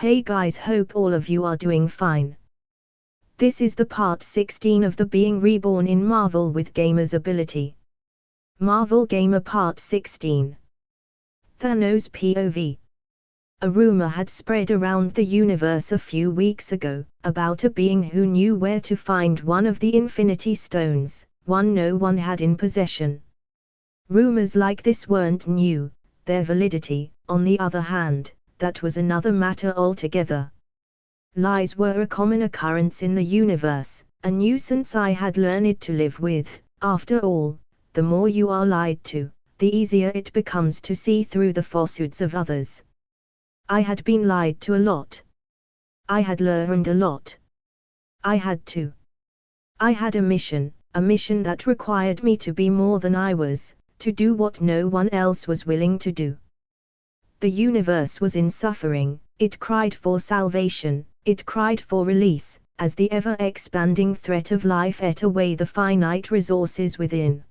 Hey guys, hope all of you are doing fine. This is the part 16 of the Being Reborn in Marvel with Gamer's Ability. Marvel Gamer Part 16. Thanos POV. A rumor had spread around the universe a few weeks ago, about a being who knew where to find one of the Infinity Stones, one no one had in possession. Rumors like this weren't new, their validity, on the other hand, that was another matter altogether. Lies were a common occurrence in the universe, a nuisance I had learned to live with. After all, the more you are lied to, the easier it becomes to see through the falsehoods of others. I had been lied to a lot. I had learned a lot. I had a mission that required me to be more than I was, to do what no one else was willing to do. The universe was in suffering, it cried for salvation, it cried for release, as the ever-expanding threat of life ate away the finite resources within.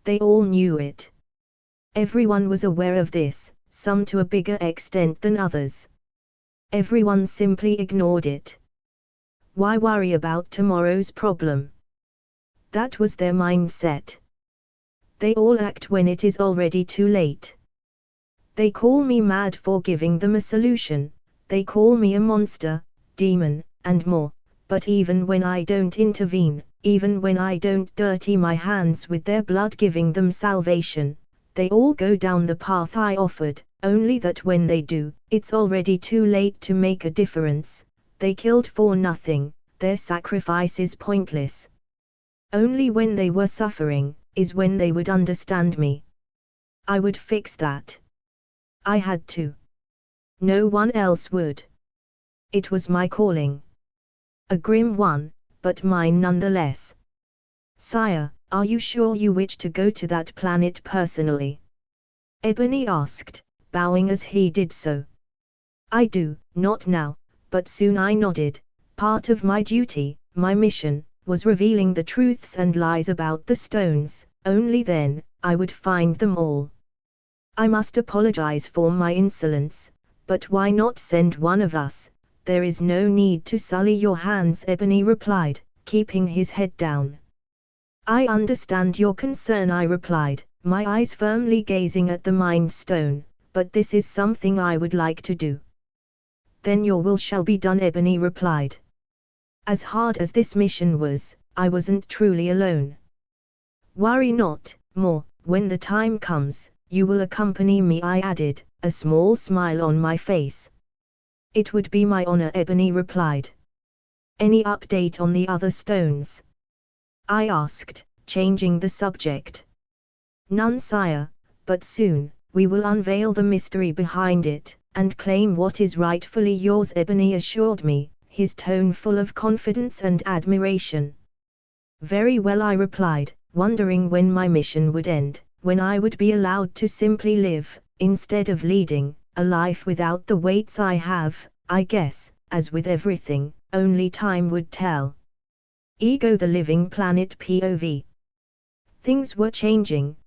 They all knew it. Everyone was aware of this, some to a bigger extent than others. Everyone simply ignored it. Why worry about tomorrow's problem? That was their mindset. They all act when it is already too late. They call me mad for giving them a solution, they call me a monster, demon, and more, but even when I don't intervene, even when I don't dirty my hands with their blood giving them salvation, they all go down the path I offered, only that when they do, it's already too late to make a difference. They killed for nothing, their sacrifice is pointless. Only when they were suffering, is when they would understand me. I would fix that. I had to. No one else would. It was my calling. A grim one, but mine nonetheless. Sire, are you sure you wish to go to that planet personally? Ebony asked, bowing as he did so. I do, not now, but soon, I nodded. Part of my duty, my mission, was revealing the truths and lies about the stones, only then, I would find them all. I must apologize for my insolence, but why not send one of us? There is no need to sully your hands, Ebony replied, keeping his head down. I understand your concern, I replied, my eyes firmly gazing at the Mind Stone, but this is something I would like to do. Then your will shall be done, Ebony replied. As hard as this mission was, I wasn't truly alone. Worry not, more, when the time comes, you will accompany me, I added, a small smile on my face. It would be my honor, Ebony replied. Any update on the other stones? I asked, changing the subject. None, sire, but soon, we will unveil the mystery behind it, and claim what is rightfully yours, Ebony assured me, his tone full of confidence and admiration. Very well, I replied, wondering when my mission would end, when I would be allowed to simply live, instead of leading a life without the weights I have. I guess, as with everything, only time would tell. Ego, the Living Planet POV. Things were changing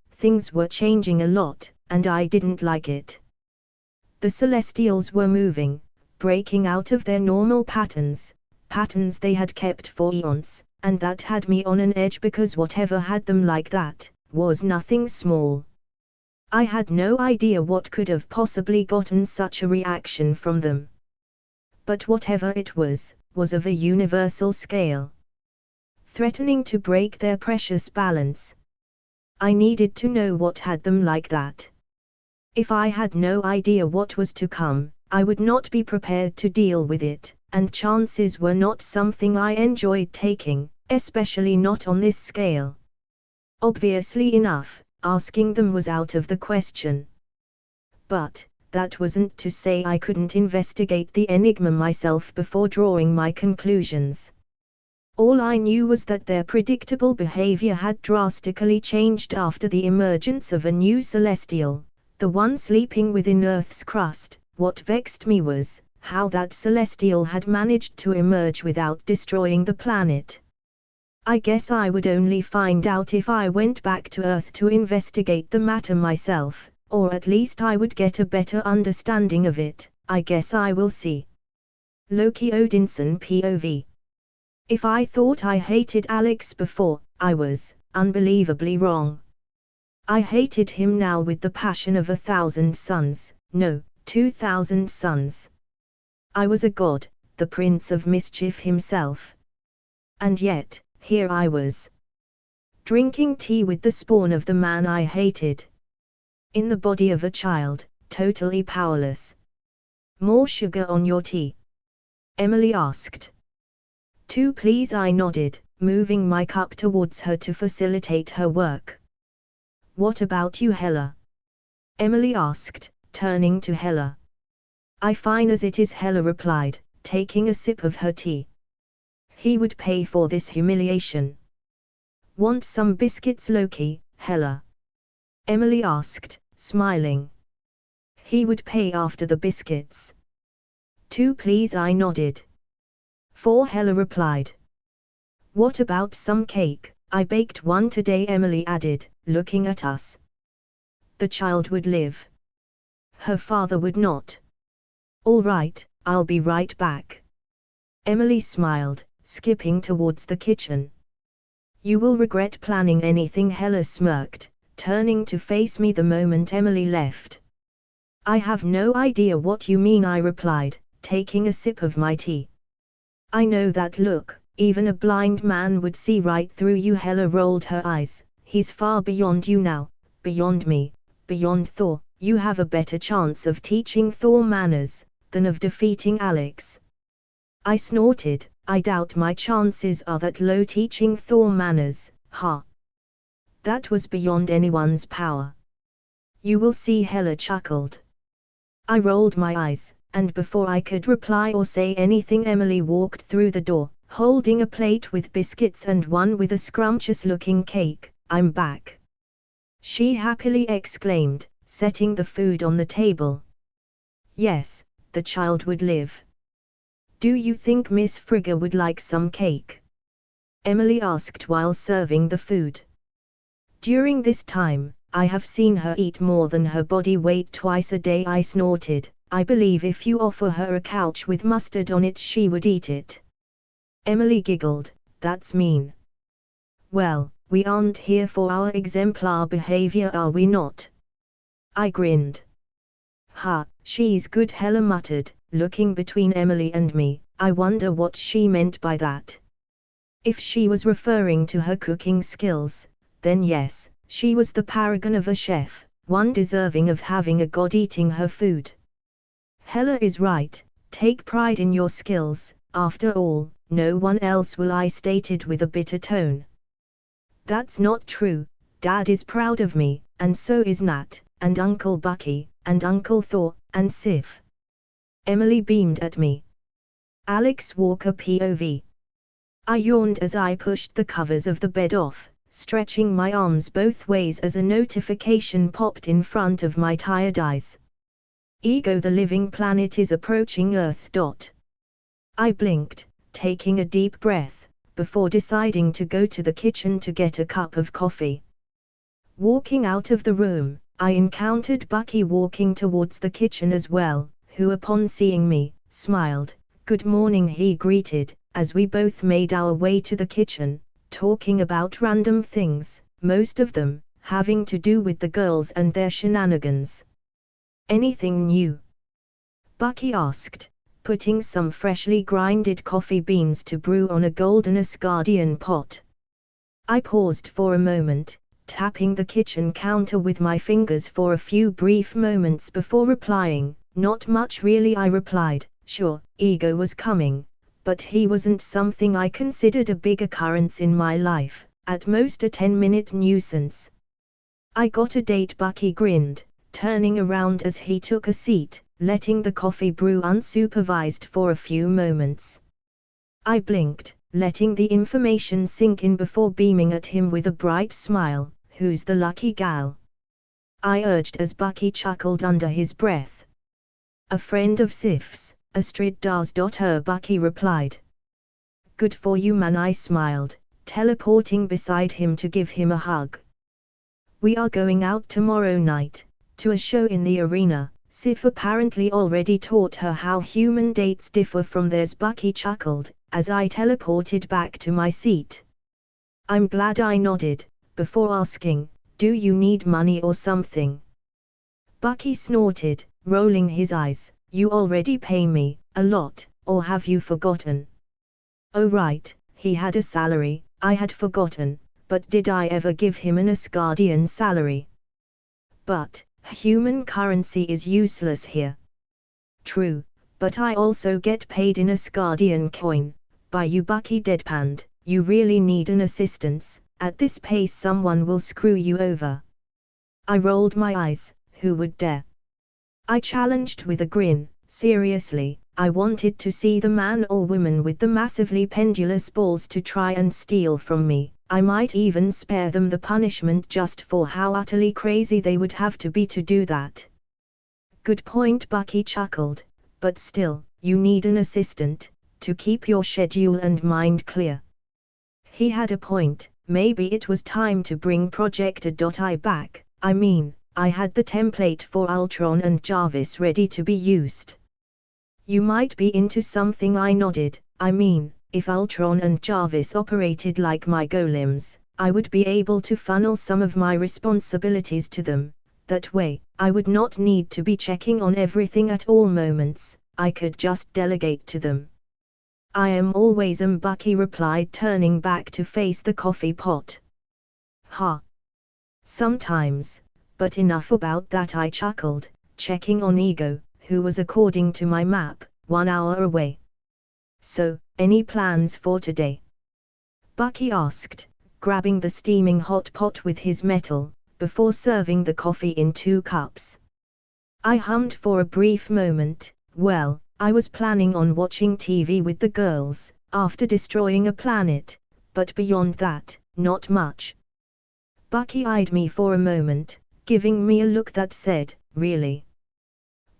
a lot, and I didn't like it. The Celestials were moving, breaking out of their normal patterns they had kept for eons, and that had me on an edge because whatever had them like that was nothing small. I had no idea what could have possibly gotten such a reaction from them. But whatever it was of a universal scale, threatening to break their precious balance. I needed to know what had them like that. If I had no idea what was to come, I would not be prepared to deal with it, and chances were not something I enjoyed taking, especially not on this scale. Obviously enough, asking them was out of the question. But that wasn't to say I couldn't investigate the enigma myself before drawing my conclusions. All I knew was that their predictable behavior had drastically changed after the emergence of a new celestial, the one sleeping within Earth's crust. What vexed me was how that celestial had managed to emerge without destroying the planet. I guess I would only find out if I went back to Earth to investigate the matter myself, or at least I would get a better understanding of it, I guess I will see. Loki Odinson POV. If I thought I hated Alex before, I was unbelievably wrong. I hated him now with the passion of 1,000 suns, no, 2,000 suns. I was a god, the prince of mischief himself. And yet, here I was, drinking tea with the spawn of the man I hated. In the body of a child, totally powerless. More sugar on your tea? Emily asked. 2 please, I nodded, moving my cup towards her to facilitate her work. What about you, Hela? Emily asked, turning to Hela. I fine as it is, Hela replied, taking a sip of her tea. He would pay for this humiliation. Want some biscuits, Loki, Hela? Emily asked, smiling. He would pay after the biscuits. 2 please, I nodded. 4 Hela replied. What about some cake? I baked one today, Emily added, looking at us. The child would live. Her father would not. All right, I'll be right back. Emily smiled, skipping towards the kitchen. You will regret planning anything, Hela smirked, turning to face me the moment Emily left. I have no idea what you mean, I replied, taking a sip of my tea. I know that look, even a blind man would see right through you. Hela rolled her eyes. He's far beyond you now, beyond me, beyond Thor. You have a better chance of teaching Thor manners, than of defeating Alex. I snorted, I doubt my chances are that low, teaching Thor manners, ha. That was beyond anyone's power. You will see, Hela chuckled. I rolled my eyes, and before I could reply or say anything, Emily walked through the door, holding a plate with biscuits and one with a scrumptious-looking cake. I'm back, she happily exclaimed, setting the food on the table. Yes, the child would live. Do you think Miss Frigga would like some cake? Emily asked while serving the food. During this time, I have seen her eat more than her body weight twice a day, I snorted. I believe if you offer her a couch with mustard on it, she would eat it. Emily giggled, that's mean. Well, we aren't here for our exemplar behavior, are we not? I grinned. Ha, she's good, Hela muttered, looking between Emily and me. I wonder what she meant by that. If she was referring to her cooking skills, then yes, she was the paragon of a chef, one deserving of having a god eating her food. Hela is right, take pride in your skills, after all, no one else will, I stated with a bitter tone. That's not true, Dad is proud of me, and so is Nat, and Uncle Bucky, and Uncle Thor, and Sif. Emily beamed at me. Alex Walker POV. I yawned as I pushed the covers of the bed off, stretching my arms both ways as a notification popped in front of my tired eyes. Ego, the living planet is approaching Earth. I blinked, taking a deep breath, before deciding to go to the kitchen to get a cup of coffee. Walking out of the room, I encountered Bucky walking towards the kitchen as well, who upon seeing me, smiled. Good morning, he greeted, as we both made our way to the kitchen, talking about random things, most of them having to do with the girls and their shenanigans. Anything new? Bucky asked, putting some freshly grinded coffee beans to brew on a golden Asgardian pot. I paused for a moment, tapping the kitchen counter with my fingers for a few brief moments before replying. Not much really, I replied. Sure, Ego was coming, but he wasn't something I considered a big occurrence in my life, at most a 10-minute nuisance. I got a date, Bucky grinned, turning around as he took a seat, letting the coffee brew unsupervised for a few moments. I blinked, letting the information sink in before beaming at him with a bright smile. Who's the lucky gal? I urged as Bucky chuckled under his breath. A friend of Sif's, Astrid does. Bucky replied. Good for you, man, I smiled, teleporting beside him to give him a hug. We are going out tomorrow night, to a show in the arena, Sif apparently already taught her how human dates differ from theirs. Bucky chuckled, as I teleported back to my seat. I'm glad I nodded, before asking, do you need money or something? Bucky snorted, rolling his eyes, you already pay me, a lot, or have you forgotten? Oh right, he had a salary, I had forgotten, but did I ever give him an Asgardian salary? But, human currency is useless here. True, but I also get paid in Asgardian coin. By you, Bucky deadpanned, you really need an assistance, at this pace someone will screw you over. I rolled my eyes, who would dare? I challenged with a grin, seriously, I wanted to see the man or woman with the massively pendulous balls to try and steal from me. I might even spare them the punishment just for how utterly crazy they would have to be to do that. Good point, Bucky chuckled, but still, you need an assistant, to keep your schedule and mind clear. He had a point, maybe it was time to bring Projector.I back. I mean, I had the template for Ultron and Jarvis ready to be used. You might be into something, I nodded. I mean, if Ultron and Jarvis operated like my golems, I would be able to funnel some of my responsibilities to them. That way, I would not need to be checking on everything at all moments, I could just delegate to them. I am always Bucky replied, turning back to face the coffee pot. Ha! Sometimes, but enough about that, I chuckled, checking on Ego, who was, according to my map, 1 hour away. So, any plans for today? Bucky asked, grabbing the steaming hot pot with his metal, before serving the coffee in 2 cups. I hummed for a brief moment. Well, I was planning on watching TV with the girls, after destroying a planet, but beyond that, not much. Bucky eyed me for a moment, giving me a look that said, really?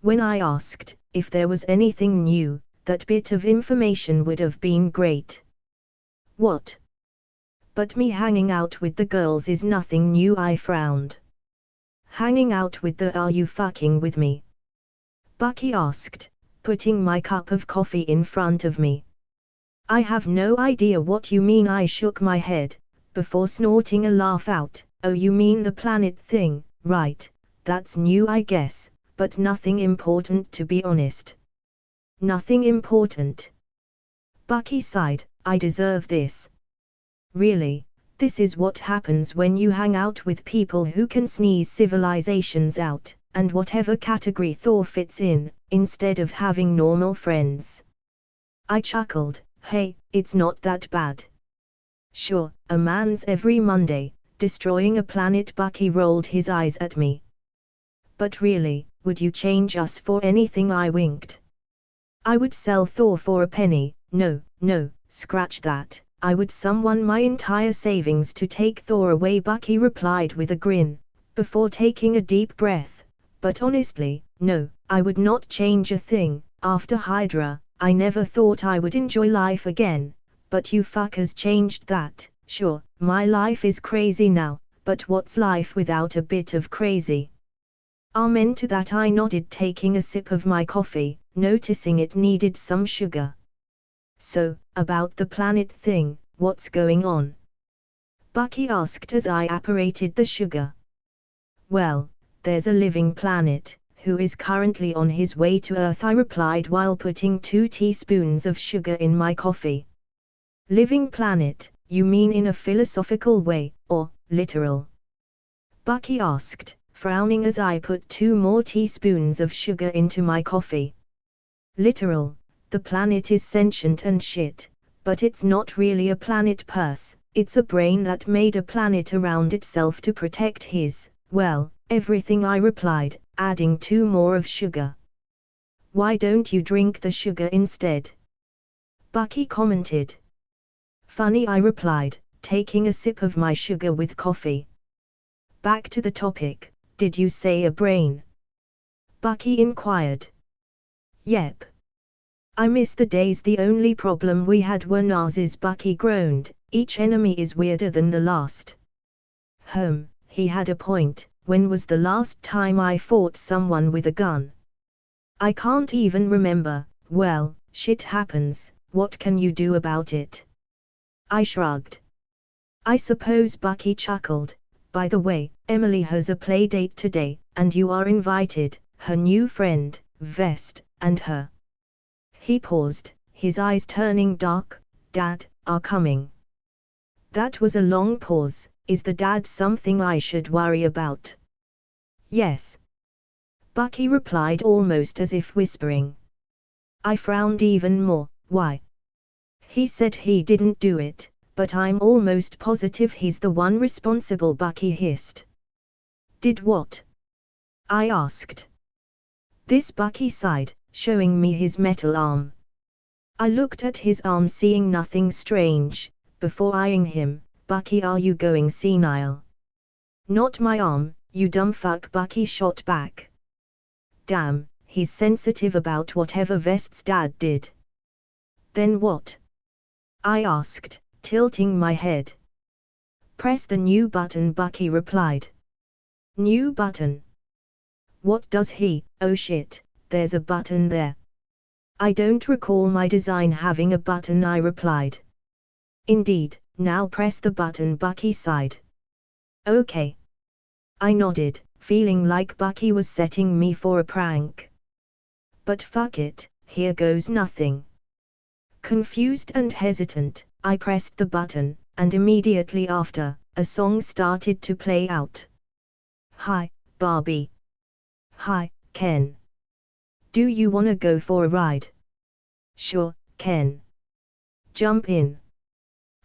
When I asked if there was anything new, that bit of information would have been great. What? But me hanging out with the girls is nothing new, I frowned. Hanging out with the are you fucking with me? Bucky asked, putting my cup of coffee in front of me. I have no idea what you mean, I shook my head, before snorting a laugh out. Oh, you mean the planet thing, right? That's new, I guess, but nothing important, to be honest. Nothing important. Bucky sighed, I deserve this. Really, this is what happens when you hang out with people who can sneeze civilizations out, and whatever category Thor fits in, instead of having normal friends. I chuckled, hey, it's not that bad. Sure, a man's every Monday, destroying a planet. Bucky rolled his eyes at me. But really, would you change us for anything? I winked. I would sell Thor for a penny. No, scratch that. I would someone my entire savings to take Thor away, Bucky replied with a grin, before taking a deep breath. But honestly, no, I would not change a thing. After Hydra, I never thought I would enjoy life again, but you fuckers changed that. Sure, my life is crazy now, but what's life without a bit of crazy? Amen to that, I nodded, taking a sip of my coffee, noticing it needed some sugar. So, about the planet thing, what's going on? Bucky asked as I apparated the sugar. Well, there's a living planet, who is currently on his way to Earth, I replied while putting 2 teaspoons of sugar in my coffee. Living planet, you mean in a philosophical way, or literal? Bucky asked, frowning as I put 2 more teaspoons of sugar into my coffee. Literal, the planet is sentient and shit, but it's not really a planet purse, it's a brain that made a planet around itself to protect his, well, everything, I replied, adding 2 more of sugar. Why don't you drink the sugar instead? Bucky commented. Funny, I replied, taking a sip of my sugar with coffee. Back to the topic, did you say a brain? Bucky inquired. Yep. I miss the days the only problem we had were Nazis, Bucky groaned, each enemy is weirder than the last. He had a point, when was the last time I fought someone with a gun? I can't even remember. Well, shit happens, what can you do about it? I shrugged. I suppose Bucky chuckled. By the way, Emily has a play date today, and you are invited, her new friend, Vest, and her. He paused, his eyes turning dark. Dad, are coming. That was a long pause. Is the dad something I should worry about? Yes. Bucky replied almost as if whispering. I frowned even more. Why? He said he didn't do it, but I'm almost positive he's the one responsible, Bucky hissed. Did what? I asked. This, Bucky sighed, showing me his metal arm. I looked at his arm, seeing nothing strange. Before eyeing him, Bucky, are you going senile? Not my arm, you dumb fuck, Bucky shot back. Damn, he's sensitive about whatever Vest's dad did. Then what? I asked, tilting my head. Press the new button, Bucky replied. New button? What does he? Oh shit, there's a button there. I don't recall my design having a button, I replied. Indeed, now press the button, Bucky sighed. Okay. I nodded, feeling like Bucky was setting me for a prank. But fuck it, here goes nothing. Confused and hesitant, I pressed the button, and immediately after, a song started to play out. Hi, Barbie. Hi, Ken. Do you wanna go for a ride? Sure, Ken. Jump in.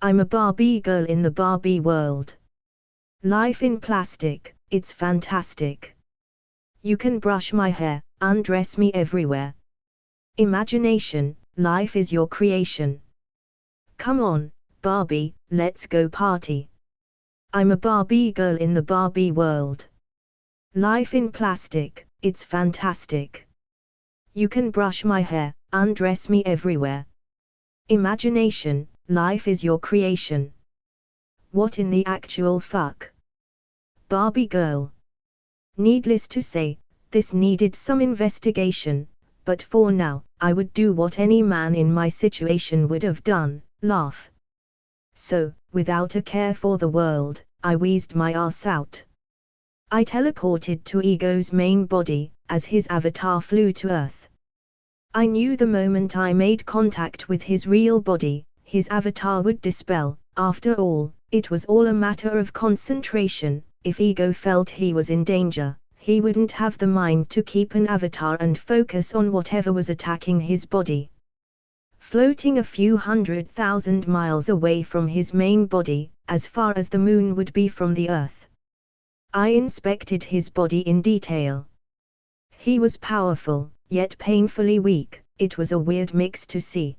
I'm a Barbie girl in the Barbie world. Life in plastic, it's fantastic. You can brush my hair, undress me everywhere. Imagination, life is your creation. Come on, Barbie, let's go party. I'm a Barbie girl in the Barbie world. Life in plastic, it's fantastic. You can brush my hair, undress me everywhere. Imagination, life is your creation. What in the actual fuck? Barbie girl. Needless to say, this needed some investigation, but for now, I would do what any man in my situation would have done, laugh. So, without a care for the world, I wheezed my ass out. I teleported to Ego's main body, as his avatar flew to Earth. I knew the moment I made contact with his real body, his avatar would dispel. After all, it was all a matter of concentration. If Ego felt he was in danger, he wouldn't have the mind to keep an avatar and focus on whatever was attacking his body. Floating a few 100,000 miles away from his main body, as far as the moon would be from the Earth, I inspected his body in detail. He was powerful, yet painfully weak. It was a weird mix to see.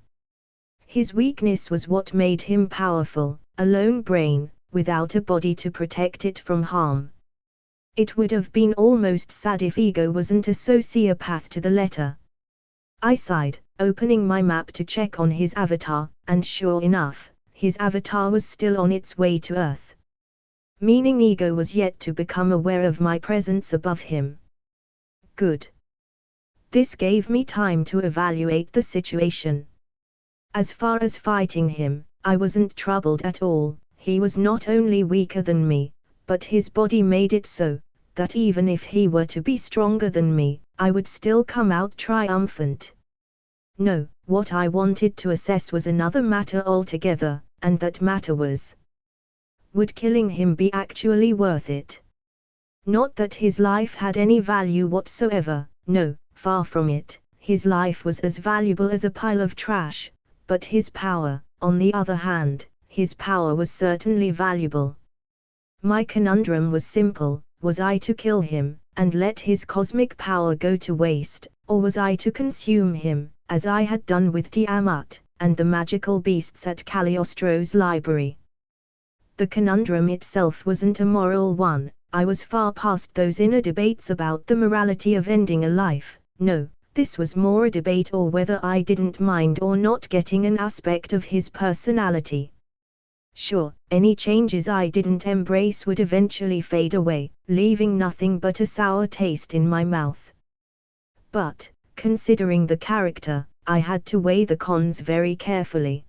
His weakness was what made him powerful, a lone brain, without a body to protect it from harm. It would have been almost sad if Ego wasn't a sociopath to the letter. I sighed, opening my map to check on his avatar, and sure enough, his avatar was still on its way to Earth. Meaning Ego was yet to become aware of my presence above him. Good. This gave me time to evaluate the situation. As far as fighting him, I wasn't troubled at all. He was not only weaker than me, but his body made it so, that even if he were to be stronger than me, I would still come out triumphant. No, what I wanted to assess was another matter altogether, and that matter was: would killing him be actually worth it? Not that his life had any value whatsoever, no, far from it. His life was as valuable as a pile of trash, but his power, on the other hand, his power was certainly valuable. My conundrum was simple: was I to kill him, and let his cosmic power go to waste, or was I to consume him, as I had done with Tiamat, and the magical beasts at Cagliostro's library? The conundrum itself wasn't a moral one. I was far past those inner debates about the morality of ending a life. No, this was more a debate or whether I didn't mind or not getting an aspect of his personality. Sure, any changes I didn't embrace would eventually fade away, leaving nothing but a sour taste in my mouth. But, considering the character, I had to weigh the cons very carefully.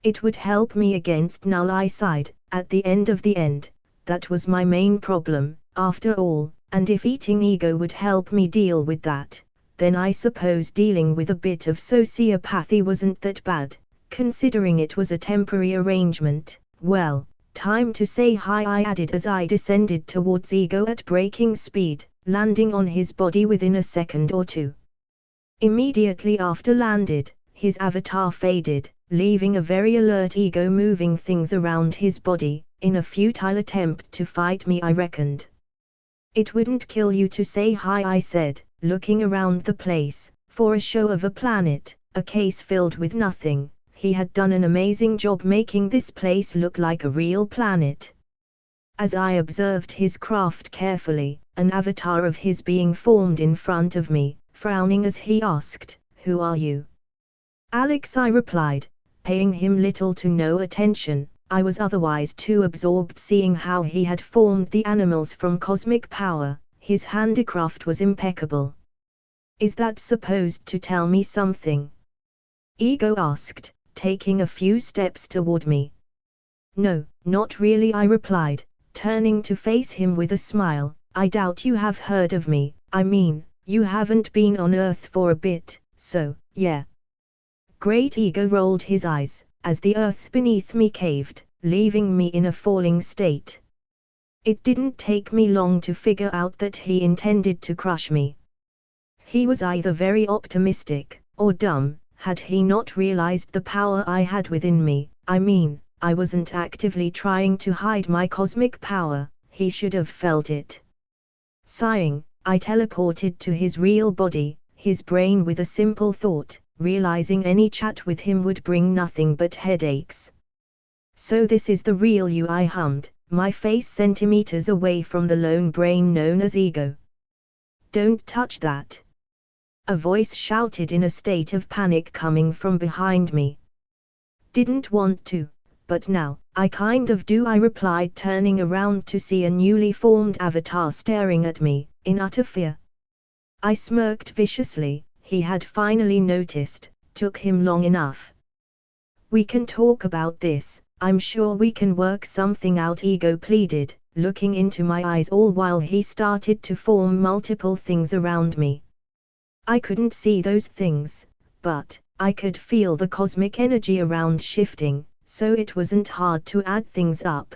It would help me against null eyesight, at the end of the end, that was my main problem, after all, and if eating ego would help me deal with that, then I suppose dealing with a bit of sociopathy wasn't that bad, considering it was a temporary arrangement. Well, time to say hi, I added as I descended towards ego at breaking speed, landing on his body within a second or two. Immediately after landed, his avatar faded, leaving a very alert ego moving things around his body, in a futile attempt to fight me, I reckoned. It wouldn't kill you to say hi, I said, looking around the place. For a show of a planet, a case filled with nothing, he had done an amazing job making this place look like a real planet. As I observed his craft carefully, an avatar of his being formed in front of me, frowning as he asked, "Who are you?" "Alex," I replied, paying him little to no attention. I was otherwise too absorbed seeing how he had formed the animals from cosmic power. His handicraft was impeccable. "Is that supposed to tell me something?" Ego asked, taking a few steps toward me. "No, not really," I replied, turning to face him with a smile. "I doubt you have heard of me, I mean, you haven't been on Earth for a bit, so, yeah." Great Ego rolled his eyes, as the earth beneath me caved, leaving me in a falling state. It didn't take me long to figure out that he intended to crush me. He was either very optimistic, or dumb. Had he not realized the power I had within me? I mean, I wasn't actively trying to hide my cosmic power, he should have felt it. Sighing, I teleported to his real body, his brain with a simple thought, realizing any chat with him would bring nothing but headaches. "So this is the real you," I hummed, my face centimeters away from the lone brain known as ego. "Don't touch that!" a voice shouted in a state of panic coming from behind me. "Didn't want to, but now, I kind of do," I replied, turning around to see a newly formed avatar staring at me, in utter fear. I smirked viciously. He had finally noticed. Took him long enough. "We can talk about this, I'm sure we can work something out," Ego pleaded, looking into my eyes all while he started to form multiple things around me. I couldn't see those things, but I could feel the cosmic energy around shifting, so it wasn't hard to add things up.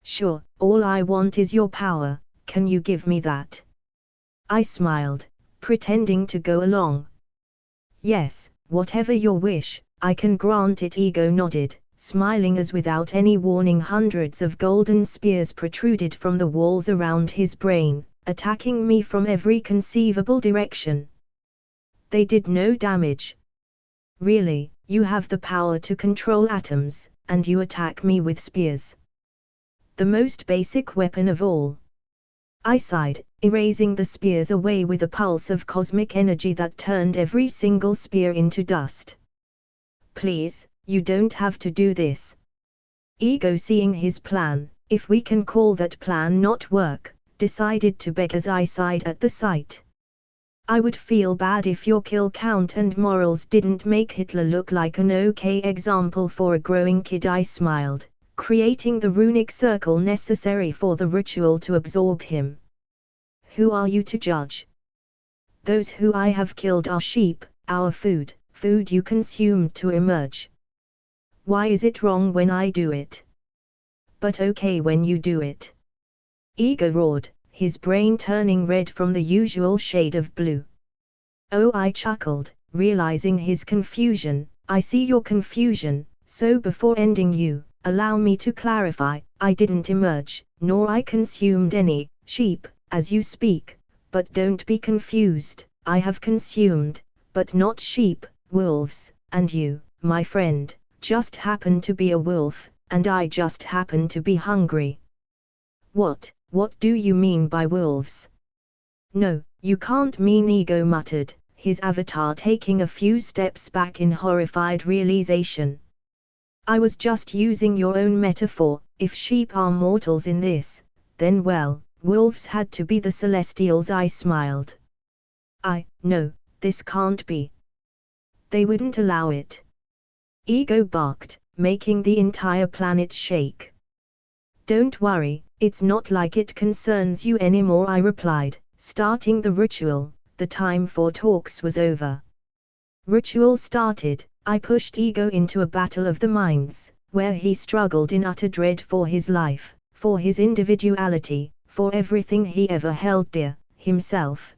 "Sure, all I want is your power, can you give me that?" I smiled, pretending to go along. "Yes, whatever your wish, I can grant it," Ego nodded, smiling as without any warning hundreds of golden spears protruded from the walls around his brain, attacking me from every conceivable direction. They did no damage. "Really, you have the power to control atoms, and you attack me with spears? The most basic weapon of all." I sighed, erasing the spears away with a pulse of cosmic energy that turned every single spear into dust. "Please, you don't have to do this." Ego, seeing his plan, if we can call that plan, not work, decided to beg as I sighed at the sight. "I would feel bad if your kill count and morals didn't make Hitler look like an okay example for a growing kid," I smiled, creating the runic circle necessary for the ritual to absorb him. "Who are you to judge? Those who I have killed are sheep, our food, food you consumed to emerge. Why is it wrong when I do it? But okay when you do it?" Ego roared, his brain turning red from the usual shade of blue. "Oh," I chuckled, realizing his confusion. "I see your confusion, so before ending you, allow me to clarify, I didn't emerge, nor I consumed any sheep, as you speak, but don't be confused, I have consumed, but not sheep, wolves, and you, my friend, just happen to be a wolf, and I just happen to be hungry." What do you mean by wolves?" "No, you can't mean," Ego muttered, his avatar taking a few steps back in horrified realization. "I was just using your own metaphor. If sheep are mortals in this, then well, wolves had to be the Celestials," I smiled. "No, this can't be. They wouldn't allow it. Ego barked, making the entire planet shake. Don't worry, it's not like it concerns you anymore, I replied, starting the ritual. The time for talks was over. Ritual started. I pushed Ego into a battle of the minds, where he struggled in utter dread for his life, for his individuality, for everything he ever held dear, himself.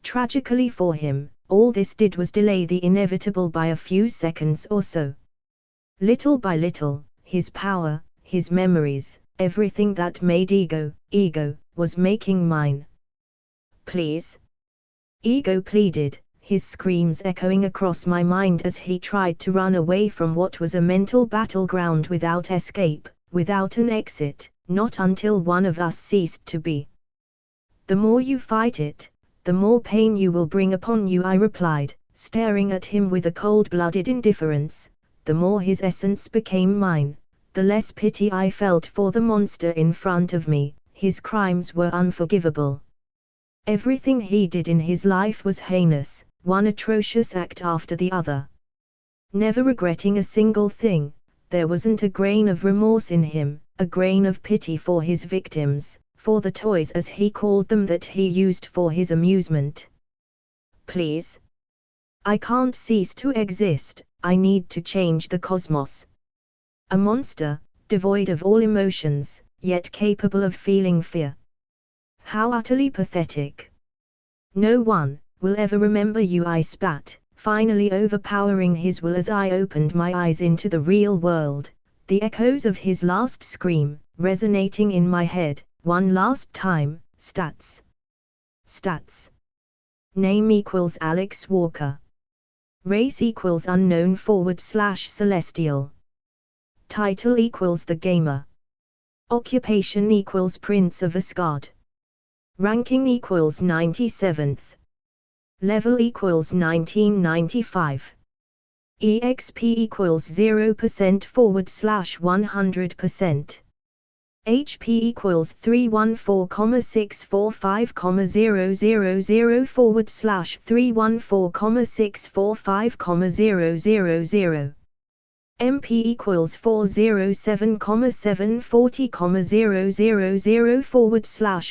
Tragically for him, all this did was delay the inevitable by a few seconds or so. Little by little, his power, his memories, everything that made Ego, was making mine. Please? Ego pleaded, his screams echoing across my mind as he tried to run away from what was a mental battleground without escape, without an exit, not until one of us ceased to be. The more you fight it, the more pain you will bring upon you, I replied, staring at him with a cold-blooded indifference. The more his essence became mine, the less pity I felt for the monster in front of me. His crimes were unforgivable. Everything he did in his life was heinous, one atrocious act after the other. Never regretting a single thing, there wasn't a grain of remorse in him, a grain of pity for his victims, for the toys as he called them that he used for his amusement. Please? I can't cease to exist, I need to change the cosmos. A monster, devoid of all emotions, yet capable of feeling fear. How utterly pathetic. No one will ever remember you, I spat, finally overpowering his will as I opened my eyes into the real world, the echoes of his last scream, resonating in my head, one last time. Stats. Stats. Name equals Alex Walker. Race equals unknown / celestial. Title equals The Gamer. Occupation equals Prince of Asgard. Ranking equals 97th. Level equals 1995. EXP equals 0% / 100%. HP equals 314,645,000 / 314,645,000. MP equals 407,740,000 /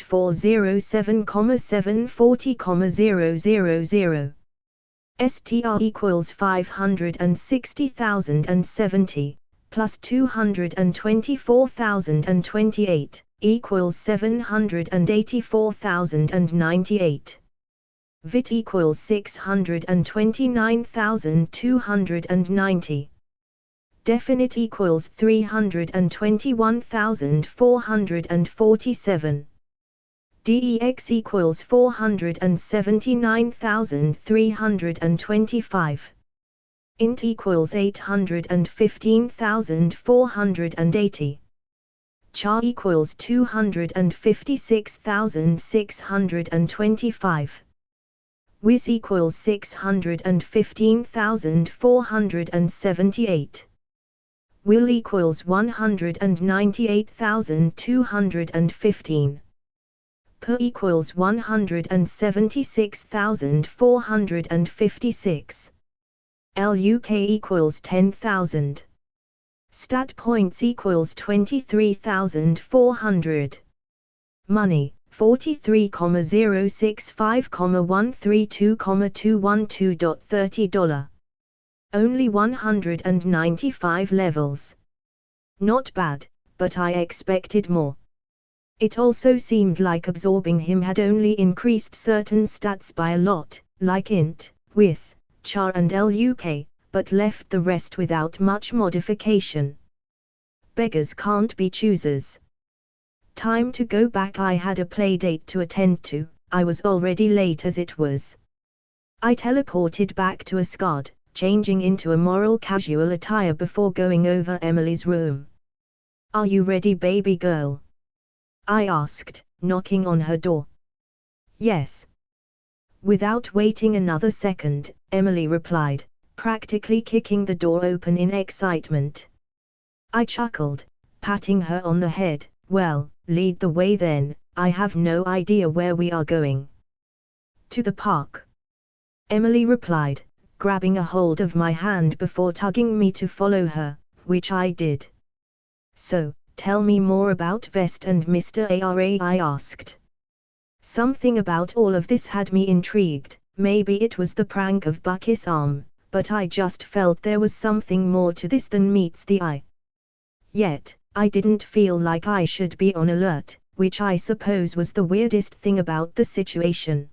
407,740,000. STR equals 560,070, plus 224,028, equals 784,098. VIT equals 629,290. Definite equals 321,447. DEX equals 479,325. Int equals 815,480. Char equals 256,625. Wiz equals 615,478. Will equals 198,215. Per equals 176,456. LUK equals 10,000. Stat points equals 23,400. Money, 43,065,132,212.30 Only 195 levels. Not bad, but I expected more. It also seemed like absorbing him had only increased certain stats by a lot, like int, wis, char and LUK, but left the rest without much modification. Beggars can't be choosers. Time to go back. I had a playdate to attend to, I was already late as it was. I teleported back to Asgard, changing into a moral casual attire before going over Emily's room. Are you ready, baby girl? I asked, knocking on her door. Yes. Without waiting another second, Emily replied, practically kicking the door open in excitement. I chuckled, patting her on the head. Well, lead the way then, I have no idea where we are going. To the park. Emily replied, grabbing a hold of my hand before tugging me to follow her, which I did. So, tell me more about Vest and Mr. Ara, I asked. Something about all of this had me intrigued. Maybe it was the prank of Bucky's arm, but I just felt there was something more to this than meets the eye. Yet, I didn't feel like I should be on alert, which I suppose was the weirdest thing about the situation.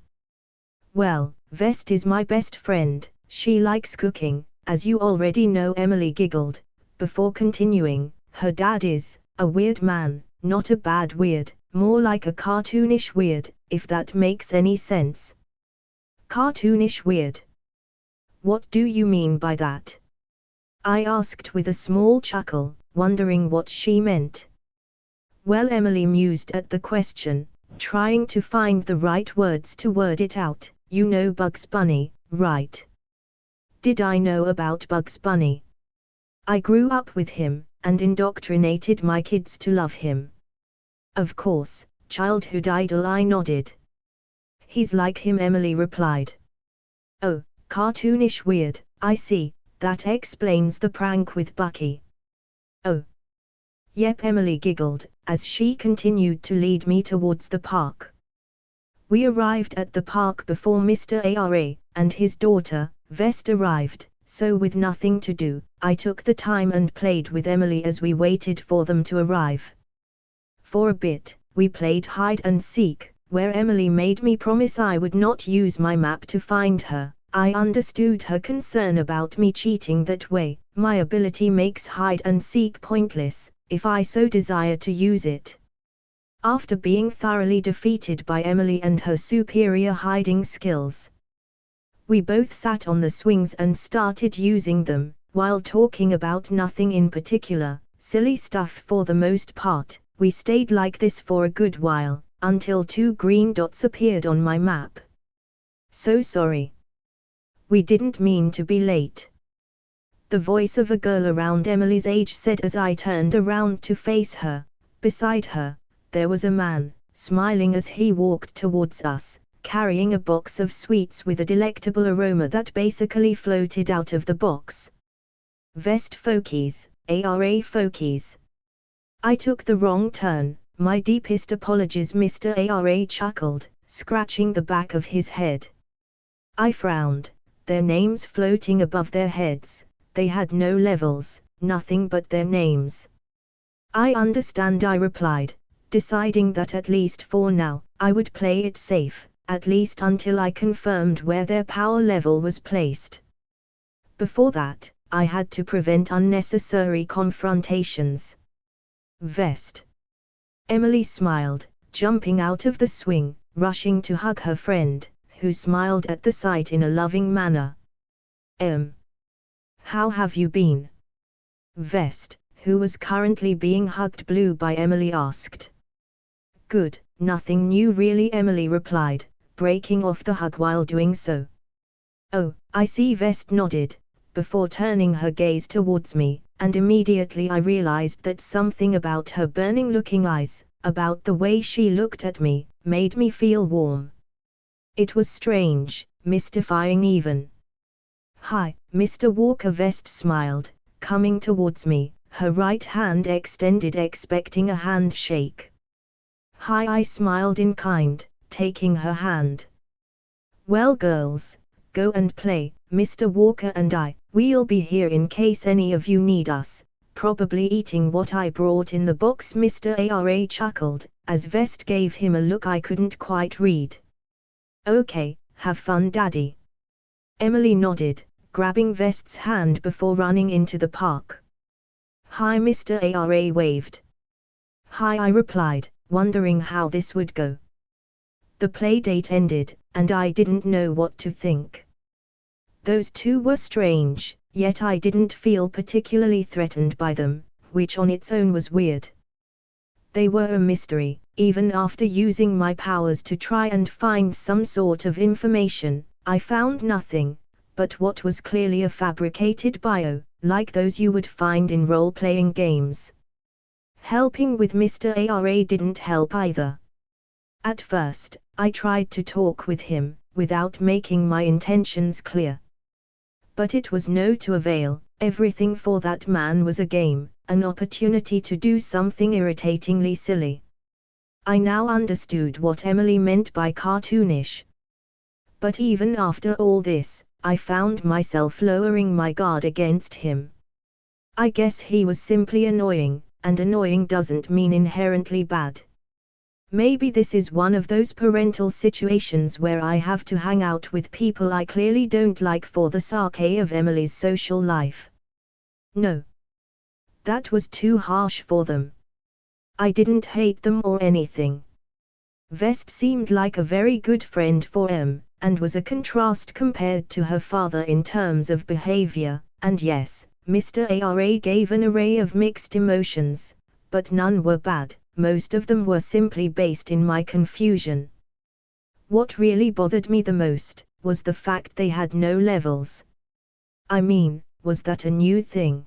Well, Vest is my best friend, she likes cooking, as you already know, Emily giggled, before continuing. Her dad is a weird man, not a bad weird, more like a cartoonish weird, if that makes any sense. Cartoonish weird. What do you mean by that? I asked with a small chuckle, wondering what she meant. Well, Emily mused at the question, trying to find the right words to word it out. You know Bugs Bunny, right? Did I know about Bugs Bunny? I grew up with him, and indoctrinated my kids to love him. Of course, childhood idol, I nodded. He's like him, Emily replied. Oh, cartoonish weird, I see, that explains the prank with Bucky. Oh. Yep, Emily giggled, as she continued to lead me towards the park. We arrived at the park before Mr. Ara and his daughter, Vest, arrived, so with nothing to do, I took the time and played with Emily as we waited for them to arrive. For a bit, we played hide and seek, where Emily made me promise I would not use my map to find her. I understood her concern about me cheating that way. My ability makes hide and seek pointless, if I so desire to use it. After being thoroughly defeated by Emily and her superior hiding skills, we both sat on the swings and started using them, while talking about nothing in particular, silly stuff for the most part. We stayed like this for a good while, until 2 green dots appeared on my map. So sorry. We didn't mean to be late. The voice of a girl around Emily's age said as I turned around to face her. Beside her, there was a man, smiling as he walked towards us, carrying a box of sweets with a delectable aroma that basically floated out of the box. Vest Folkies, Ara Folkies. I took the wrong turn, my deepest apologies, Mr. Ara chuckled, scratching the back of his head. I frowned, their names floating above their heads. They had no levels, nothing but their names. I understand, I replied, deciding that at least for now, I would play it safe, at least until I confirmed where their power level was placed. Before that, I had to prevent unnecessary confrontations. Vest. Emily smiled, jumping out of the swing, rushing to hug her friend, who smiled at the sight in a loving manner. How have you been? Vest, who was currently being hugged blue by Emily, asked. Good, nothing new really, Emily replied, breaking off the hug while doing so. Oh, I see, Vest nodded, before turning her gaze towards me, and immediately I realized that something about her burning-looking eyes, about the way she looked at me, made me feel warm. It was strange, mystifying even. Hi, Mr. Walker, Vest smiled, coming towards me, her right hand extended expecting a handshake. Hi, I smiled in kind, taking her hand. Well girls, go and play, Mr. Walker and we'll be here in case any of you need us, probably eating what I brought in the box, Mr. Ara chuckled, as Vest gave him a look I couldn't quite read. Okay, have fun, Daddy. Emily nodded, grabbing Vest's hand before running into the park. Hi, Mr. Ara waved. Hi, I replied, wondering how this would go. The playdate ended, and I didn't know what to think. Those two were strange, yet I didn't feel particularly threatened by them, which on its own was weird. They were a mystery, even after using my powers to try and find some sort of information. I found nothing, but what was clearly a fabricated bio, like those you would find in role-playing games. Helping with Mr. Ara didn't help either. At first, I tried to talk with him, without making my intentions clear. But it was no to avail. Everything for that man was a game, an opportunity to do something irritatingly silly. I now understood what Emily meant by cartoonish. But even after all this, I found myself lowering my guard against him. I guess he was simply annoying, and annoying doesn't mean inherently bad. Maybe this is one of those parental situations where I have to hang out with people I clearly don't like for the sake of Emily's social life. No. That was too harsh for them. I didn't hate them or anything. Vest seemed like a very good friend for Em, and was a contrast compared to her father in terms of behavior, and yes, Mr. Ara gave an array of mixed emotions, but none were bad, most of them were simply based in my confusion. What really bothered me the most, was the fact they had no levels. I mean, was that a new thing?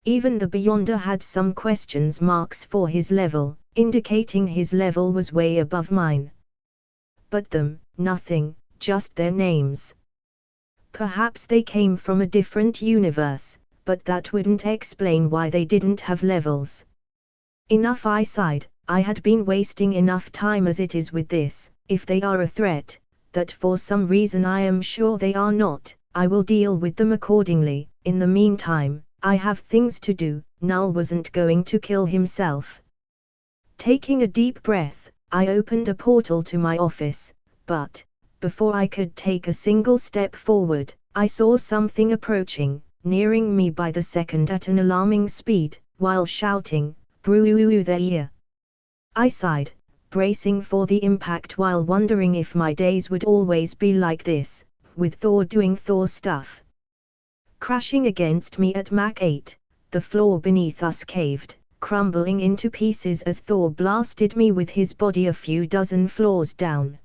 Even the Beyonder had some questions marks for his level, indicating his level was way above mine. But them, nothing, just their names. Perhaps they came from a different universe, but that wouldn't explain why they didn't have levels. Enough, I sighed. I had been wasting enough time as it is with this. If they are a threat, that for some reason I am sure they are not, I will deal with them accordingly. In the meantime, I have things to do. Null wasn't going to kill himself. Taking a deep breath, I opened a portal to my office, but, before I could take a single step forward, I saw something approaching, nearing me by the second at an alarming speed, while shouting, "Brew there!" I sighed, bracing for the impact while wondering if my days would always be like this, with Thor doing Thor stuff. Crashing against me at Mach 8, the floor beneath us caved, crumbling into pieces as Thor blasted me with his body a few dozen floors down.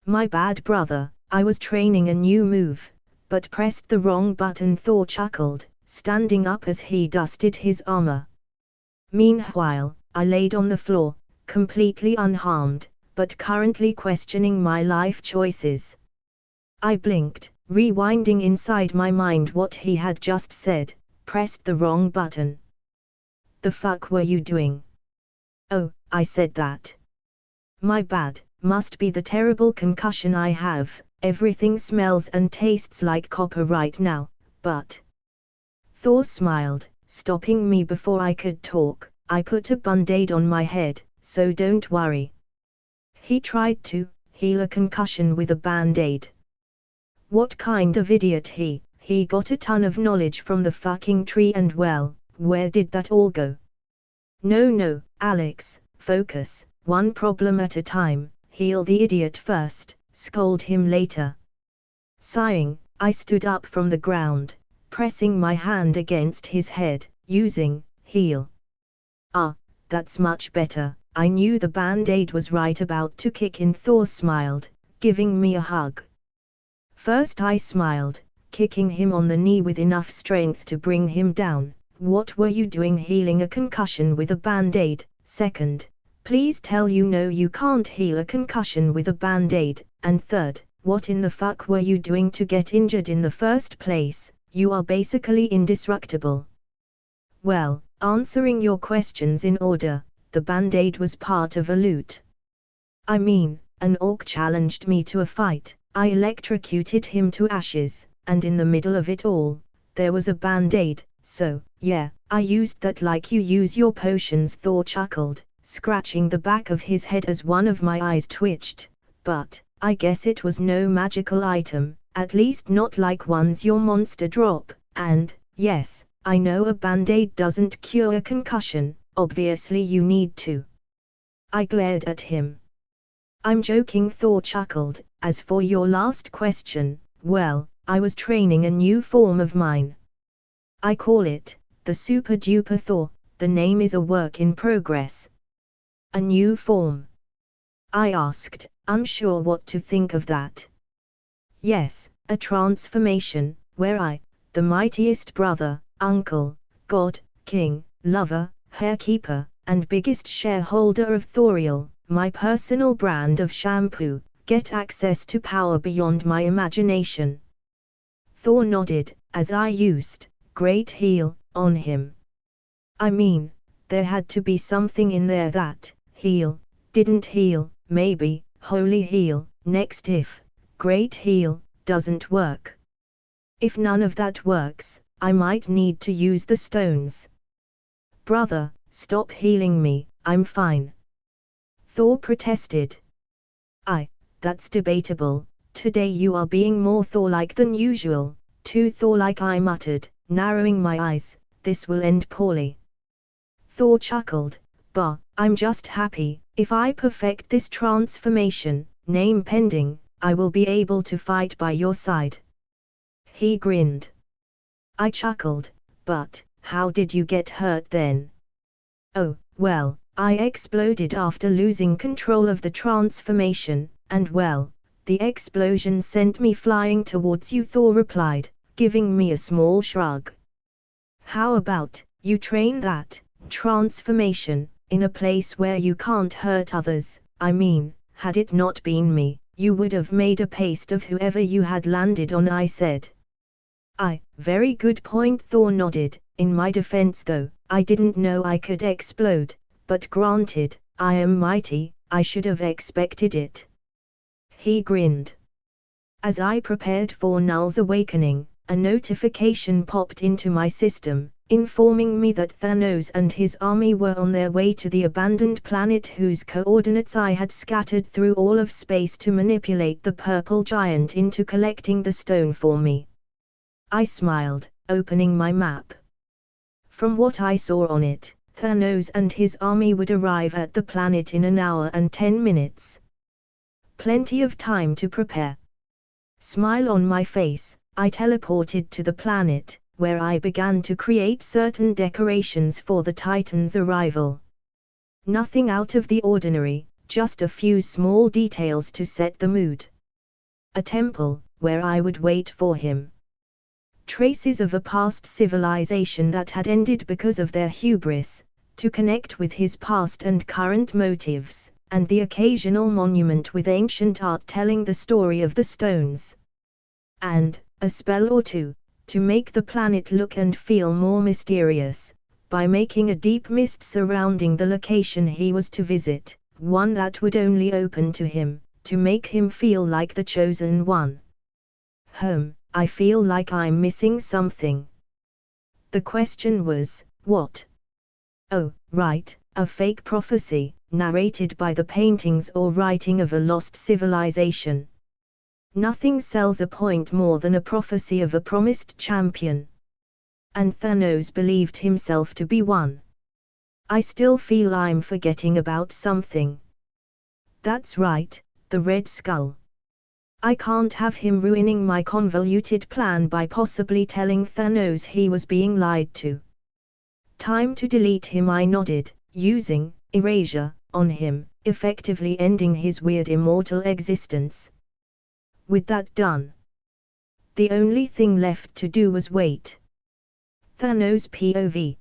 My bad, brother. I was training a new move, but pressed the wrong button. Thor chuckled, standing up as he dusted his armor. Meanwhile, I laid on the floor, completely unharmed, but currently questioning my life choices. I blinked, rewinding inside my mind what he had just said, pressed the wrong button. The fuck were you doing? Oh, I said that. My bad, must be the terrible concussion I have. Everything smells and tastes like copper right now, but... Thor smiled, stopping me before I could talk. I put a band-aid on my head, so don't worry. He tried to heal a concussion with a band-aid. What kind of idiot he got a ton of knowledge from the fucking tree, and well, where did that all go? No, Alex, focus, one problem at a time, heal the idiot first, scold him later. Sighing, I stood up from the ground, pressing my hand against his head, using heal. Ah, that's much better. I knew the band-aid was right about to kick in. Thor smiled, giving me a hug. First I smiled, kicking him on the knee with enough strength to bring him down. What were you doing healing a concussion with a band-aid? Second, please tell you can't heal a concussion with a band-aid. And third, what in the fuck were you doing to get injured in the first place? You are basically indestructible. Well, answering your questions in order, the band-aid was part of a loot. I mean, an orc challenged me to a fight, I electrocuted him to ashes, and in the middle of it all, there was a band-aid, so, yeah, I used that like you use your potions. Thor chuckled, scratching the back of his head as one of my eyes twitched, but, I guess it was no magical item, at least not like ones your monster drop, and, yes, I know a band-aid doesn't cure a concussion, obviously you need to. I glared at him. I'm joking, Thor chuckled. As for your last question, well, I was training a new form of mine. I call it, the Super Duper Thor. The name is a work in progress. A new form? I asked, unsure what to think of that. Yes, a transformation, where I, the mightiest brother, uncle, god, king, lover, hairkeeper, and biggest shareholder of Thoriel, my personal brand of shampoo, get access to power beyond my imagination. Thor nodded, as I used great heal on him. I mean, there had to be something in there that heal didn't heal, maybe holy heal, next if great heal doesn't work. If none of that works, I might need to use the stones. Brother, stop healing me, I'm fine. Thor protested. That's debatable. Today you are being more Thor-like than usual. Too Thor-like, I muttered, narrowing my eyes. This will end poorly. Thor chuckled. Bah, I'm just happy. If I perfect this transformation, name pending, I will be able to fight by your side. He grinned. I chuckled. But, how did you get hurt then? Oh, well, I exploded after losing control of the transformation, and well, the explosion sent me flying towards you, Thor replied, giving me a small shrug. How about you train that transformation in a place where you can't hurt others? I mean, had it not been me, you would have made a paste of whoever you had landed on, I said. Very good point, Thor nodded. In my defense though, I didn't know I could explode, but granted, I am mighty, I should have expected it. He grinned. As I prepared for Null's awakening, a notification popped into my system, informing me that Thanos and his army were on their way to the abandoned planet whose coordinates I had scattered through all of space to manipulate the purple giant into collecting the stone for me. I smiled, opening my map. From what I saw on it, Thanos and his army would arrive at the planet in an hour and 10 minutes. Plenty of time to prepare. Smile on my face, I teleported to the planet, where I began to create certain decorations for the Titan's arrival. Nothing out of the ordinary, just a few small details to set the mood. A temple, where I would wait for him. Traces of a past civilization that had ended because of their hubris, to connect with his past and current motives, and the occasional monument with ancient art telling the story of the stones. And a spell or two, to make the planet look and feel more mysterious, by making a deep mist surrounding the location he was to visit, one that would only open to him, to make him feel like the chosen one. I feel like I'm missing something. The question was, what? Oh, right, a fake prophecy, narrated by the paintings or writing of a lost civilization. Nothing sells a point more than a prophecy of a promised champion. And Thanos believed himself to be one. I still feel I'm forgetting about something. That's right, the Red Skull. I can't have him ruining my convoluted plan by possibly telling Thanos he was being lied to. Time to delete him, I nodded, using erasure on him, effectively ending his weird immortal existence. With that done, the only thing left to do was wait. Thanos POV.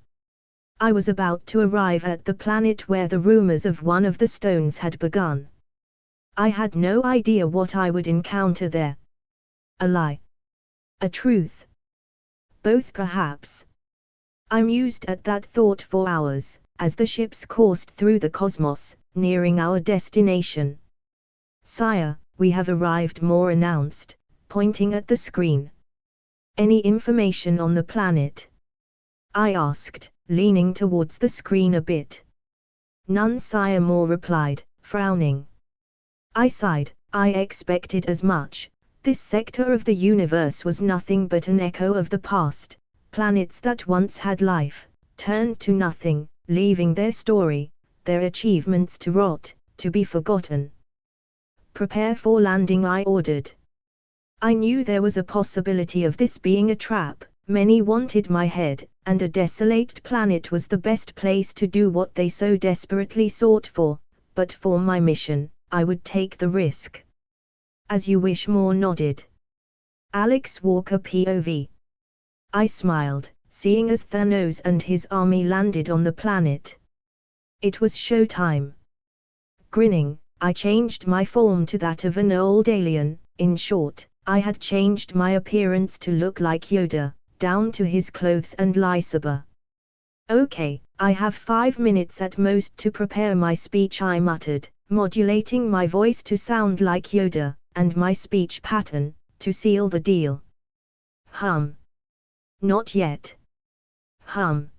I was about to arrive at the planet where the rumors of one of the stones had begun. I had no idea what I would encounter there. A lie. A truth. Both perhaps. I mused at that thought for hours, as the ships coursed through the cosmos, nearing our destination. Sire, we have arrived, Moore announced, pointing at the screen. Any information on the planet? I asked, leaning towards the screen a bit. None, Sire, Moore replied, frowning. I sighed. I expected as much. This sector of the universe was nothing but an echo of the past. Planets that once had life, turned to nothing, leaving their story, their achievements to rot, to be forgotten. Prepare for landing, I ordered. I knew there was a possibility of this being a trap. Many wanted my head, and a desolate planet was the best place to do what they so desperately sought for, but for my mission, I would take the risk. As you wish, Moore nodded. Alex Walker POV. I smiled, seeing as Thanos and his army landed on the planet. It was showtime. Grinning, I changed my form to that of an old alien. In short, I had changed my appearance to look like Yoda, down to his clothes and lightsaber. Okay, I have 5 minutes at most to prepare my speech, I muttered, modulating my voice to sound like Yoda, and my speech pattern, to seal the deal. Hum. Not yet. Hum.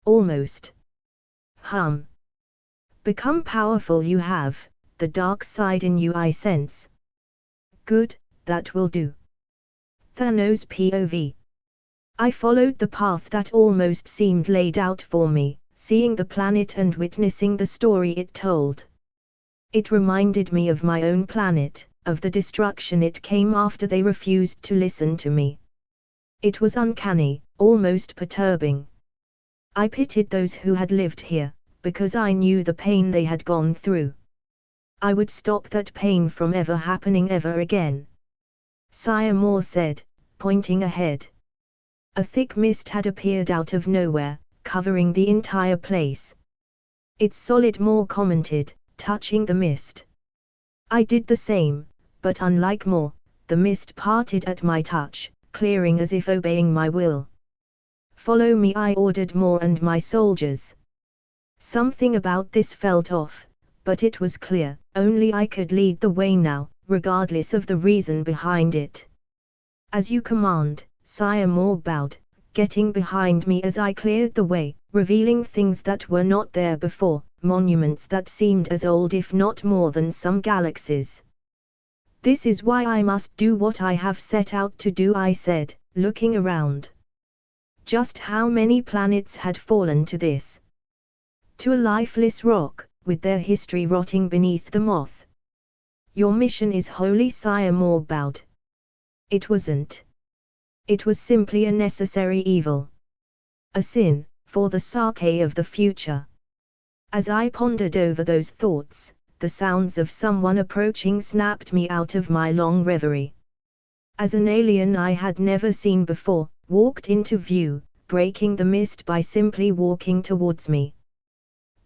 Almost. Hum. Become powerful, you have the dark side in you, I sense. Good, that will do. Thanos POV. I followed the path that almost seemed laid out for me, seeing the planet and witnessing the story it told. It reminded me of my own planet, of the destruction it came after they refused to listen to me. It was uncanny, almost perturbing. I pitied those who had lived here, because I knew the pain they had gone through. I would stop that pain from ever happening ever again. Sire Moore said, pointing ahead. A thick mist had appeared out of nowhere, covering the entire place. It's solid, Moore commented, touching the mist. I did the same, but unlike Moore, the mist parted at my touch, clearing as if obeying my will. Follow me, I ordered Moore and my soldiers. Something about this felt off, but it was clear, only I could lead the way now, regardless of the reason behind it. As you command, Sire Moore bowed, getting behind me as I cleared the way, revealing things that were not there before, monuments that seemed as old if not more than some galaxies. This is why I must do what I have set out to do, I said, looking around. Just how many planets had fallen to this? To a lifeless rock, with their history rotting beneath the moth. Your mission is holy, Sire Moore bowed. It wasn't. It was simply a necessary evil. A sin, for the Sake of the future. As I pondered over those thoughts, the sounds of someone approaching snapped me out of my long reverie. As an alien I had never seen before, walked into view, breaking the mist by simply walking towards me.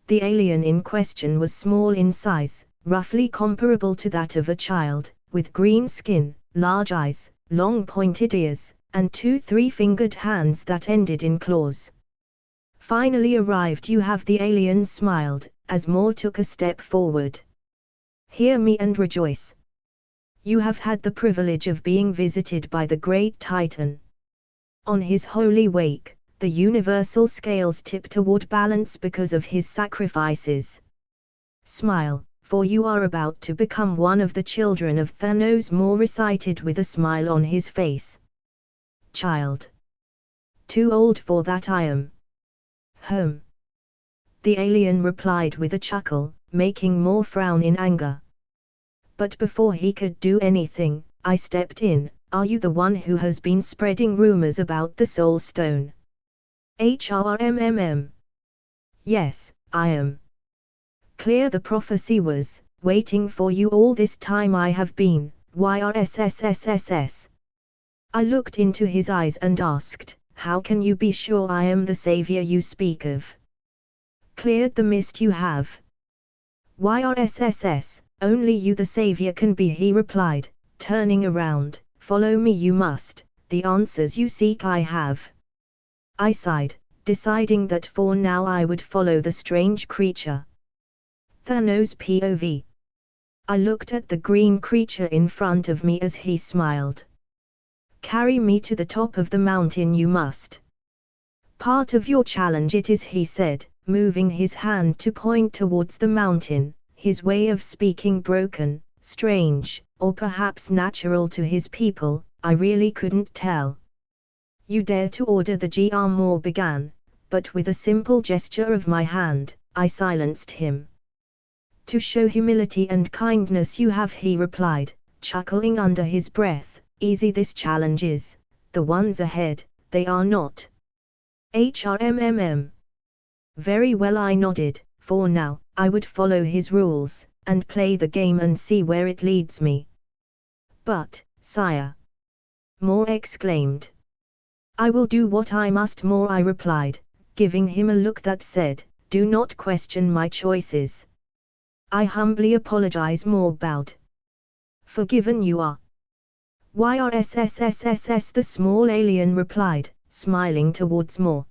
The alien in question was small in size, roughly comparable to that of a child, with green skin, large eyes, long pointed ears, and 2 3-fingered hands that ended in claws. Finally arrived, you have, the alien smiled, as Moore took a step forward. Hear me and rejoice. You have had the privilege of being visited by the great Titan. On his holy wake, the universal scales tip toward balance because of his sacrifices. Smile, for you are about to become one of the children of Thanos, Moore recited with a smile on his face. Child. Too old for that I am. The alien replied with a chuckle, making Moore frown in anger. But before he could do anything, I stepped in. Are you the one who has been spreading rumors about the Soul Stone? HRMMM. Yes, I am. Clear, the prophecy was waiting for you all this time. I have been. YRSSSSS. I looked into his eyes and asked, how can you be sure I am the savior you speak of? Cleared the mist, you have. YRSSS, only you the savior can be, he replied, turning around. Follow me you must, the answers you seek I have. I sighed, deciding that for now I would follow the strange creature. Thanos POV. I looked at the green creature in front of me as he smiled. Carry me to the top of the mountain you must. Part of your challenge it is, he said, moving his hand to point towards the mountain, his way of speaking broken, strange, or perhaps natural to his people, I really couldn't tell. You dare to order the GR, Moore began, but with a simple gesture of my hand, I silenced him. To show humility and kindness you have, he replied, chuckling under his breath. Easy this challenge is, the ones ahead, they are not. HRMMM. Very well, I nodded. For now, I would follow his rules, and play the game and see where it leads me. But, sire! Moore exclaimed. I will do what I must, Moore, I replied, giving him a look that said, do not question my choices. I humbly apologize, Maw bowed. Forgiven you are. YRSSSSS, the small alien replied, smiling towards Maw.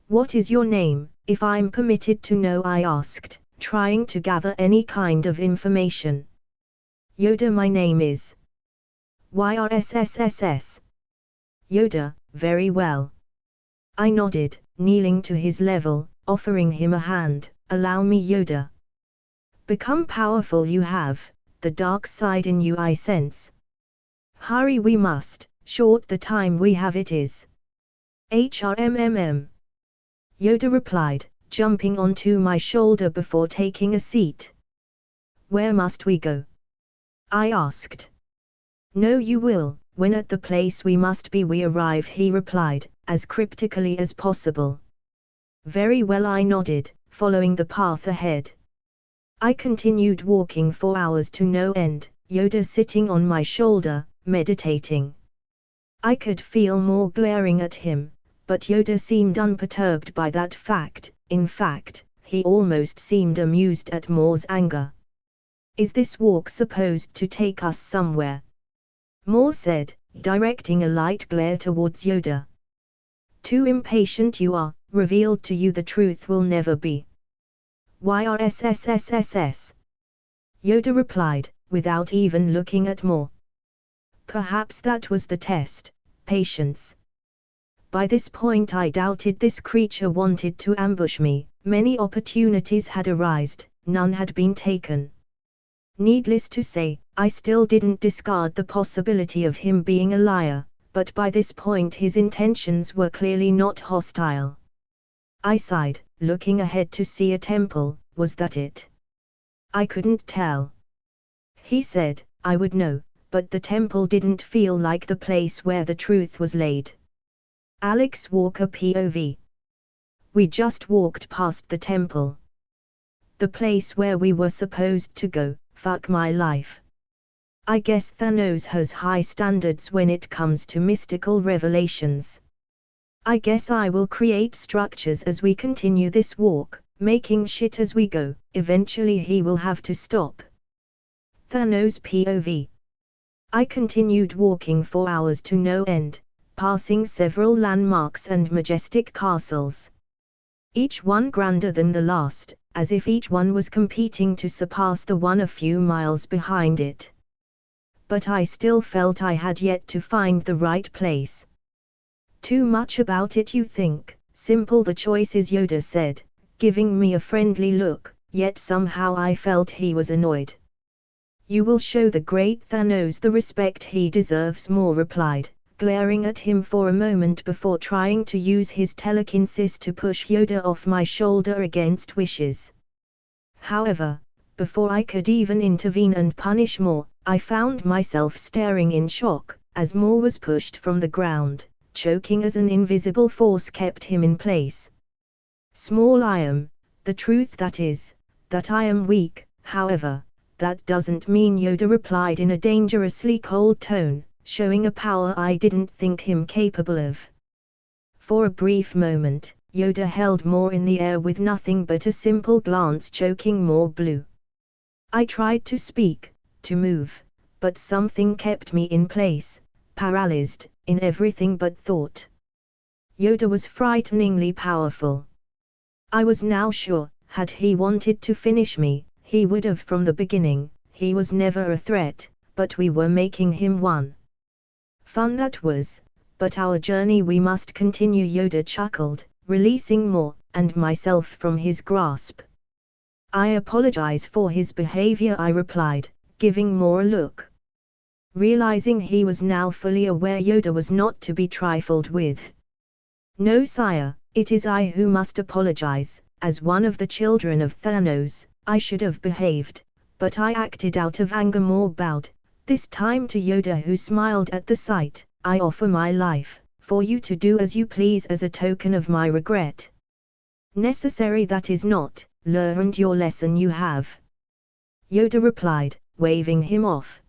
What is your name, if I'm permitted to know? I asked, trying to gather any kind of information. Yoda, my name is. YRSSSS. Yoda, very well. I nodded, kneeling to his level, offering him a hand. Allow me, Yoda. Become powerful, you have the dark side in you, I sense. Hurry, we must, short the time we have it is. HRMMM. Yoda replied, jumping onto my shoulder before taking a seat. Where must we go? I asked. No, you will, when at the place we must be we arrive, he replied, as cryptically as possible. Very well, I nodded, following the path ahead. I continued walking for hours to no end, Yoda sitting on my shoulder, meditating. I could feel Maw glaring at him, but Yoda seemed unperturbed by that fact. In fact, he almost seemed amused at Maw's anger. Is this walk supposed to take us somewhere? Maw said, directing a light glare towards Yoda. Too impatient you are, revealed to you the truth will never be. YRSSSSS. Yoda replied, without even looking at Maw. Perhaps that was the test, patience. By this point I doubted this creature wanted to ambush me. Many opportunities had arisen, none had been taken. Needless to say, I still didn't discard the possibility of him being a liar, but by this point his intentions were clearly not hostile. I sighed, looking ahead to see a temple. Was that it? I couldn't tell. He said, I would know, but the temple didn't feel like the place where the truth was laid. Alex Walker POV. We just walked past the temple. The place where we were supposed to go. Fuck my life. I guess Thanos has high standards when it comes to mystical revelations. I guess I will create structures as we continue this walk, making shit as we go. Eventually he will have to stop. Thanos POV. I continued walking for hours to no end, passing several landmarks and majestic castles. Each one grander than the last, as if each one was competing to surpass the one a few miles behind it. But I still felt I had yet to find the right place. Too much about it, you think? Simple the choice is, Yoda said, giving me a friendly look, yet somehow I felt he was annoyed. You will show the great Thanos the respect he deserves, Maw replied, glaring at him for a moment before trying to use his telekinesis to push Yoda off my shoulder against wishes. However, before I could even intervene and punish Maw, I found myself staring in shock, as Maw was pushed from the ground, choking as an invisible force kept him in place. Small I am, the truth that is, that I am weak, however, that doesn't mean, Yoda replied in a dangerously cold tone, showing a power I didn't think him capable of. For a brief moment, Yoda held Maw in the air with nothing but a simple glance, choking Maw blue. I tried to speak, to move, but something kept me in place, paralyzed, in everything but thought. Yoda was frighteningly powerful. I was now sure, had he wanted to finish me, he would have from the beginning. He was never a threat, but we were making him one. Fun that was, but our journey we must continue, Yoda chuckled, releasing Maw and myself from his grasp. I apologize for his behavior, I replied, giving Maw a look. Realizing he was now fully aware Yoda was not to be trifled with. No, sire, it is I who must apologize. As one of the children of Thanos, I should have behaved, but I acted out of anger, Maw bowed, this time to Yoda, who smiled at the sight. I offer my life, for you to do as you please as a token of my regret. Necessary that is not, learned your lesson you have. Yoda replied, waving him off.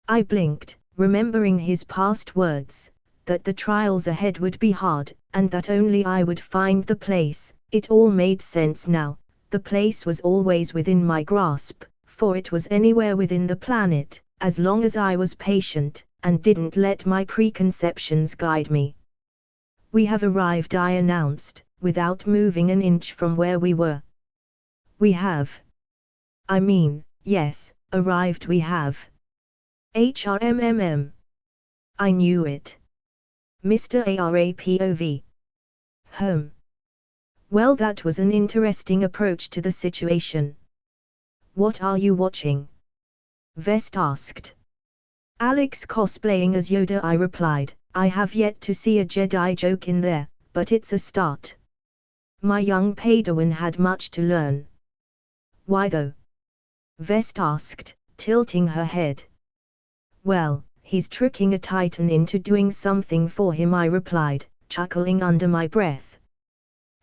I blinked, remembering his past words, that the trials ahead would be hard, and that only I would find the place. It all made sense now. the place was always within my grasp, for it was anywhere within the planet, as long as I was patient, and didn't let my preconceptions guide me. "We have arrived," I announced, without moving an inch from where we were. "We have. I mean, yes, arrived we have. HRMMM. I knew it. Mr. ARAPOV. Well, that was an interesting approach to the situation. What are you watching?" Vest asked. "Alex cosplaying as Yoda," I replied. "I have yet to see a Jedi joke in there, but it's a start. My young Padawan had much to learn." "Why though?" Vest asked, tilting her head. "Well, he's tricking a Titan into doing something for him," I replied, chuckling under my breath.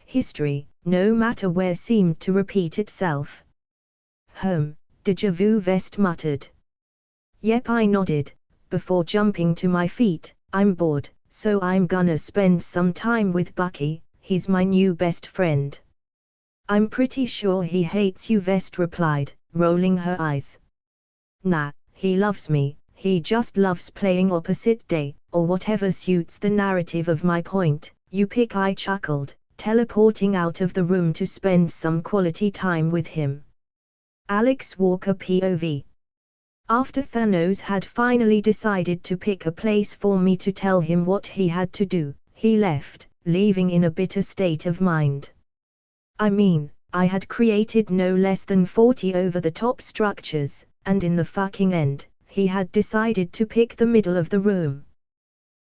History, no matter where, seemed to repeat itself. Déjà vu, Vest muttered. "Yep," I nodded, before jumping to my feet. "I'm bored, so I'm gonna spend some time with Bucky, he's my new best friend." "I'm pretty sure he hates you," Vest replied, rolling her eyes. "Nah, he loves me, he just loves playing opposite day, or whatever suits the narrative of my point. You pick," I chuckled, teleporting out of the room to spend some quality time with him. Alex Walker POV. After Thanos had finally decided to pick a place for me to tell him what he had to do, he left, leaving in a bitter state of mind. I mean, I had created no less than 40 over-the-top structures, and in the fucking end, he had decided to pick the middle of the room.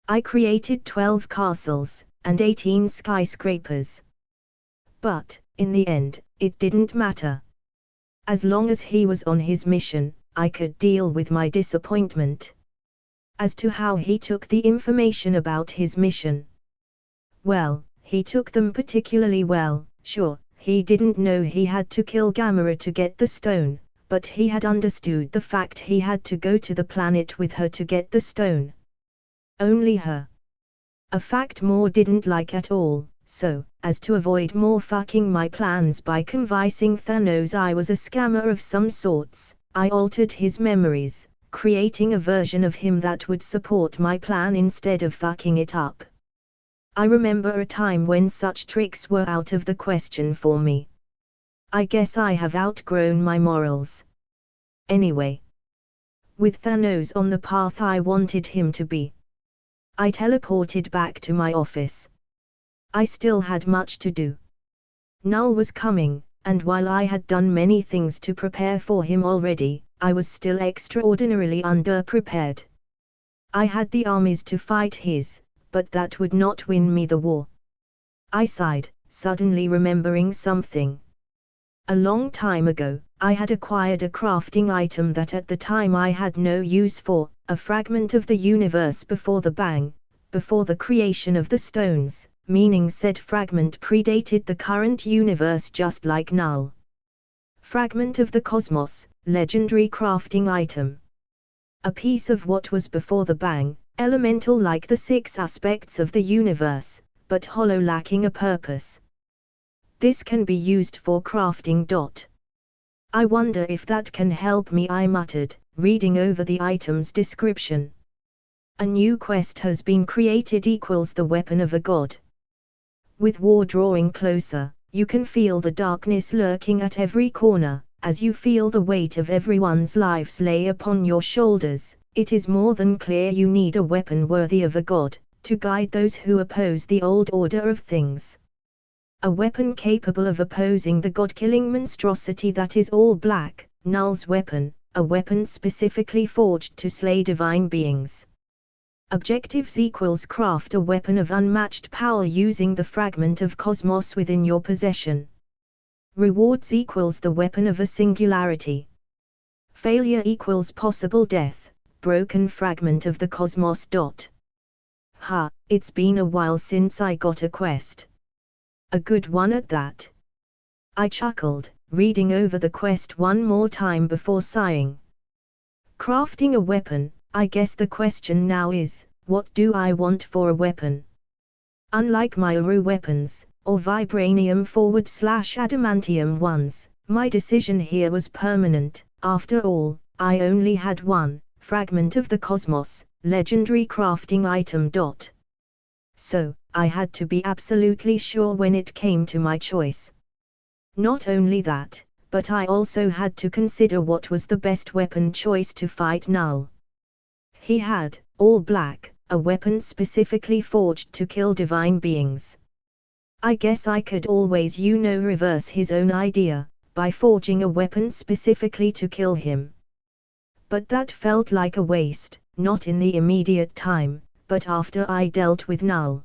I created 12 castles, and 18 skyscrapers. But, in the end, it didn't matter. As long as he was on his mission, I could deal with my disappointment. As to how he took the information about his mission, well, he took them particularly well. Sure, he didn't know he had to kill Gamora to get the stone, but he had understood the fact he had to go to the planet with her to get the stone. Only her. A fact Moore didn't like at all, so, as to avoid Moore fucking my plans by convincing Thanos I was a scammer of some sorts, I altered his memories, creating a version of him that would support my plan instead of fucking it up. I remember a time when such tricks were out of the question for me. I guess I have outgrown my morals. Anyway, with Thanos on the path I wanted him to be, I teleported back to my office. I still had much to do. Null was coming, and while I had done many things to prepare for him already, I was still extraordinarily underprepared. I had the armies to fight his, but that would not win me the war. I sighed, suddenly remembering something. A long time ago, I had acquired a crafting item that at the time I had no use for, a fragment of the universe before the bang, before the creation of the stones, meaning said fragment predated the current universe just like Null. Fragment of the cosmos, legendary crafting item. A piece of what was before the bang, elemental like the 6 aspects of the universe, but hollow, lacking a purpose. This can be used for crafting. I wonder if that can help me, I muttered, reading over the item's description. A new quest has been created equals the weapon of a god. With war drawing closer, you can feel the darkness lurking at every corner. As you feel the weight of everyone's lives lay upon your shoulders, it is more than clear you need a weapon worthy of a god, to guide those who oppose the old order of things. A weapon capable of opposing the god-killing monstrosity that is all black, Null's weapon, a weapon specifically forged to slay divine beings. Objectives equals craft a weapon of unmatched power using the fragment of cosmos within your possession. Rewards equals the weapon of a singularity. Failure equals possible death, broken fragment of the cosmos. Ha, it's been a while since I got a quest. A good one at that. I chuckled, reading over the quest one more time before sighing. Crafting a weapon, I guess the question now is, what do I want for a weapon? Unlike my Uru weapons, or vibranium/adamantium ones. My decision here was permanent. After all, I only had one fragment of the cosmos, legendary crafting item. So, I had to be absolutely sure when it came to my choice. Not only that, but I also had to consider what was the best weapon choice to fight Null. He had, all black, a weapon specifically forged to kill divine beings. I guess I could always reverse his own idea, by forging a weapon specifically to kill him. But that felt like a waste, not in the immediate time, but after I dealt with Null.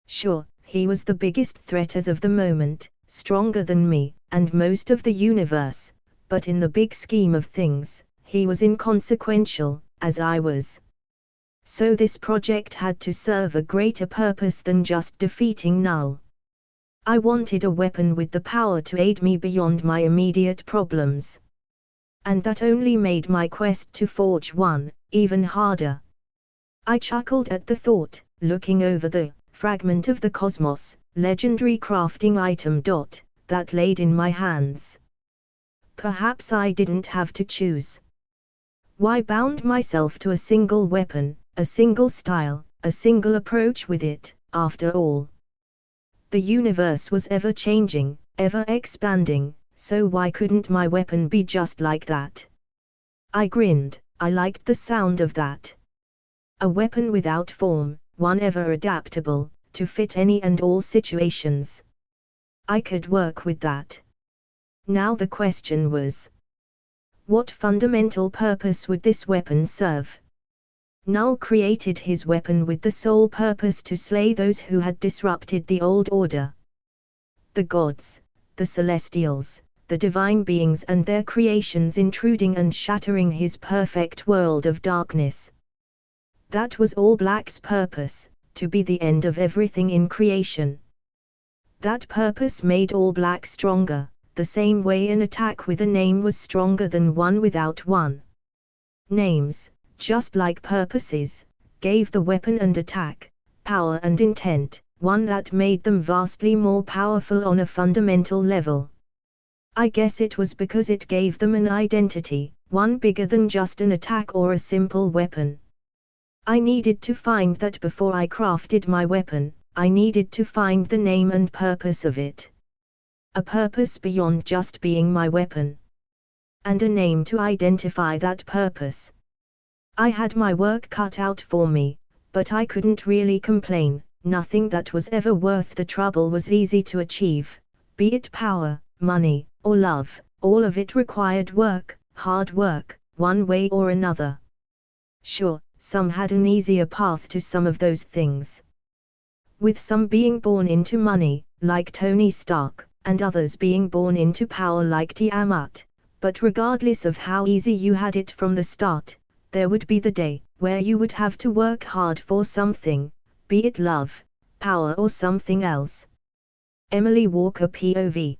Sure, he was the biggest threat as of the moment, stronger than me, and most of the universe, but in the big scheme of things, he was inconsequential, as I was. So this project had to serve a greater purpose than just defeating Null. I wanted a weapon with the power to aid me beyond my immediate problems. And that only made my quest to forge one, even harder. I chuckled at the thought, looking over the fragment of the cosmos, legendary crafting item. That laid in my hands. Perhaps I didn't have to choose. Why bound myself to a single weapon, a single style, a single approach with it, after all? The universe was ever changing, ever expanding, so why couldn't my weapon be just like that? I grinned. I liked the sound of that. A weapon without form, one ever adaptable, to fit any and all situations. I could work with that. Now the question was, what fundamental purpose would this weapon serve? Null created his weapon with the sole purpose to slay those who had disrupted the old order. The gods, the celestials, the divine beings and their creations intruding and shattering his perfect world of darkness. That was all Black's purpose, to be the end of everything in creation. That purpose made All Black stronger, the same way an attack with a name was stronger than one without one. Names, just like purposes, gave the weapon and attack, power and intent, one that made them vastly more powerful on a fundamental level. I guess it was because it gave them an identity, one bigger than just an attack or a simple weapon. I needed to find that before I crafted my weapon. I needed to find the name and purpose of it. A purpose beyond just being my weapon. And a name to identify that purpose. I had my work cut out for me, but I couldn't really complain. Nothing that was ever worth the trouble was easy to achieve, be it power, money, or love. All of it required work, hard work, one way or another. Sure, some had an easier path to some of those things. With some being born into money, like Tony Stark, and others being born into power like Tiamat. But regardless of how easy you had it from the start, there would be the day where you would have to work hard for something, be it love, power or something else. Emily Walker POV.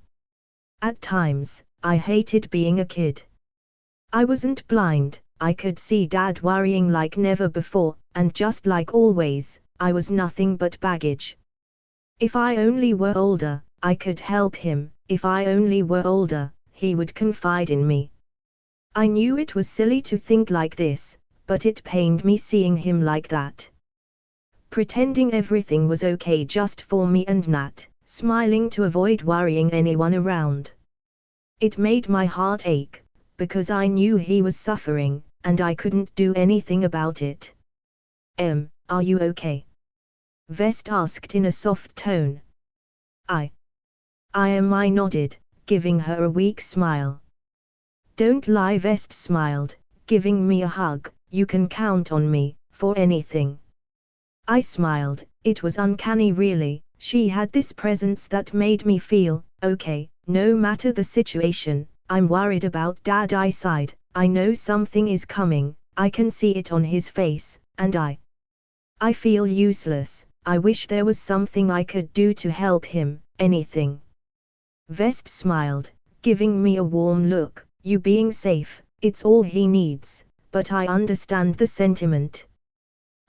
At times, I hated being a kid. I wasn't blind, I could see Dad worrying like never before, and just like always, I was nothing but baggage. If I only were older, I could help him. If I only were older, he would confide in me. I knew it was silly to think like this, but it pained me seeing him like that. Pretending everything was okay just for me and Nat, smiling to avoid worrying anyone around. It made my heart ache, because I knew he was suffering, and I couldn't do anything about it. Are you okay? Vest asked in a soft tone. I am. I nodded, giving her a weak smile. Don't lie, Vest smiled, giving me a hug. You can count on me, for anything. I smiled. It was uncanny really. She had this presence that made me feel okay, no matter the situation. I'm worried about Dad, I sighed. I know something is coming, I can see it on his face, and I feel useless. I wish there was something I could do to help him, anything. Vest smiled, giving me a warm look. You being safe, it's all he needs, but I understand the sentiment.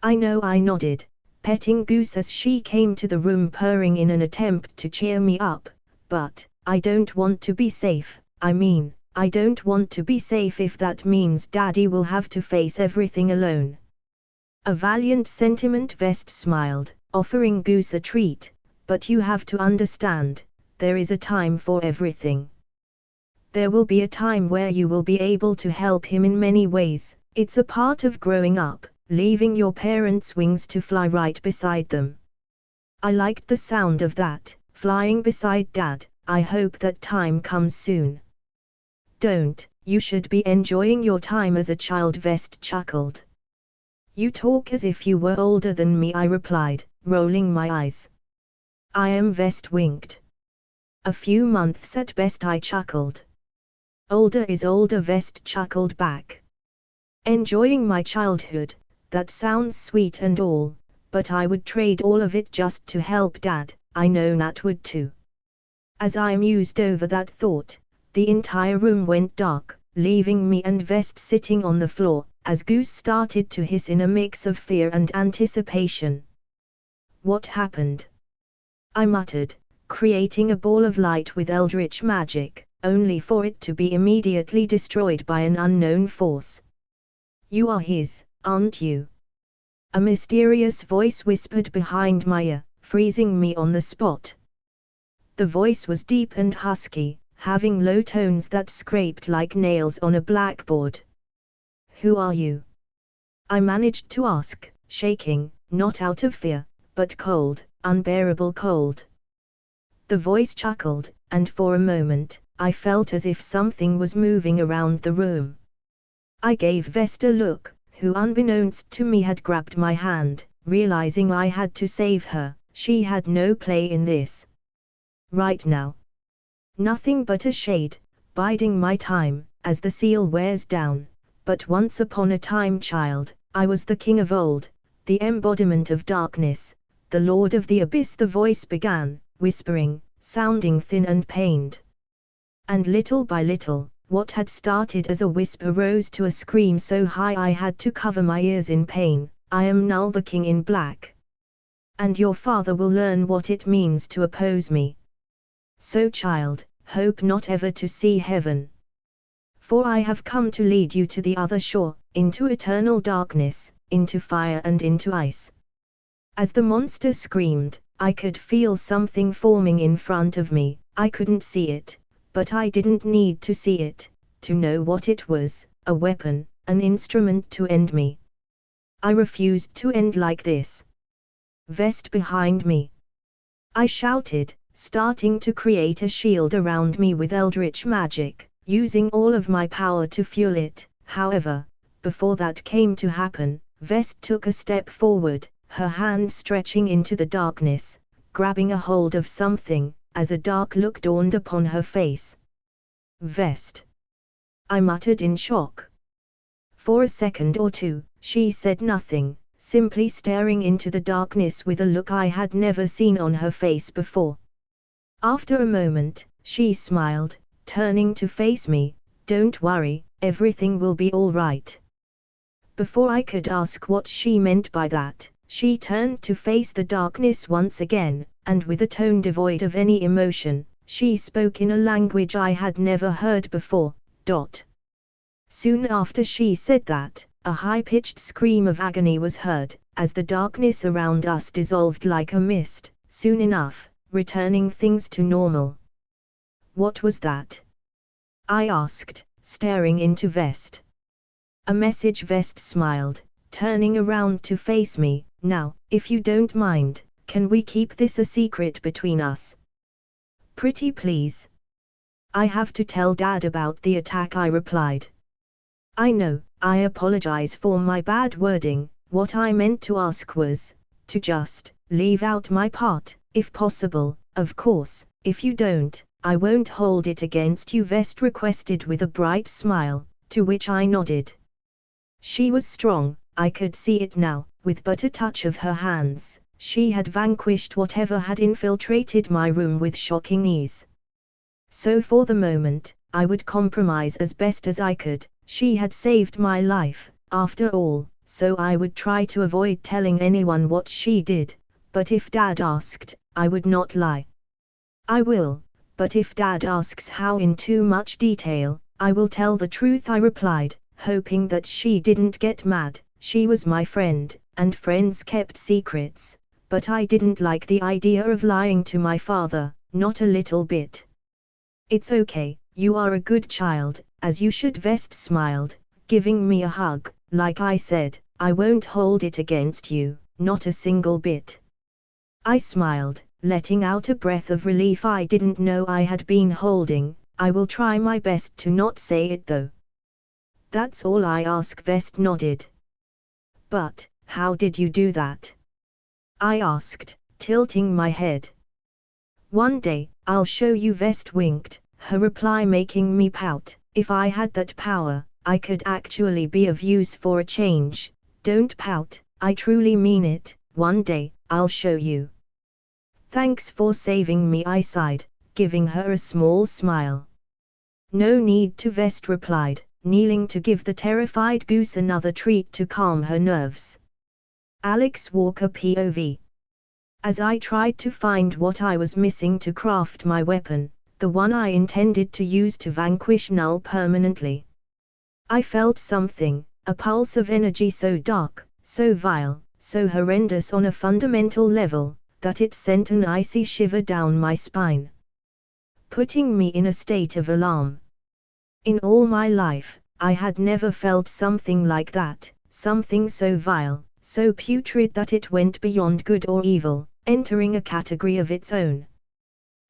I know, I nodded, petting Goose as she came to the room, purring in an attempt to cheer me up. But I don't want to be safe. I don't want to be safe if that means Daddy will have to face everything alone. A valiant sentiment, Vest smiled, offering Goose a treat. But you have to understand, there is a time for everything. There will be a time where you will be able to help him in many ways. It's a part of growing up, leaving your parents' wings to fly right beside them. I liked the sound of that, flying beside Dad. I hope that time comes soon. Don't, you should be enjoying your time as a child, Vest chuckled. You talk as if you were older than me, I replied, rolling my eyes. I am, Vest winked. A few months at best, I chuckled. Older is older, Vest chuckled back. Enjoying my childhood, that sounds sweet and all, but I would trade all of it just to help Dad. I know Nat would too. As I mused over that thought, the entire room went dark, leaving me and Vest sitting on the floor, as Goose started to hiss in a mix of fear and anticipation. What happened? I muttered, creating a ball of light with eldritch magic, only for it to be immediately destroyed by an unknown force. You are his, aren't you? A mysterious voice whispered behind my ear, freezing me on the spot. The voice was deep and husky, having low tones that scraped like nails on a blackboard. Who are you? I managed to ask, shaking, not out of fear, but cold, unbearable cold. The voice chuckled, and for a moment, I felt as if something was moving around the room. I gave Vest a look, who unbeknownst to me had grabbed my hand, realizing I had to save her. She had no play in this. Right now. Nothing but a shade, biding my time, as the seal wears down. But once upon a time, child, I was the king of old, the embodiment of darkness, the lord of the abyss, the voice began, whispering, sounding thin and pained. And little by little, what had started as a whisper rose to a scream so high I had to cover my ears in pain. I am Null, the king in black. And your father will learn what it means to oppose me. So child, hope not ever to see heaven. For I have come to lead you to the other shore, into eternal darkness, into fire and into ice. As the monster screamed, I could feel something forming in front of me. I couldn't see it, but I didn't need to see it, to know what it was, a weapon, an instrument to end me. I refused to end like this. Vest behind me. I shouted, starting to create a shield around me with eldritch magic, using all of my power to fuel it. However, before that came to happen, Vest took a step forward, her hand stretching into the darkness, grabbing a hold of something, as a dark look dawned upon her face. Vest. I muttered in shock. For a second or two, she said nothing, simply staring into the darkness with a look I had never seen on her face before. After a moment, she smiled, turning to face me. Don't worry, everything will be all right. Before I could ask what she meant by that, she turned to face the darkness once again, and with a tone devoid of any emotion, she spoke in a language I had never heard before. Soon after she said that, a high-pitched scream of agony was heard, as the darkness around us dissolved like a mist, soon enough, returning things to normal. What was that? I asked, staring into Vest. A message, Vest smiled, turning around to face me. Now, if you don't mind, can we keep this a secret between us? Pretty please. I have to tell Dad about the attack, I replied. I know, I apologize for my bad wording. What I meant to ask was, to just leave out my part, if possible. Of course, if you don't, I won't hold it against you, Vest requested with a bright smile, to which I nodded. She was strong, I could see it now. With but a touch of her hands, she had vanquished whatever had infiltrated my room with shocking ease. So for the moment, I would compromise as best as I could. She had saved my life, after all, so I would try to avoid telling anyone what she did, but if Dad asked, I would not lie. I will, but if Dad asks how in too much detail, I will tell the truth, I replied, hoping that she didn't get mad. She was my friend, and friends kept secrets, but I didn't like the idea of lying to my father, not a little bit. It's okay, you are a good child, as you should. Vest smiled, giving me a hug. Like I said, I won't hold it against you, not a single bit. I smiled, letting out a breath of relief I didn't know I had been holding. I will try my best to not say it though. That's all I ask. Vest nodded. But, how did you do that? I asked, tilting my head. One day, I'll show you. Vest winked, her reply making me pout. If I had that power, I could actually be of use for a change. Don't pout, I truly mean it. One day, I'll show you. Thanks for saving me, I sighed, giving her a small smile. No need to. Vest replied, kneeling to give the terrified goose another treat to calm her nerves. Alex Walker POV. As I tried to find what I was missing to craft my weapon, the one I intended to use to vanquish Null permanently, I felt something, a pulse of energy so dark, so vile, so horrendous on a fundamental level, that it sent an icy shiver down my spine, putting me in a state of alarm. In all my life, I had never felt something like that, something so vile, so putrid that it went beyond good or evil, entering a category of its own.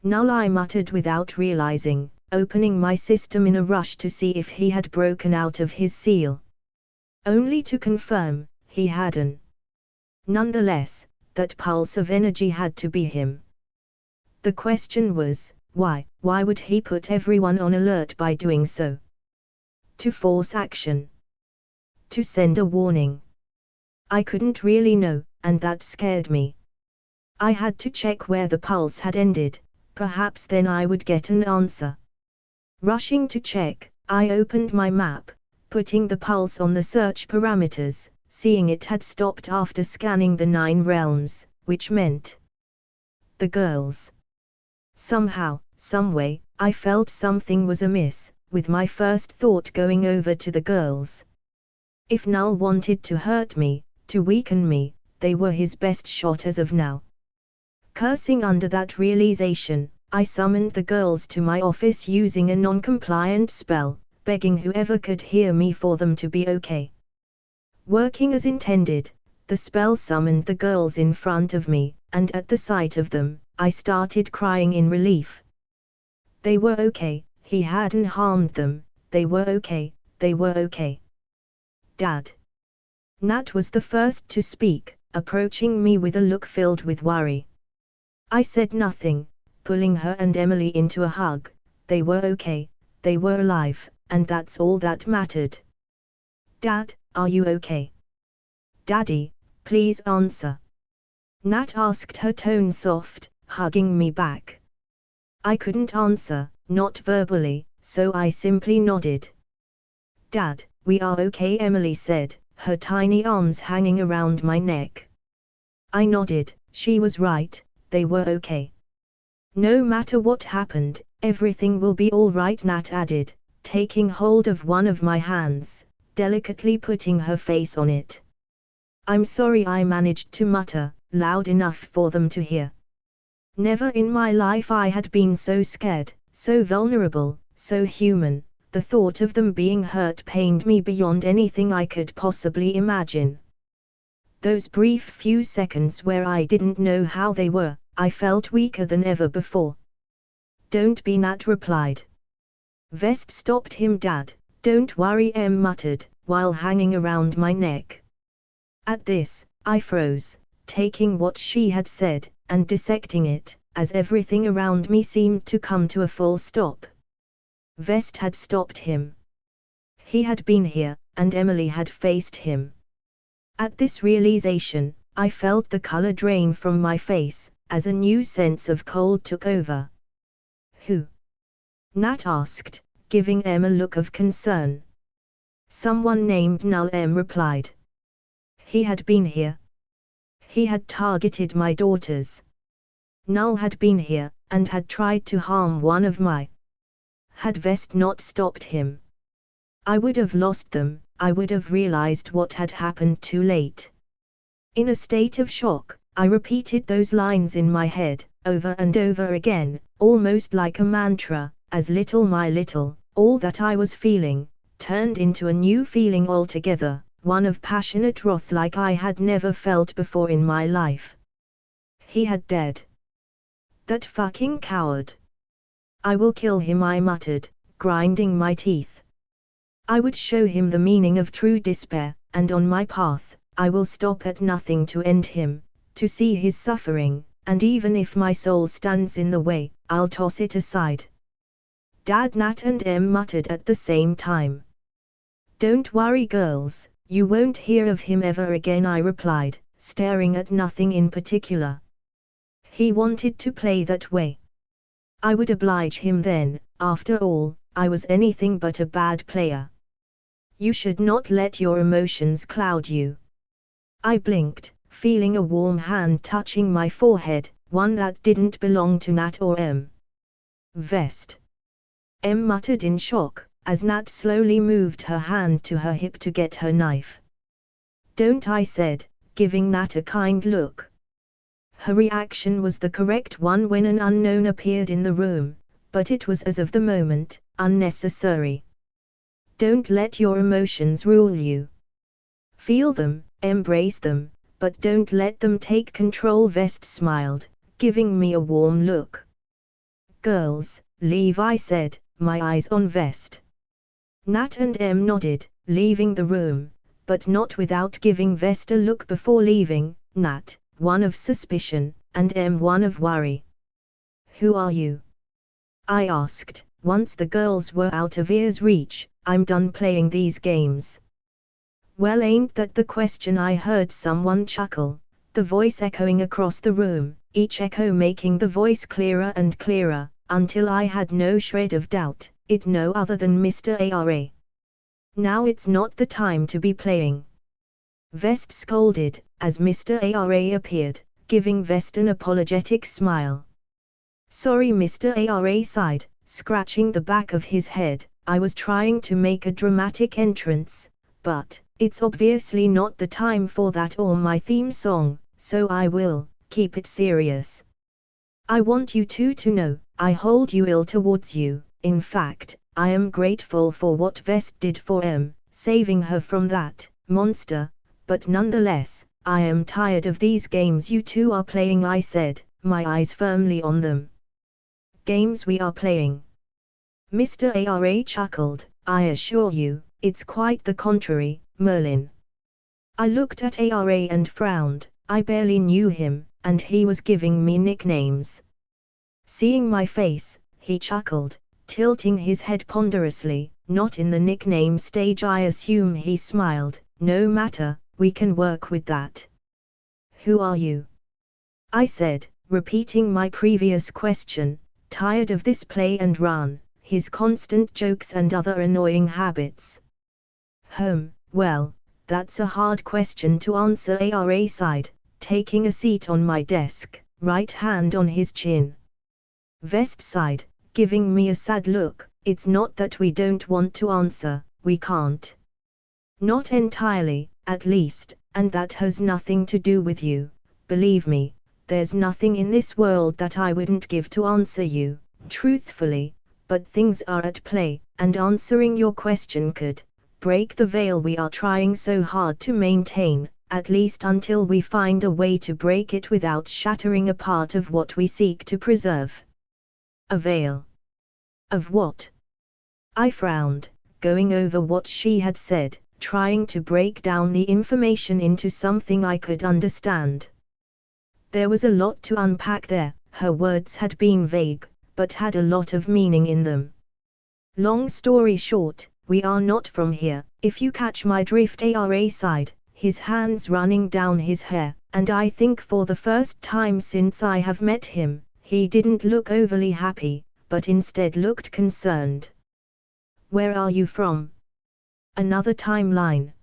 Null, I muttered without realizing, opening my system in a rush to see if he had broken out of his seal. Only to confirm, he hadn't. Nonetheless, that pulse of energy had to be him. The question was, why would he put everyone on alert by doing so? To force action? To send a warning? I couldn't really know, and that scared me. I had to check where the pulse had ended, perhaps then I would get an answer. Rushing to check, I opened my map, putting the pulse on the search parameters, seeing it had stopped after scanning the 9 realms, which meant the girls. Somehow, someway, I felt something was amiss, with my first thought going over to the girls. If Null wanted to hurt me, to weaken me, they were his best shot as of now. Cursing under that realization, I summoned the girls to my office using a non-compliant spell, begging whoever could hear me for them to be okay. Working as intended, the spell summoned the girls in front of me, and at the sight of them, I started crying in relief. They were okay, he hadn't harmed them, they were okay, they were okay. Dad. Nat was the first to speak, approaching me with a look filled with worry. I said nothing, pulling her and Emily into a hug. They were okay, they were alive, and that's all that mattered. Dad, are you okay? Daddy, please answer. Nat asked, her tone soft, hugging me back. I couldn't answer, not verbally, so I simply nodded. Dad, we are okay, Emily said, her tiny arms hanging around my neck. I nodded, she was right, they were okay. No matter what happened, everything will be all right, Nat added, taking hold of one of my hands, delicately putting her face on it. I'm sorry, I managed to mutter, loud enough for them to hear. Never in my life I had been so scared, so vulnerable, so human. The thought of them being hurt pained me beyond anything I could possibly imagine. Those brief few seconds where I didn't know how they were, I felt weaker than ever before. Don't be, Nat replied. Vest stopped him. Dad, don't worry, Em muttered, while hanging around my neck. At this, I froze, taking what she had said, and dissecting it, as everything around me seemed to come to a full stop. Vest had stopped him. He had been here, and Emily had faced him. At this realization, I felt the color drain from my face, as a new sense of cold took over. Who? Nat asked, giving Em a look of concern. Someone named Null, Em replied. He had been here. He had targeted my daughters. Null had been here, and had tried to harm one of my. Had Vest not stopped him, I would have lost them. I would have realized what had happened too late. In a state of shock, I repeated those lines in my head, over and over again, almost like a mantra, as little my little, all that I was feeling, turned into a new feeling altogether, one of passionate wrath like I had never felt before in my life. He had dead. That fucking coward. I will kill him, I muttered, grinding my teeth. I would show him the meaning of true despair, and on my path, I will stop at nothing to end him, to see his suffering, and even if my soul stands in the way, I'll toss it aside. Dad, Nat and Em muttered at the same time. Don't worry girls, you won't hear of him ever again, I replied, staring at nothing in particular. He wanted to play that way. I would oblige him then, after all, I was anything but a bad player. You should not let your emotions cloud you. I blinked, feeling a warm hand touching my forehead, one that didn't belong to Nat or Em. Vest. Em muttered in shock, as Nat slowly moved her hand to her hip to get her knife. Don't, I said, giving Nat a kind look. Her reaction was the correct one when an unknown appeared in the room, but it was as of the moment, unnecessary. Don't let your emotions rule you. Feel them, embrace them, but don't let them take control. Vest smiled, giving me a warm look. Girls, leave, I said, my eyes on Vest. Nat and Em nodded, leaving the room, but not without giving Vest a look before leaving, Nat, one of suspicion, and Em one of worry. Who are you? I asked, once the girls were out of ear's reach. I'm done playing these games. Well, ain't that the question? I heard someone chuckle, the voice echoing across the room, each echo making the voice clearer and clearer, until I had no shred of doubt, it no other than Mr. Ara. Now it's not the time to be playing. Vest scolded, as Mr. Ara appeared, giving Vest an apologetic smile. Sorry, Mr. Ara sighed, scratching the back of his head. I was trying to make a dramatic entrance, but it's obviously not the time for that or my theme song, so I will keep it serious. I want you two to know, I hold you ill towards you. In fact, I am grateful for what Vest did for Em, saving her from that monster, but nonetheless, I am tired of these games you two are playing, I said, my eyes firmly on them. Games we are playing? Mr. Ara chuckled, I assure you, it's quite the contrary, Merlin. I looked at Ara and frowned. I barely knew him, and he was giving me nicknames. Seeing my face, he chuckled, tilting his head ponderously. Not in the nickname stage, I assume. He smiled. No matter, we can work with that. Who are you? I said, repeating my previous question, tired of this play and run, his constant jokes and other annoying habits. Well, that's a hard question to answer. Ara sighed, taking a seat on my desk, right hand on his chin. Vest sighed, giving me a sad look. It's not that we don't want to answer, we can't. Not entirely, at least, and that has nothing to do with you. Believe me, there's nothing in this world that I wouldn't give to answer you, truthfully, but things are at play, and answering your question could break the veil we are trying so hard to maintain, at least until we find a way to break it without shattering a part of what we seek to preserve. A veil? Of what? I frowned, going over what she had said, trying to break down the information into something I could understand. There was a lot to unpack there. Her words had been vague, but had a lot of meaning in them. Long story short, we are not from here, if you catch my drift. Ara sighed, his hands running down his hair, and I think for the first time since I have met him, he didn't look overly happy, but instead looked concerned. Where are you from? Another timeline?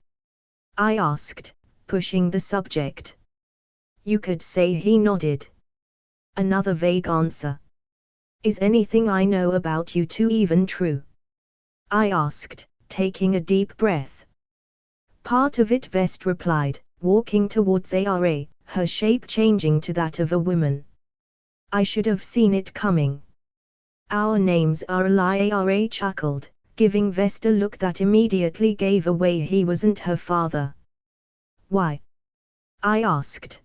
I asked, pushing the subject. You could say he nodded. Another vague answer. Is anything I know about you two even true? I asked, taking a deep breath. Part of it, Vest replied, walking towards Ara, her shape changing to that of a woman. I should have seen it coming. Our names are a lie, Ara chuckled, giving Vest a look that immediately gave away he wasn't her father. Why? I asked.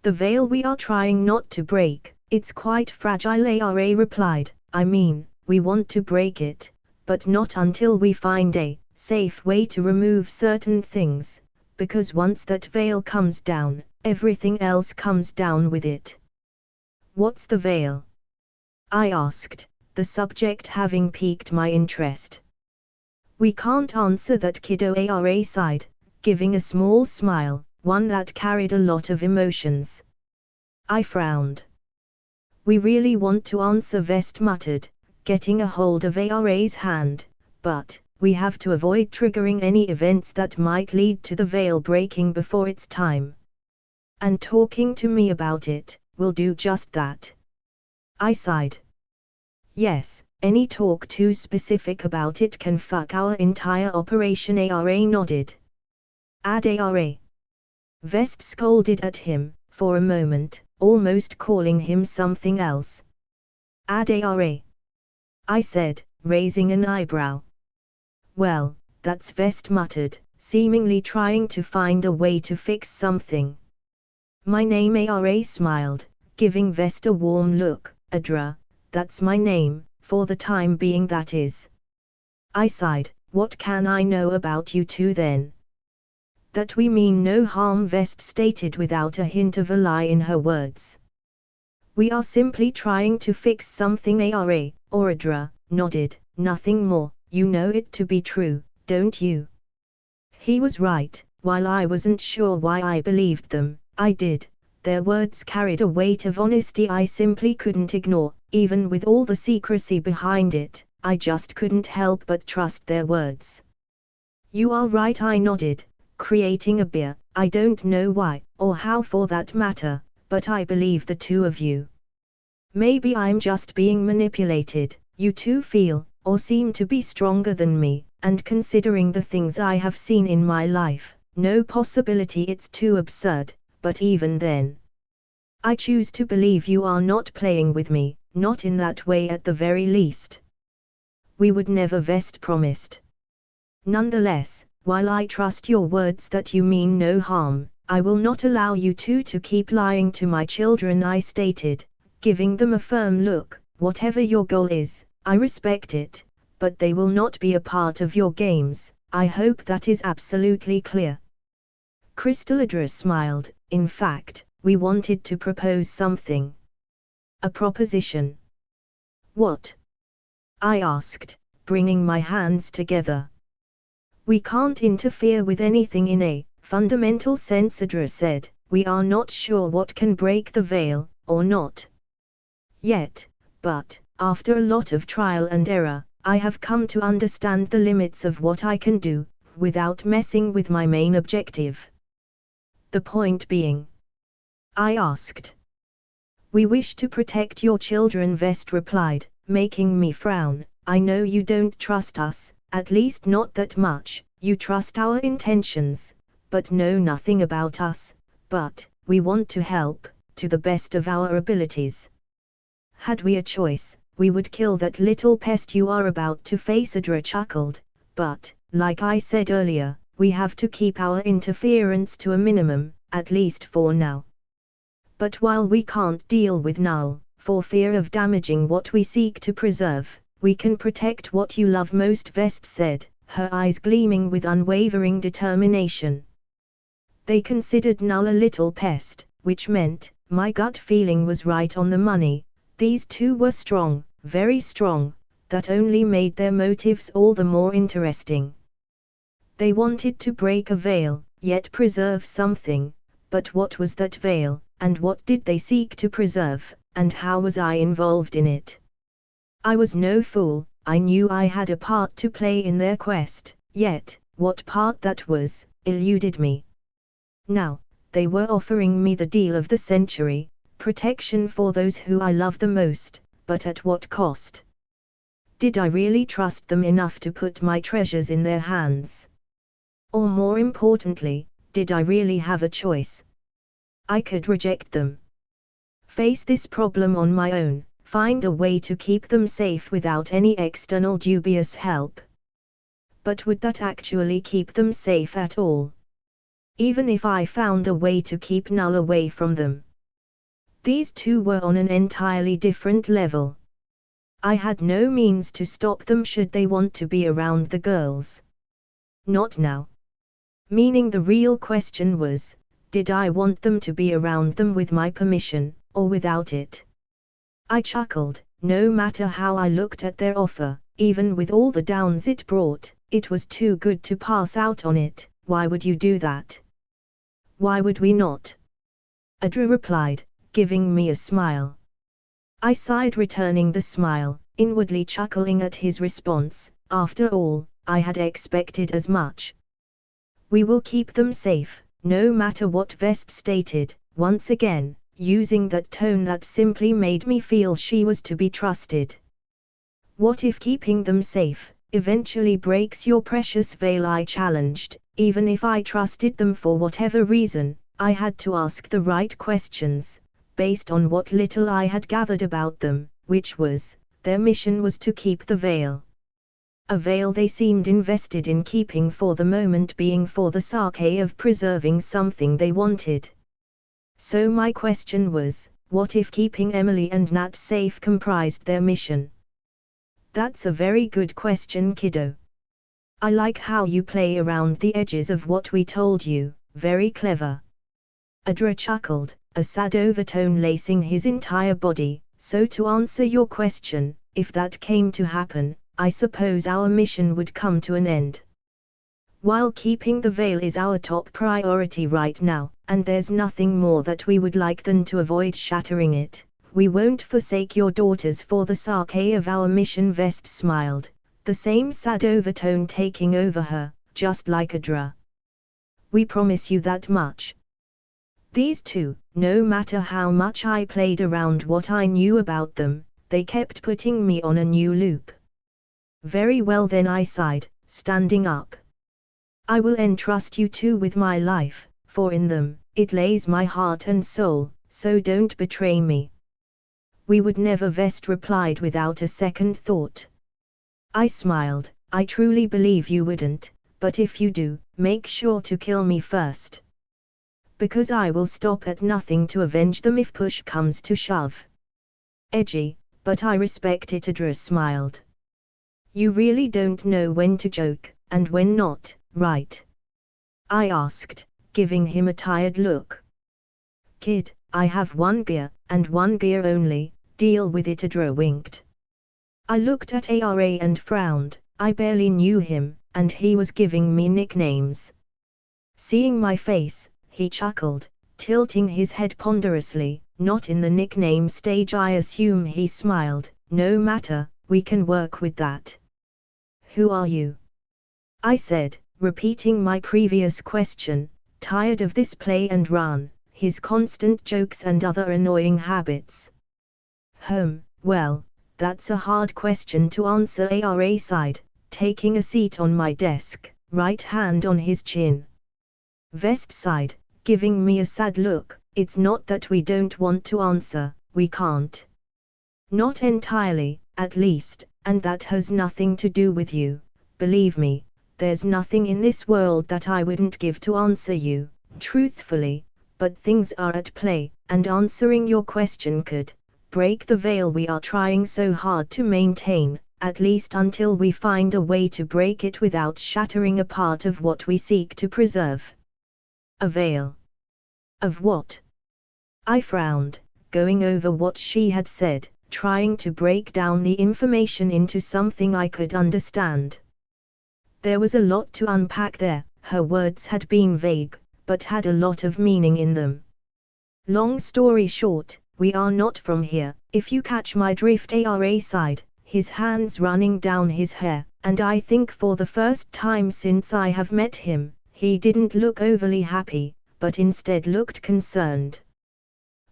The veil we are trying not to break, it's quite fragile, Ara replied. I mean, we want to break it, but not until we find a safe way to remove certain things, because once that veil comes down, everything else comes down with it. What's the veil? I asked, the subject having piqued my interest. We can't answer that, kiddo, Ara sighed, giving a small smile, one that carried a lot of emotions. I frowned. We really want to answer, Vest muttered, getting a hold of Ara's hand, but we have to avoid triggering any events that might lead to the veil breaking before its time. And talking to me about it will do just that. I sighed. Yes, any talk too specific about it can fuck our entire operation, Ara nodded. Add Ara. Vest scolded at him, for a moment, almost calling him something else. Add Ara. I said, raising an eyebrow. Well, that's, Vest muttered, seemingly trying to find a way to fix something. My name, Ara smiled, giving Vest a warm look. Adra, that's my name, for the time being that is. I sighed, what can I know about you two then? That we mean no harm, Vest stated without a hint of a lie in her words. We are simply trying to fix something, Ara, or Adra nodded, nothing more. You know it to be true, don't you? He was right. While I wasn't sure why I believed them, I did. Their words carried a weight of honesty I simply couldn't ignore, even with all the secrecy behind it. I just couldn't help but trust their words. You are right, I nodded, creating a beer. I don't know why, or how for that matter, but I believe the two of you. Maybe I'm just being manipulated. You two feel, or seem to be stronger than me, and considering the things I have seen in my life, no possibility it's too absurd, but even then, I choose to believe you are not playing with me, not in that way at the very least. We would never, Vest promised. Nonetheless, while I trust your words that you mean no harm, I will not allow you two to keep lying to my children, I stated, giving them a firm look. Whatever your goal is, I respect it, but they will not be a part of your games. I hope that is absolutely clear. Crystalidra smiled. In fact, we wanted to propose something. A proposition. What? I asked, bringing my hands together. We can't interfere with anything in a fundamental sense, Adra said. We are not sure what can break the veil, or not yet, but after a lot of trial and error, I have come to understand the limits of what I can do, without messing with my main objective. The point being? I asked. We wish to protect your children, Vest replied, making me frown. I know you don't trust us, at least not that much. You trust our intentions, but know nothing about us, but we want to help, to the best of our abilities. Had we a choice, we would kill that little pest you are about to face, Adra chuckled, but, like I said earlier, we have to keep our interference to a minimum, at least for now. But while we can't deal with Null, for fear of damaging what we seek to preserve, we can protect what you love most, Vest said, her eyes gleaming with unwavering determination. They considered Null a little pest, which meant, my gut feeling was right on the money. These two were strong, very strong, that only made their motives all the more interesting. They wanted to break a veil, yet preserve something, but what was that veil, and what did they seek to preserve, and how was I involved in it? I was no fool, I knew I had a part to play in their quest, yet, what part that was, eluded me. Now, they were offering me the deal of the century, protection for those who I love the most, but at what cost? Did I really trust them enough to put my treasures in their hands? Or more importantly, did I really have a choice? I could reject them. Face this problem on my own, find a way to keep them safe without any external dubious help. But would that actually keep them safe at all? Even if I found a way to keep Null away from them. These two were on an entirely different level. I had no means to stop them should they want to be around the girls. Not now. Meaning the real question was, did I want them to be around them with my permission, or without it? I chuckled. No matter how I looked at their offer, even with all the downs it brought, it was too good to pass out on it. Why would you do that? Why would we not? Adra replied, giving me a smile. I sighed, returning the smile, inwardly chuckling at his response. After all, I had expected as much. We will keep them safe, no matter what Vest stated, once again, using that tone that simply made me feel she was to be trusted. What if keeping them safe eventually breaks your precious veil? I challenged. Even if I trusted them for whatever reason, I had to ask the right questions, based on what little I had gathered about them, which was, their mission was to keep the veil. A veil they seemed invested in keeping for the moment being for the sake of preserving something they wanted. So my question was, what if keeping Emily and Nat safe comprised their mission? That's a very good question, kiddo. I like how you play around the edges of what we told you, very clever. Adra chuckled, a sad overtone lacing his entire body. So to answer your question, if that came to happen, I suppose our mission would come to an end. While keeping the veil is our top priority right now, and there's nothing more that we would like than to avoid shattering it, we won't forsake your daughters for the sake of our mission. Vest smiled, the same sad overtone taking over her, just like Adra. We promise you that much. These two, no matter how much I played around what I knew about them, they kept putting me on a new loop. Very well then, I sighed, standing up. I will entrust you two with my life, for in them, it lays my heart and soul, so don't betray me. We would never, Vest replied without a second thought. I smiled. I truly believe you wouldn't, but if you do, make sure to kill me first. Because I will stop at nothing to avenge them if push comes to shove. Edgy, but I respect it. Adra smiled. You really don't know when to joke, and when not, right? I asked, giving him a tired look. Kid, I have one gear, and one gear only, deal with it. Adra winked. I looked at Ara and frowned. I barely knew him, and he was giving me nicknames. Seeing my face, he chuckled, tilting his head ponderously. Not in the nickname stage, I assume. He smiled. No matter, we can work with that. Who are you? I said, repeating my previous question, tired of this play and run, his constant jokes and other annoying habits. Well, that's a hard question to answer. Ara sighed, taking a seat on my desk, right hand on his chin. Vest sighed, giving me a sad look. It's not that we don't want to answer, we can't. Not entirely, at least, and that has nothing to do with you. Believe me, there's nothing in this world that I wouldn't give to answer you, truthfully, but things are at play, and answering your question could break the veil we are trying so hard to maintain, at least until we find a way to break it without shattering a part of what we seek to preserve. A veil. Of what? I frowned, going over what she had said, trying to break down the information into something I could understand. There was a lot to unpack there. Her words had been vague, but had a lot of meaning in them. Long story short, we are not from here, if you catch my drift. Ara sighed, his hands running down his hair, and I think for the first time since I have met him, he didn't look overly happy, but instead looked concerned.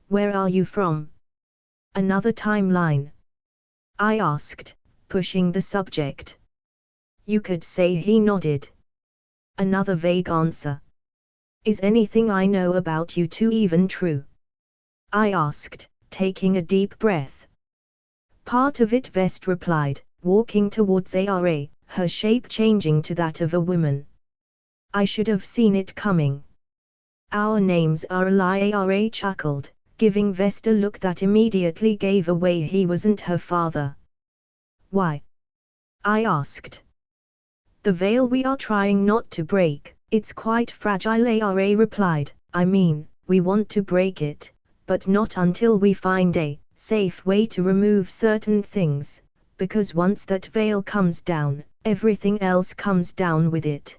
"Where are you from? Another timeline?" I asked, pushing the subject. "You could say," he nodded. "Another vague answer. Is anything I know about you two even true?" I asked, taking a deep breath. "Part of it," Vest replied, walking towards Ara, her shape changing to that of a woman. "I should have seen it coming. Our names are a lie." Ara chuckled, giving Vest a look that immediately gave away he wasn't her father. "Why?" I asked. "The veil we are trying not to break, it's quite fragile," Ara replied. "I mean, we want to break it, but not until we find a safe way to remove certain things, because once that veil comes down, everything else comes down with it."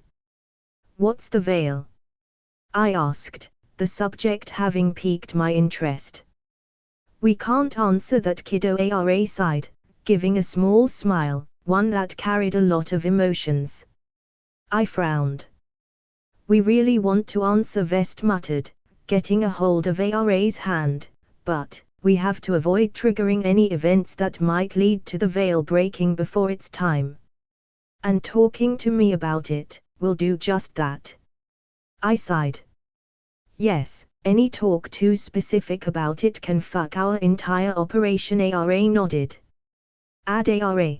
"What's the veil?" I asked, the subject having piqued my interest. "We can't answer that, kiddo," Ara sighed, giving a small smile, one that carried a lot of emotions. I frowned. "We really want to answer," Vest muttered, getting a hold of Ara's hand, "but we have to avoid triggering any events that might lead to the veil breaking before its time. And talking to me about it will do just that." I sighed. "Yes, any talk too specific about it can fuck our entire operation." Ara nodded. "Ad Ara."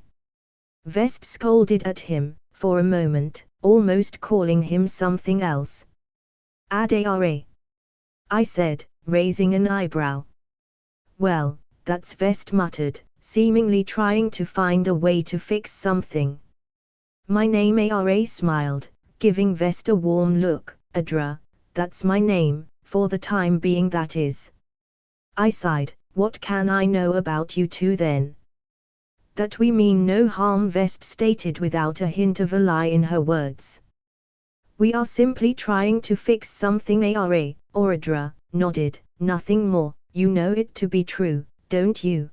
Vest scolded at him, for a moment, almost calling him something else. "Ad Ara," I said, raising an eyebrow. "Well, that's," Vest muttered, seemingly trying to find a way to fix something. "My name," Ara smiled, giving Vest a warm look. "Adra, that's my name, for the time being that is." I sighed. "What can I know about you two then?" "That we mean no harm," Vest stated without a hint of a lie in her words. "We are simply trying to fix something." Ara, or Adra, nodded. "Nothing more. You know it to be true, don't you?"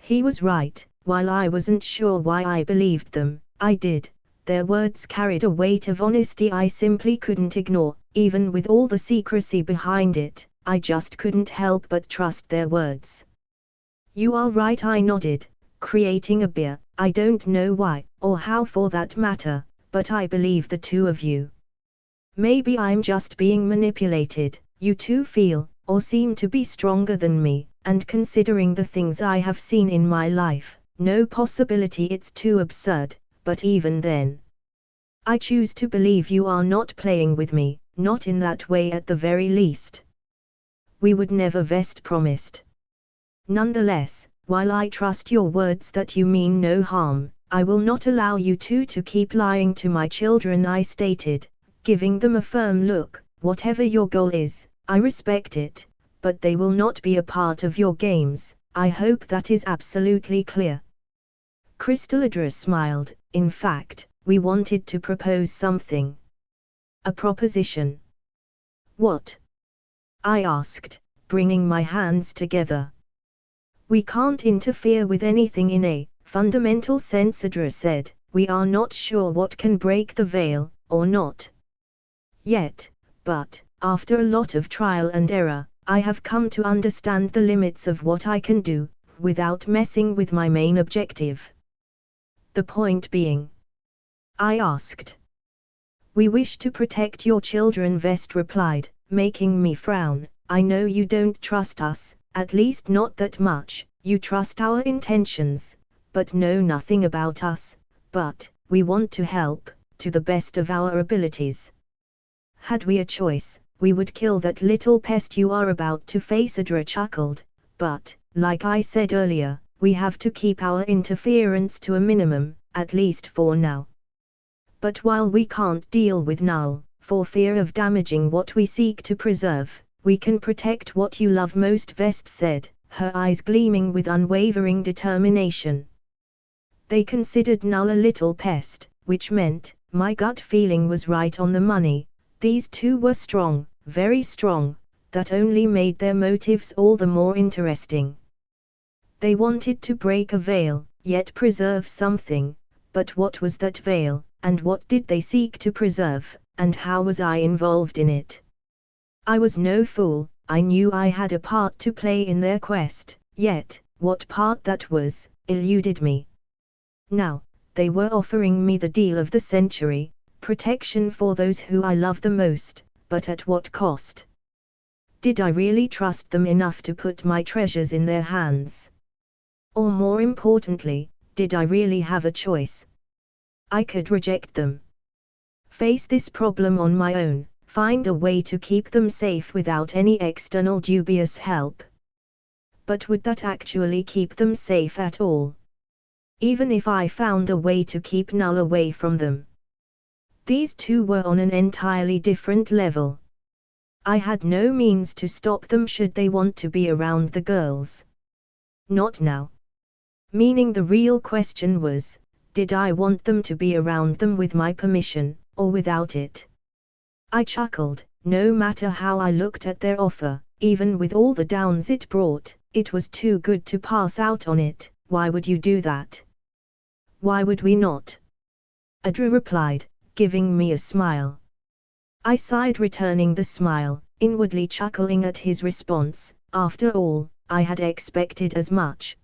He was right. While I wasn't sure why I believed them, I did. Their words carried a weight of honesty I simply couldn't ignore. Even with all the secrecy behind it, I just couldn't help but trust their words. "You are right," I nodded, creating a beer. "I don't know why, or how for that matter, but I believe the two of you. Maybe I'm just being manipulated. You two feel, or seem to be stronger than me, and considering the things I have seen in my life, no possibility it's too absurd, but even then, I choose to believe you are not playing with me, not in that way at the very least." "We would never," Vest promised. "Nonetheless, while I trust your words that you mean no harm, I will not allow you two to keep lying to my children," I stated, giving them a firm look. "Whatever your goal is, I respect it, but they will not be a part of your games. I hope that is absolutely clear." Crystal Adra smiled. "In fact, we wanted to propose something." "A proposition? What?" I asked, bringing my hands together. "We can't interfere with anything in a fundamental sense," Adra said. "We are not sure what can break the veil, or not yet, but, after a lot of trial and error, I have come to understand the limits of what I can do, without messing with my main objective." "The point being?" I asked. "We wish to protect your children," Vest replied, making me frown. "I know you don't trust us, at least not that much. You trust our intentions, but know nothing about us, but we want to help, to the best of our abilities. Had we a choice, we would kill that little pest you are about to face." Adra chuckled. "But, like I said earlier, we have to keep our interference to a minimum, at least for now. But while we can't deal with Null, for fear of damaging what we seek to preserve, we can protect what you love most," Vest said, her eyes gleaming with unwavering determination. They considered Null a little pest, which meant, my gut feeling was right on the money. These two were strong, very strong, that only made their motives all the more interesting. They wanted to break a veil, yet preserve something, but what was that veil, and what did they seek to preserve, and how was I involved in it? I was no fool, I knew I had a part to play in their quest, yet, what part that was, eluded me. Now, they were offering me the deal of the century, protection for those who I love the most, but at what cost? Did I really trust them enough to put my treasures in their hands? Or more importantly, did I really have a choice? I could reject them. Face this problem on my own, find a way to keep them safe without any external dubious help. But would that actually keep them safe at all? Even if I found a way to keep Null away from them. These two were on an entirely different level. I had no means to stop them should they want to be around the girls. Not now. Meaning the real question was, did I want them to be around them with my permission, or without it? I chuckled. No matter how I looked at their offer, even with all the downs it brought, it was too good to pass out on it. Why would you do that? Why would we not? Adra replied, giving me a smile. I sighed, returning the smile, inwardly chuckling at his response. After all, I had expected as much.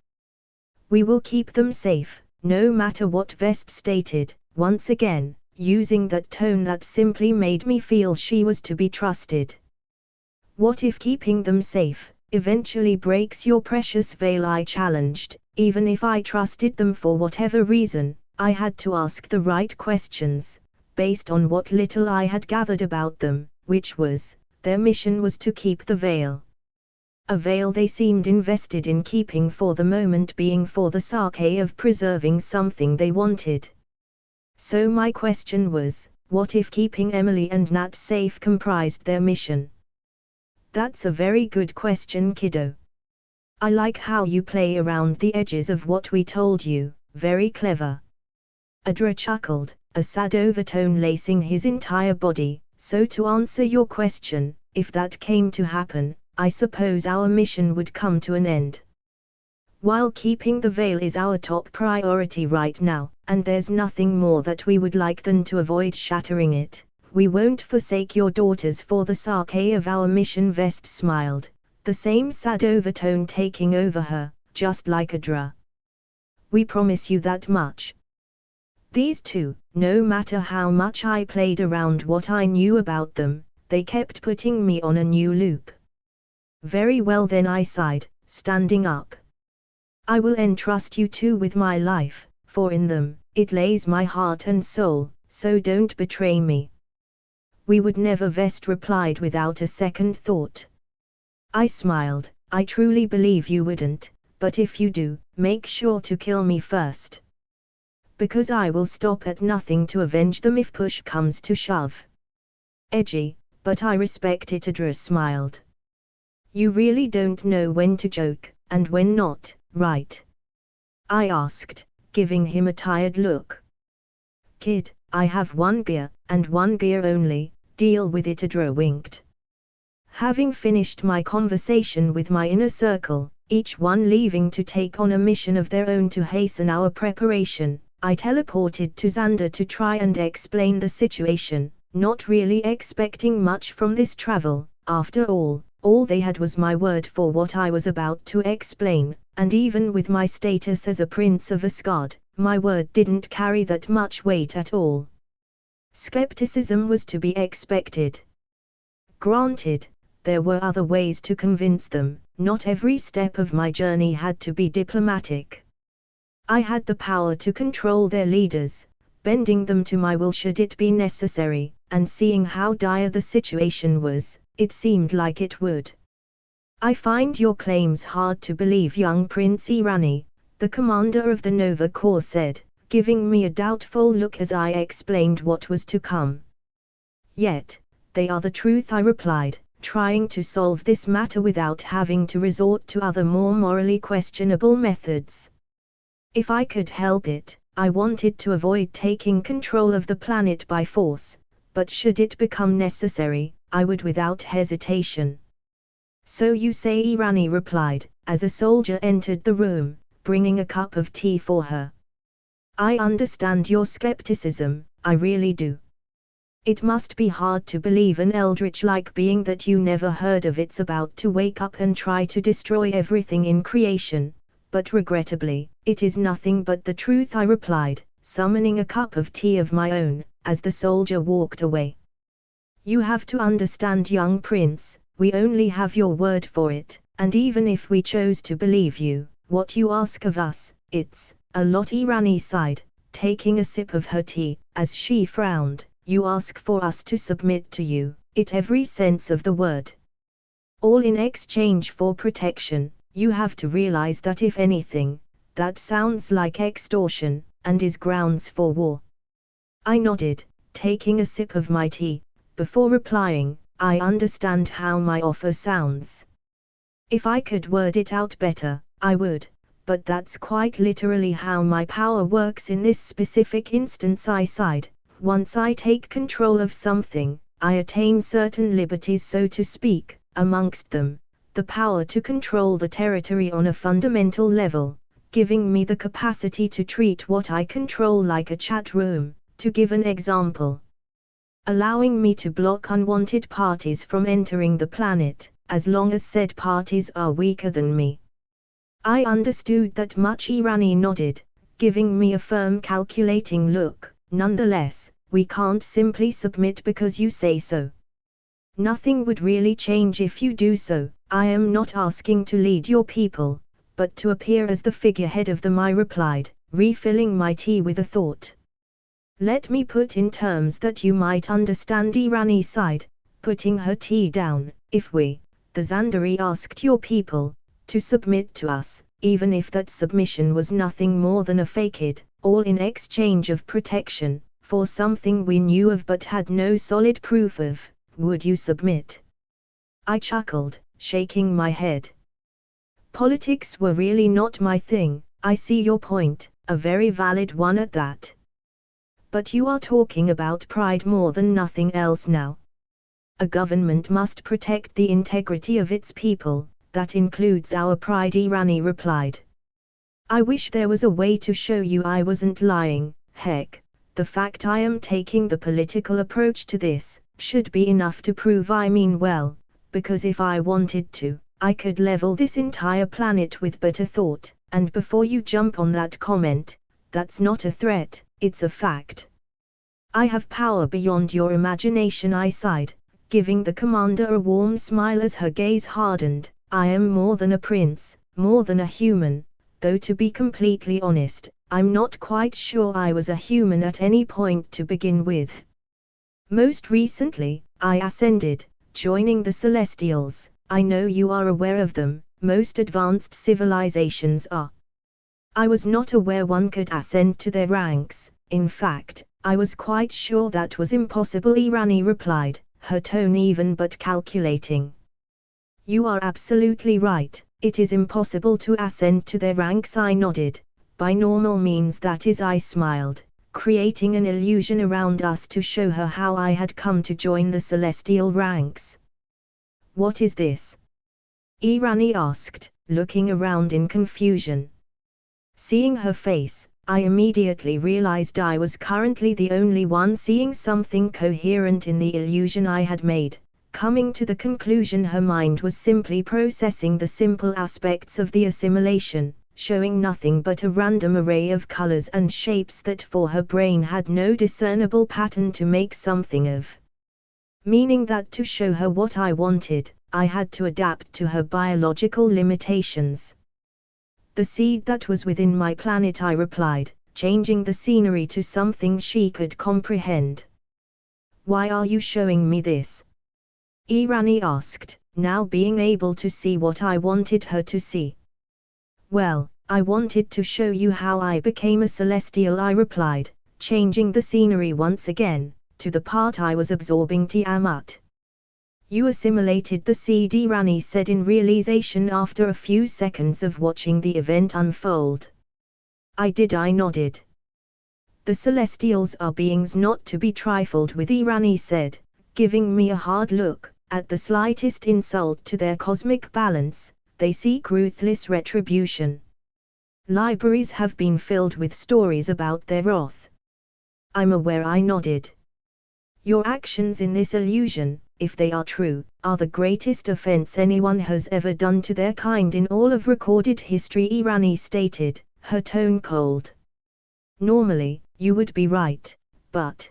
We will keep them safe, no matter what Vest stated, once again, using that tone that simply made me feel she was to be trusted. What if keeping them safe eventually breaks your precious veil? I challenged. Even if I trusted them for whatever reason, I had to ask the right questions, based on what little I had gathered about them, which was, their mission was to keep the veil. A veil they seemed invested in keeping for the moment being, for the sake of preserving something they wanted. So my question was, what if keeping Emily and Nat safe comprised their mission? That's a very good question, kiddo. I like how you play around the edges of what we told you, very clever. Adra chuckled, a sad overtone lacing his entire body. So to answer your question, if that came to happen, I suppose our mission would come to an end. While keeping the veil is our top priority right now, and there's nothing more that we would like than to avoid shattering it, we won't forsake your daughters for the sake of our mission. Vest smiled, the same sad overtone taking over her, just like Adra. We promise you that much. These two, no matter how much I played around what I knew about them, they kept putting me on a new loop. Very well then, I sighed, standing up. I will entrust you two with my life, for in them, it lays my heart and soul, so don't betray me. We would never, Vest replied without a second thought. I smiled. I truly believe you wouldn't, but if you do, make sure to kill me first. Because I will stop at nothing to avenge them if push comes to shove. Edgy, but I respect it. Adra smiled. You really don't know when to joke, and when not, right? I asked, giving him a tired look. Kid, I have one gear, and one gear only, deal with it. Adra winked. Having finished my conversation with my inner circle, each one leaving to take on a mission of their own to hasten our preparation, I teleported to Xander to try and explain the situation, not really expecting much from this travel. After all they had was my word for what I was about to explain, and even with my status as a Prince of Asgard, my word didn't carry that much weight at all. Skepticism was to be expected. Granted, there were other ways to convince them, not every step of my journey had to be diplomatic. I had the power to control their leaders, bending them to my will should it be necessary, and seeing how dire the situation was, it seemed like it would. I find your claims hard to believe, young Prince Irani, the commander of the Nova Corps said, giving me a doubtful look as I explained what was to come. Yet, they are the truth, I replied, trying to solve this matter without having to resort to other more morally questionable methods. If I could help it, I wanted to avoid taking control of the planet by force, but should it become necessary, I would without hesitation. So you say, Irani replied, as a soldier entered the room, bringing a cup of tea for her. I understand your skepticism, I really do. It must be hard to believe an eldritch-like being that you never heard of it's about to wake up and try to destroy everything in creation, but regrettably, it is nothing but the truth, I replied, summoning a cup of tea of my own, as the soldier walked away. You have to understand, young prince, we only have your word for it, and even if we chose to believe you, what you ask of us, it's a lot. Irani sighed, taking a sip of her tea, as she frowned. You ask for us to submit to you, in every sense of the word. All in exchange for protection. You have to realize that if anything, that sounds like extortion, and is grounds for war. I nodded, taking a sip of my tea, before replying, I understand how my offer sounds. If I could word it out better, I would, but that's quite literally how my power works in this specific instance, I sighed. Once I take control of something, I attain certain liberties, so to speak, amongst them, the power to control the territory on a fundamental level, giving me the capacity to treat what I control like a chat room, to give an example. Allowing me to block unwanted parties from entering the planet, as long as said parties are weaker than me. I understood that much. Irani nodded, giving me a firm calculating look. Nonetheless, we can't simply submit because you say so. Nothing would really change if you do so. I am not asking to lead your people, but to appear as the figurehead of them, I replied, refilling my tea with a thought. Let me put in terms that you might understand. Irani sighed, putting her tea down. If we, the Zandari, asked your people to submit to us, even if that submission was nothing more than a facade, all in exchange of protection, for something we knew of but had no solid proof of, would you submit? I chuckled, shaking my head. Politics were really not my thing. I see your point, a very valid one at that. But you are talking about pride more than nothing else now. A government must protect the integrity of its people, that includes our pride, Irani replied. I wish there was a way to show you I wasn't lying. Heck, the fact I am taking the political approach to this should be enough to prove I mean well, because if I wanted to, I could level this entire planet with but a thought. And before you jump on that comment, that's not a threat, it's a fact. I have power beyond your imagination, I sighed, giving the commander a warm smile as her gaze hardened. I am more than a prince, more than a human, though to be completely honest, I'm not quite sure I was a human at any point to begin with. Most recently, I ascended, joining the Celestials. I know you are aware of them, most advanced civilizations are. I was not aware one could ascend to their ranks. In fact, I was quite sure that was impossible, Irani replied, her tone even but calculating. You are absolutely right, it is impossible to ascend to their ranks, I nodded. By normal means, that is, I smiled, creating an illusion around us to show her how I had come to join the celestial ranks. What is this? Irani asked, looking around in confusion. Seeing her face, I immediately realized I was currently the only one seeing something coherent in the illusion I had made, coming to the conclusion her mind was simply processing the simple aspects of the assimilation, showing nothing but a random array of colors and shapes that for her brain had no discernible pattern to make something of. Meaning that to show her what I wanted, I had to adapt to her biological limitations. The seed that was within my planet, I replied, changing the scenery to something she could comprehend. Why are you showing me this? Irani asked, now being able to see what I wanted her to see. Well, I wanted to show you how I became a celestial, I replied, changing the scenery once again, to the part I was absorbing Tiamat. You assimilated the seed, Irani said in realization after a few seconds of watching the event unfold. I did, I nodded. The Celestials are beings not to be trifled with, Irani said, giving me a hard look. At the slightest insult to their cosmic balance, they seek ruthless retribution. Libraries have been filled with stories about their wrath. I'm aware, I nodded. Your actions in this illusion, if they are true, are the greatest offense anyone has ever done to their kind in all of recorded history, Irani stated, her tone cold. Normally, you would be right, but...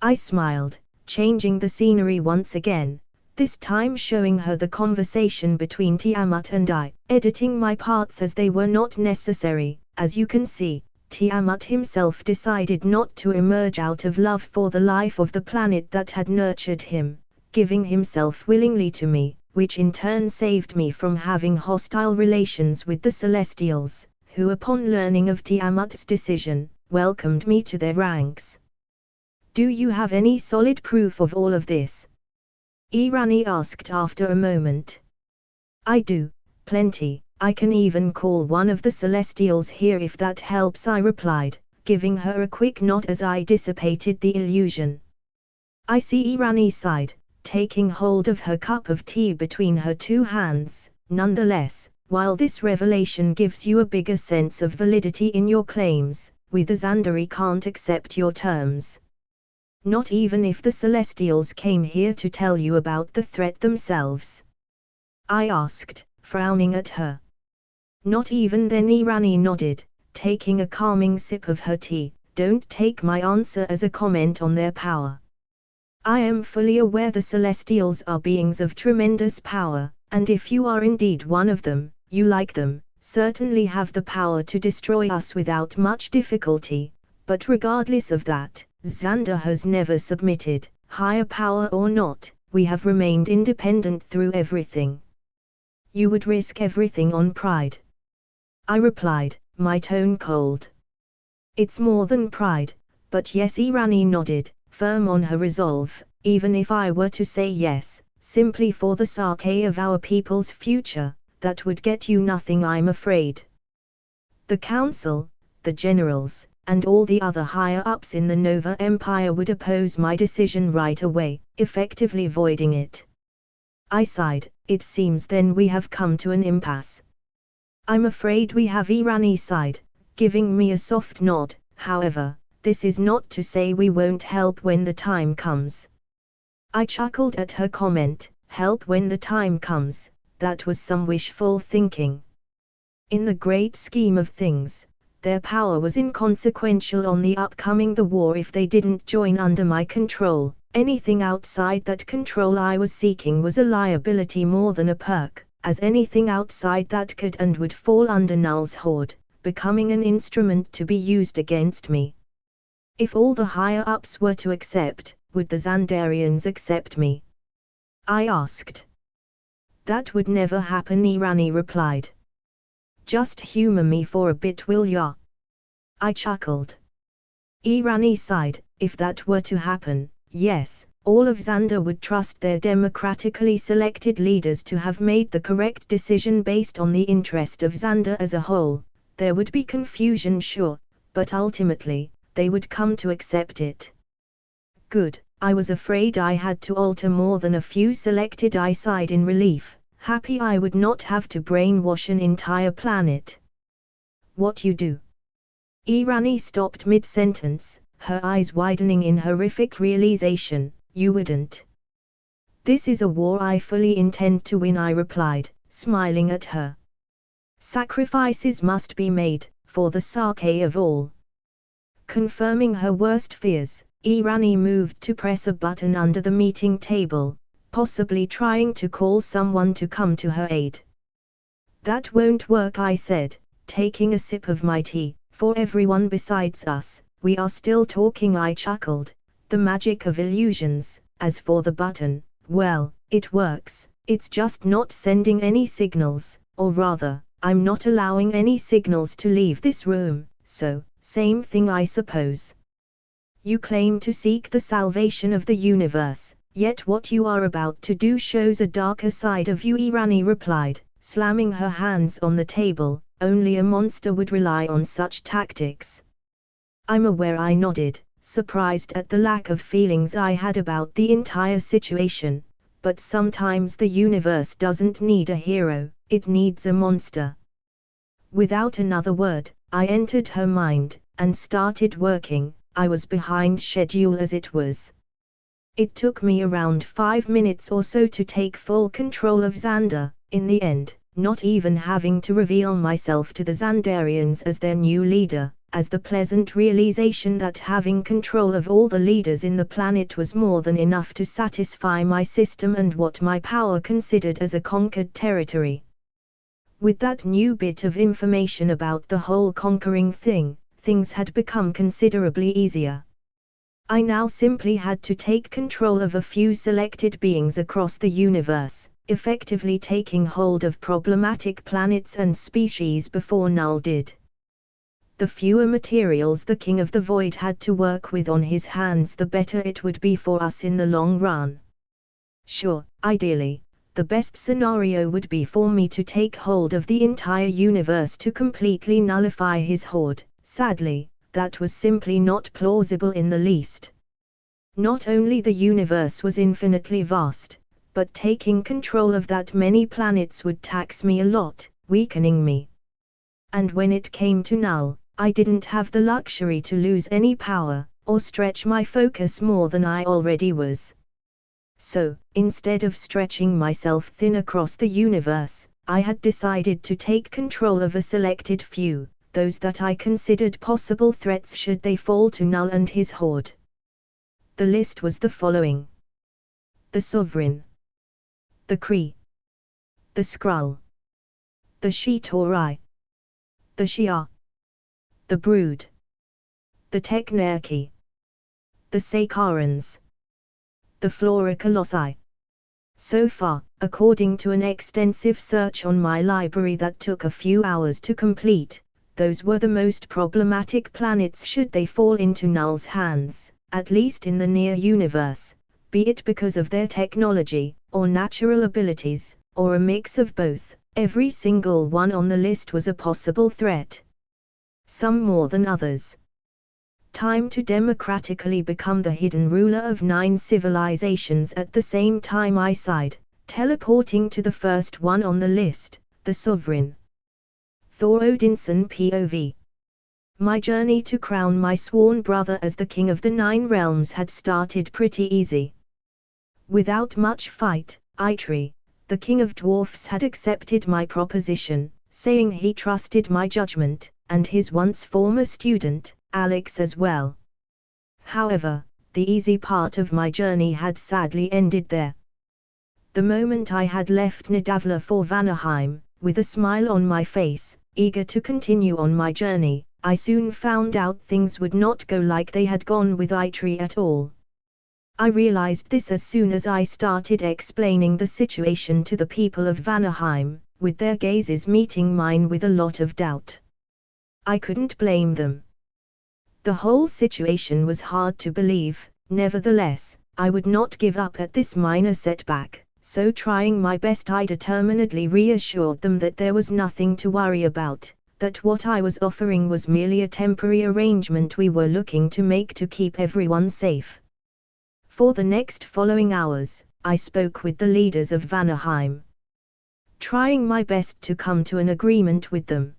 I smiled, changing the scenery once again, this time showing her the conversation between Tiamat and I, editing my parts as they were not necessary. As you can see, Tiamat himself decided not to emerge out of love for the life of the planet that had nurtured him, giving himself willingly to me, which in turn saved me from having hostile relations with the Celestials, who upon learning of Tiamat's decision, welcomed me to their ranks. Do you have any solid proof of all of this? Irani asked after a moment. I do, plenty. I can even call one of the Celestials here if that helps, I replied, giving her a quick nod as I dissipated the illusion. I see, Irani sighed, taking hold of her cup of tea between her two hands. Nonetheless, while this revelation gives you a bigger sense of validity in your claims, we the Zandari can't accept your terms. Not even if the Celestials came here to tell you about the threat themselves? I asked, frowning at her. Not even then, Irani nodded, taking a calming sip of her tea. Don't take my answer as a comment on their power. I am fully aware the Celestials are beings of tremendous power, and if you are indeed one of them, you, like them, certainly have the power to destroy us without much difficulty. But regardless of that, Xander has never submitted, higher power or not. We have remained independent through everything. You would risk everything on pride? I replied, my tone cold. It's more than pride, but yes, Irani nodded, firm on her resolve. Even if I were to say yes, simply for the sake of our people's future, that would get you nothing, I'm afraid. The council, the generals, and all the other higher-ups in the Nova Empire would oppose my decision right away, effectively voiding it. I sighed. It seems then we have come to an impasse. I'm afraid we have, Irani sighed, giving me a soft nod. However, this is not to say we won't help when the time comes. I chuckled at her comment. Help when the time comes, that was some wishful thinking. In the great scheme of things, their power was inconsequential on the war if they didn't join under my control. Anything outside that control I was seeking was a liability more than a perk, as anything outside that could and would fall under Null's horde, becoming an instrument to be used against me. If all the higher-ups were to accept, would the Xandarians accept me? I asked. That would never happen, Irani replied. Just humor me for a bit, will ya? I chuckled. Irani sighed. If that were to happen, yes, all of Xander would trust their democratically selected leaders to have made the correct decision based on the interest of Xander as a whole. There would be confusion, sure, but ultimately, they would come to accept it. Good, I was afraid I had to alter more than a few selected. I sighed in relief, happy I would not have to brainwash an entire planet. What you do? Irani stopped mid-sentence, her eyes widening in horrific realization. You wouldn't. This is a war I fully intend to win, I replied, smiling at her. Sacrifices must be made, for the sake of all. Confirming her worst fears, Irani moved to press a button under the meeting table, possibly trying to call someone to come to her aid. That won't work, I said, taking a sip of my tea. For everyone besides us, we are still talking, I chuckled. The magic of illusions. As for the button, well, it works, it's just not sending any signals, or rather, I'm not allowing any signals to leave this room, so, same thing I suppose. You claim to seek the salvation of the universe, yet what you are about to do shows a darker side of you, Irani replied, slamming her hands on the table. Only a monster would rely on such tactics. I'm aware, I nodded, surprised at the lack of feelings I had about the entire situation, but sometimes the universe doesn't need a hero, it needs a monster. Without another word, I entered her mind, and started working. I was behind schedule as it was. It took me around 5 minutes or so to take full control of Xander, in the end, not even having to reveal myself to the Xandarians as their new leader, as the pleasant realization that having control of all the leaders in the planet was more than enough to satisfy my system and what my power considered as a conquered territory. With that new bit of information about the whole conquering thing, things had become considerably easier. I now simply had to take control of a few selected beings across the universe, effectively taking hold of problematic planets and species before Null did. The fewer materials the King of the Void had to work with on his hands, the better it would be for us in the long run. Sure, ideally, the best scenario would be for me to take hold of the entire universe to completely nullify his horde. Sadly, that was simply not plausible in the least. Not only the universe was infinitely vast, but taking control of that many planets would tax me a lot, weakening me. And when it came to Null, I didn't have the luxury to lose any power, or stretch my focus more than I already was. So, instead of stretching myself thin across the universe, I had decided to take control of a selected few, those that I considered possible threats should they fall to Null and his horde. The list was the following: the Sovereign, the Kree, the Skrull, the Chitauri, the Shi'ar, the Brood, the Technarchy, the Sakarans, the Flora Colossi. So far, according to an extensive search on my library that took a few hours to complete, those were the most problematic planets should they fall into Null's hands, at least in the near universe, be it because of their technology, or natural abilities, or a mix of both. Every single one on the list was a possible threat. Some more than others. Time to democratically become the hidden ruler of 9 civilizations. At the same time I sighed, teleporting to the first one on the list, the Sovereign. Thor Odinson POV. My journey to crown my sworn brother as the king of the 9 realms had started pretty easy. Without much fight, Eitri, the king of dwarfs, had accepted my proposition, saying he trusted my judgment, and his once former student, Alex, as well. However, the easy part of my journey had sadly ended there. The moment I had left Nidavellir for Vanaheim, with a smile on my face, eager to continue on my journey, I soon found out things would not go like they had gone with Eitri at all. I realized this as soon as I started explaining the situation to the people of Vanaheim, with their gazes meeting mine with a lot of doubt. I couldn't blame them. The whole situation was hard to believe, nevertheless, I would not give up at this minor setback, so trying my best I determinedly reassured them that there was nothing to worry about, that what I was offering was merely a temporary arrangement we were looking to make to keep everyone safe. For the next following hours, I spoke with the leaders of Vanaheim, trying my best to come to an agreement with them.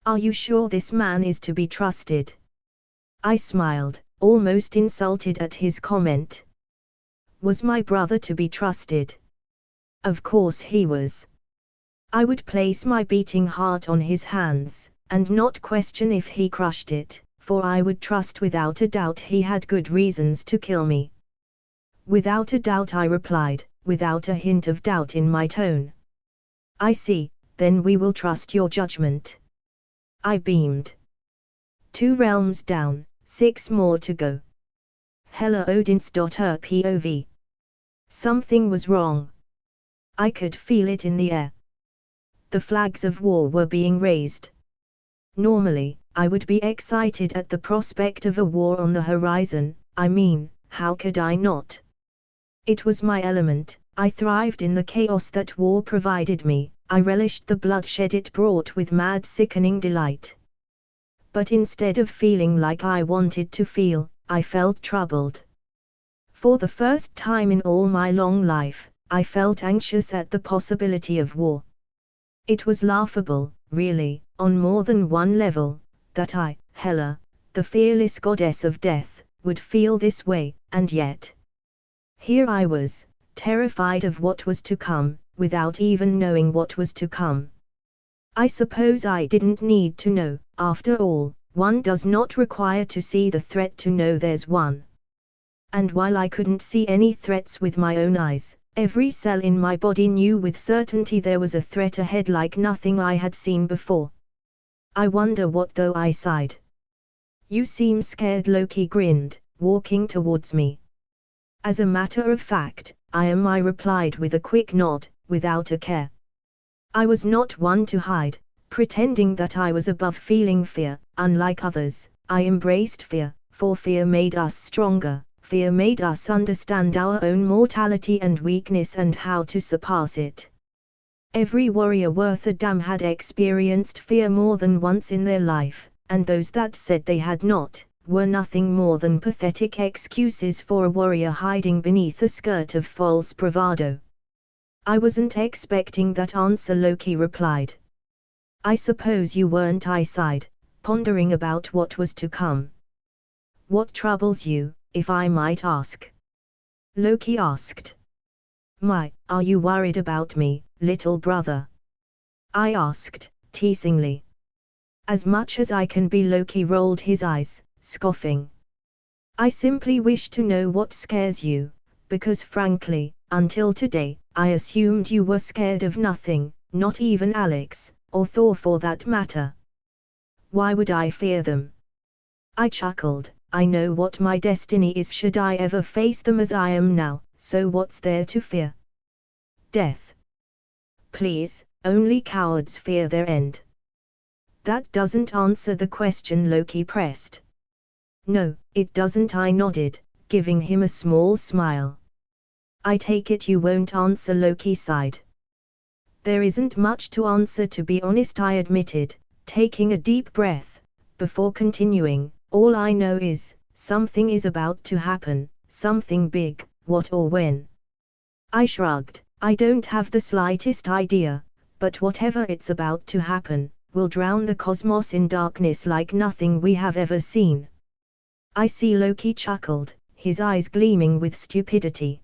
"Are you sure this man is to be trusted?" I smiled, almost insulted at his comment. Was my brother to be trusted? Of course he was. I would place my beating heart on his hands, and not question if he crushed it, for I would trust without a doubt he had good reasons to kill me. Without a doubt, I replied, without a hint of doubt in my tone. I see, then we will trust your judgment. I beamed. 2 realms down, 6 more to go. Hela Odins.her POV. Something was wrong. I could feel it in the air. The flags of war were being raised. Normally, I would be excited at the prospect of a war on the horizon. I mean, how could I not? It was my element. I thrived in the chaos that war provided me. I relished the bloodshed it brought with mad, sickening delight. But instead of feeling like I wanted to feel, I felt troubled. For the first time in all my long life, I felt anxious at the possibility of war. It was laughable, really, on more than one level, that I, Hela, the fearless goddess of death, would feel this way, and yet Here I was, terrified of what was to come, without even knowing what was to come. I suppose I didn't need to know, after all, one does not require to see the threat to know there's one. And while I couldn't see any threats with my own eyes, every cell in my body knew with certainty there was a threat ahead like nothing I had seen before. I wonder what though, I sighed. You seem scared, Loki grinned, walking towards me. As a matter of fact, I am, I replied with a quick nod, without a care. I was not one to hide, pretending that I was above feeling fear. Unlike others, I embraced fear, for fear made us stronger, fear made us understand our own mortality and weakness and how to surpass it. Every warrior worth a damn had experienced fear more than once in their life, and those that said they had not, were nothing more than pathetic excuses for a warrior hiding beneath a skirt of false bravado. I wasn't expecting that answer, Loki replied. I suppose you weren't, I sighed, pondering about what was to come. What troubles you, if I might ask? Loki asked. Are you worried about me, little brother? I asked, teasingly. As much as I can be, Loki rolled his eyes, scoffing. I simply wish to know what scares you, because frankly, until today, I assumed you were scared of nothing, not even Alex, or Thor for that matter. Why would I fear them? I chuckled. I know what my destiny is should I ever face them as I am now, so what's there to fear? Death. Please, only cowards fear their end. That doesn't answer the question, Loki pressed. No, it doesn't, I nodded, giving him a small smile. I take it you won't answer, Loki sighed. There isn't much to answer, to be honest, I admitted, taking a deep breath, before continuing. All I know is, something is about to happen, something big, what or when? I shrugged. I don't have the slightest idea, but whatever it's about to happen, will drown the cosmos in darkness like nothing we have ever seen. I see, Loki chuckled, his eyes gleaming with stupidity.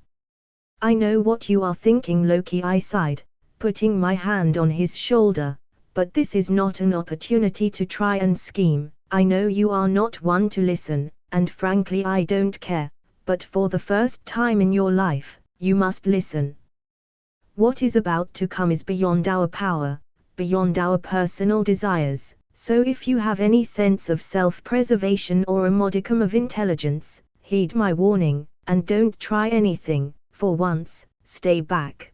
I know what you are thinking, Loki, I sighed, putting my hand on his shoulder, but this is not an opportunity to try and scheme. I know you are not one to listen, and frankly I don't care, but for the first time in your life, you must listen. What is about to come is beyond our power, beyond our personal desires, so if you have any sense of self-preservation or a modicum of intelligence, heed my warning, and don't try anything. For once, stay back.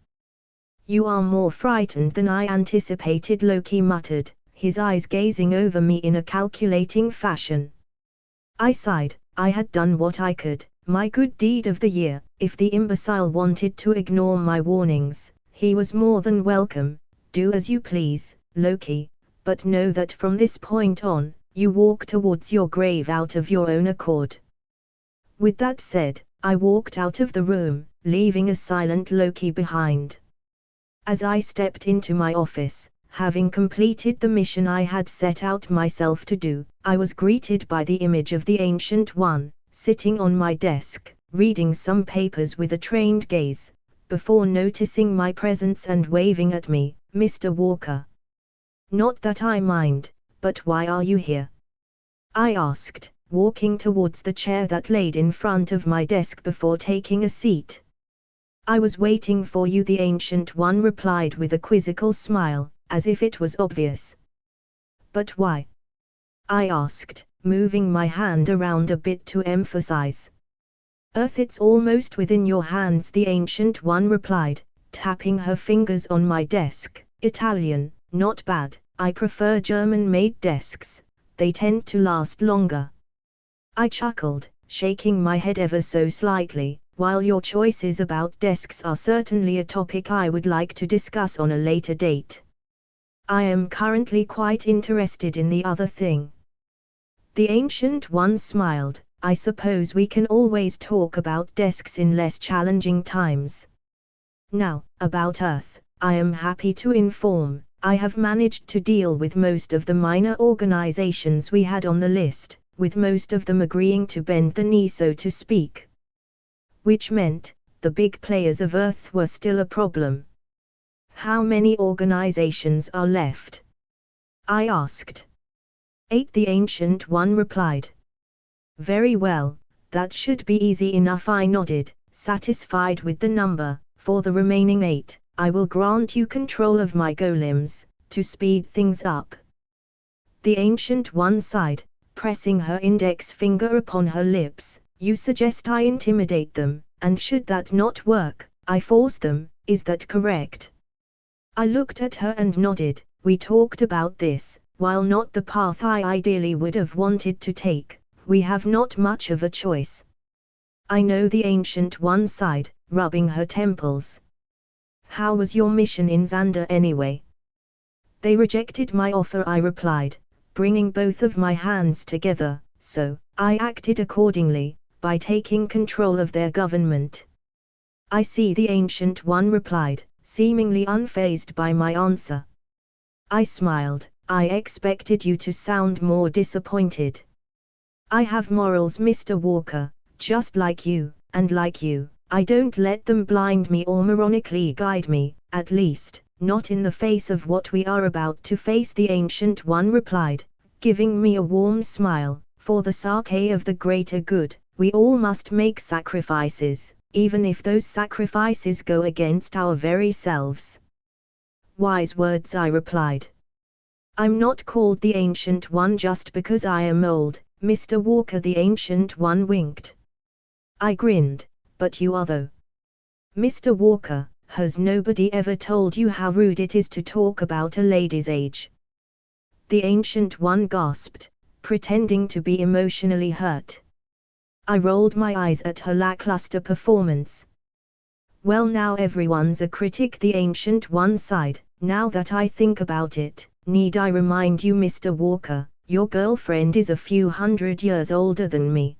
You are more frightened than I anticipated, Loki muttered, his eyes gazing over me in a calculating fashion. I sighed. I had done what I could, my good deed of the year. If the imbecile wanted to ignore my warnings, he was more than welcome. Do as you please, Loki, but know that from this point on, you walk towards your grave out of your own accord. With that said, I walked out of the room, leaving a silent Loki behind. As I stepped into my office, having completed the mission I had set out myself to do, I was greeted by the image of the Ancient One, sitting on my desk, reading some papers with a trained gaze, before noticing my presence and waving at me, Mr. Walker. Not that I mind, but why are you here? I asked, walking towards the chair that laid in front of my desk before taking a seat. I was waiting for you, the Ancient One replied with a quizzical smile, as if it was obvious. But why? I asked, moving my hand around a bit to emphasize. Earth, it's almost within your hands, the Ancient One replied, tapping her fingers on my desk. Italian, not bad, I prefer German-made desks, they tend to last longer. I chuckled, shaking my head ever so slightly. While your choices about desks are certainly a topic I would like to discuss on a later date, I am currently quite interested in the other thing. The Ancient One smiled. I suppose we can always talk about desks in less challenging times. Now, about Earth, I am happy to inform, I have managed to deal with most of the minor organizations we had on the list, with most of them agreeing to bend the knee, so to speak. Which meant, the big players of Earth were still a problem. How many organizations are left? I asked. 8, the Ancient One replied. Very well, that should be easy enough, I nodded, satisfied with the number. For the remaining 8, I will grant you control of my golems, to speed things up. The Ancient One sighed, pressing her index finger upon her lips. You suggest I intimidate them, and should that not work, I force them, is that correct? I looked at her and nodded. We talked about this. While not the path I ideally would have wanted to take, we have not much of a choice. I know, the Ancient One sighed, rubbing her temples. How was your mission in Xander anyway? They rejected my offer, I replied, bringing both of my hands together, so I acted accordingly, by taking control of their government. I see, the Ancient One replied, seemingly unfazed by my answer. I smiled. I expected you to sound more disappointed. I have morals, Mr. Walker, just like you, and like you, I don't let them blind me or moronically guide me, at least, not in the face of what we are about to face, the Ancient One replied, giving me a warm smile. For the sake of the greater good, we all must make sacrifices, even if those sacrifices go against our very selves. Wise words, I replied. I'm not called the Ancient One just because I am old, Mr. Walker, the Ancient One winked. I grinned. But you are though. Mr. Walker, has nobody ever told you how rude it is to talk about a lady's age? The Ancient One gasped, pretending to be emotionally hurt. I rolled my eyes at her lackluster performance. Well, now everyone's a critic, the Ancient One sighed. Now that I think about it, need I remind you, Mr. Walker, your girlfriend is a few 100 years older than me.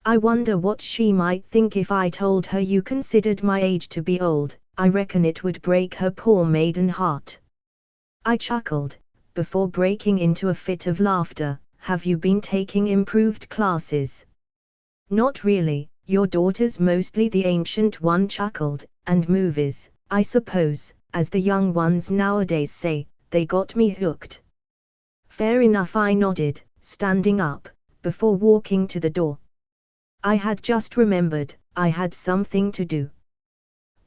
I wonder what she might think if I told her you considered my age to be old. I reckon it would break her poor maiden heart. I chuckled, before breaking into a fit of laughter. Have you been taking improved classes? Not really, your daughters mostly, the Ancient One chuckled, and movies, I suppose, as the young ones nowadays say. They got me hooked. Fair enough, I nodded, standing up, before walking to the door. I had just remembered, I had something to do.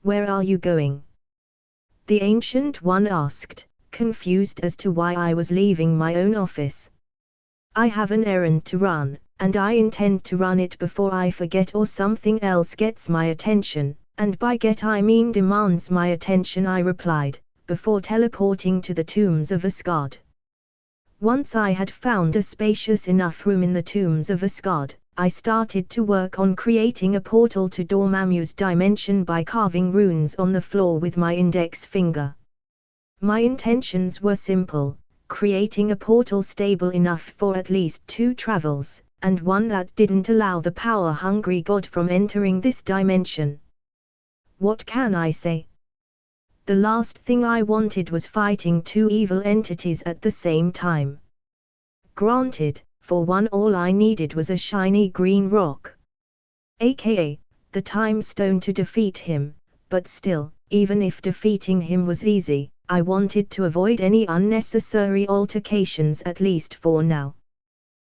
Where are you going? The Ancient One asked, confused as to why I was leaving my own office. I have an errand to run, and I intend to run it before I forget or something else gets my attention, and by get I mean demands my attention, I replied, before teleporting to the tombs of Asgard. Once I had found a spacious enough room in the tombs of Asgard, I started to work on creating a portal to Dormammu's dimension by carving runes on the floor with my index finger. My intentions were simple, creating a portal stable enough for at least 2 travels, and one that didn't allow the power-hungry god from entering this dimension. What can I say? The last thing I wanted was fighting 2 evil entities at the same time. Granted, for one all I needed was a shiny green rock, aka, the time stone, to defeat him, but still, even if defeating him was easy, I wanted to avoid any unnecessary altercations, at least for now.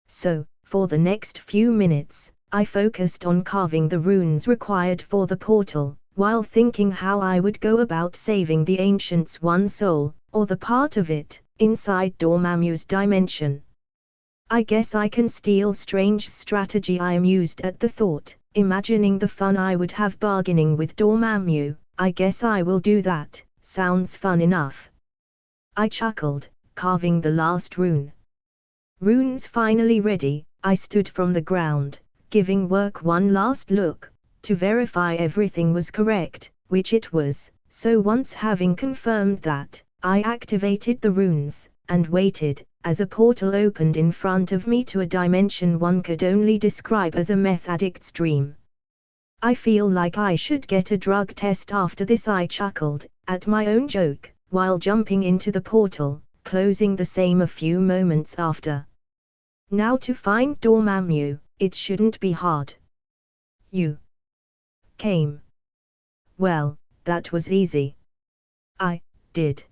So, for the next few minutes, I focused on carving the runes required for the portal, while thinking how I would go about saving the Ancient's one soul, or the part of it, inside Dormammu's dimension. I guess I can steal strange strategy I amused at the thought, imagining the fun I would have bargaining with Dormammu. I guess I will do that, sounds fun enough. I chuckled, carving the last rune. Runes finally ready, I stood from the ground, giving work one last look, to verify everything was correct, which it was. So once having confirmed that, I activated the runes, and waited, as a portal opened in front of me to a dimension one could only describe as a meth addict's dream. I feel like I should get a drug test after this, I chuckled, at my own joke, while jumping into the portal, closing the same a few moments after. Now to find Dormammu, it shouldn't be hard. You came. Well, that was easy. I did.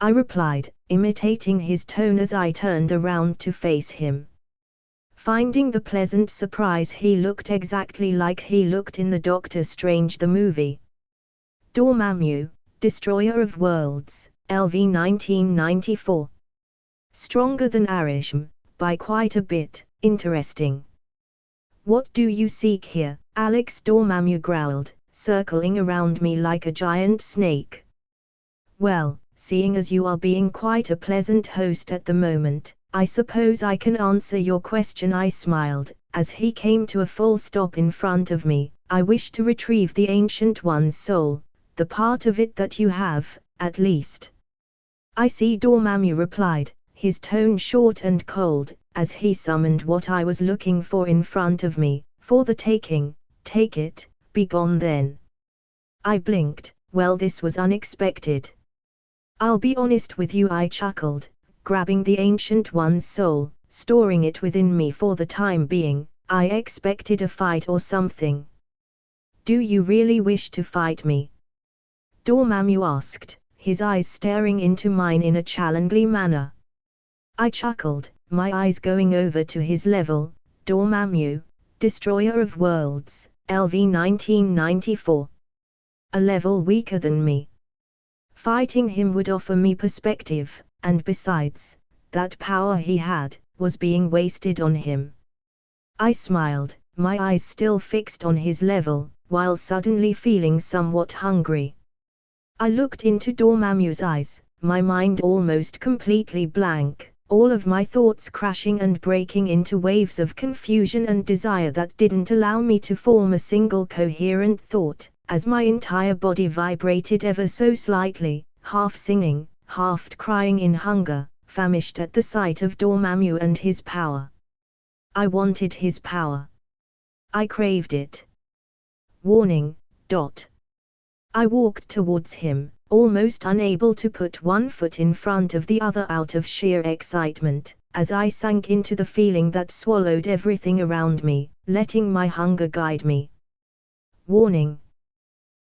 I replied, imitating his tone as I turned around to face him. Finding the pleasant surprise, he looked exactly like he looked in the Doctor Strange the movie. Dormammu, Destroyer of Worlds, LV 1994. Stronger than Arishem, by quite a bit. Interesting. What do you seek here? Alex Dormammu growled, circling around me like a giant snake. Well, seeing as you are being quite a pleasant host at the moment, I suppose I can answer your question. I smiled, as he came to a full stop in front of me. I wish to retrieve the Ancient One's soul, the part of it that you have, at least. I see, Dormammu replied, his tone short and cold, as he summoned what I was looking for in front of me. For the taking, take it, be gone then. I blinked. Well, this was unexpected. I'll be honest with you, I chuckled, grabbing the Ancient One's soul, storing it within me for the time being. I expected a fight or something. Do you really wish to fight me? Dormammu asked, his eyes staring into mine in a challenging manner. I chuckled, my eyes going over to his level. Dormammu, Destroyer of Worlds, LV 1994. A level weaker than me. Fighting him would offer me perspective, and besides, that power he had, was being wasted on him. I smiled, my eyes still fixed on his level, while suddenly feeling somewhat hungry. I looked into Dormammu's eyes, my mind almost completely blank, all of my thoughts crashing and breaking into waves of confusion and desire that didn't allow me to form a single coherent thought, as my entire body vibrated ever so slightly, half singing, half crying in hunger, famished at the sight of Dormammu and his power. I wanted his power. I craved it. Warning. I walked towards him, almost unable to put one foot in front of the other out of sheer excitement, as I sank into the feeling that swallowed everything around me, letting my hunger guide me. Warning.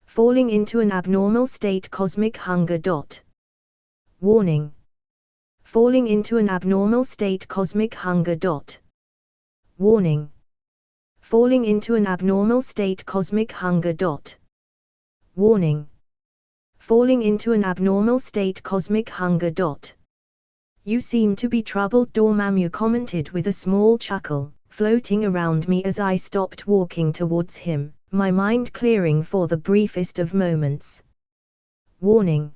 Falling into an abnormal state, cosmic hunger. Warning. Falling into an abnormal state, cosmic hunger. Warning. Falling into an abnormal state, cosmic hunger. Warning. Falling into an abnormal state, cosmic hunger. You seem to be troubled, Dormammu commented with a small chuckle, floating around me as I stopped walking towards him, my mind clearing for the briefest of moments. Warning.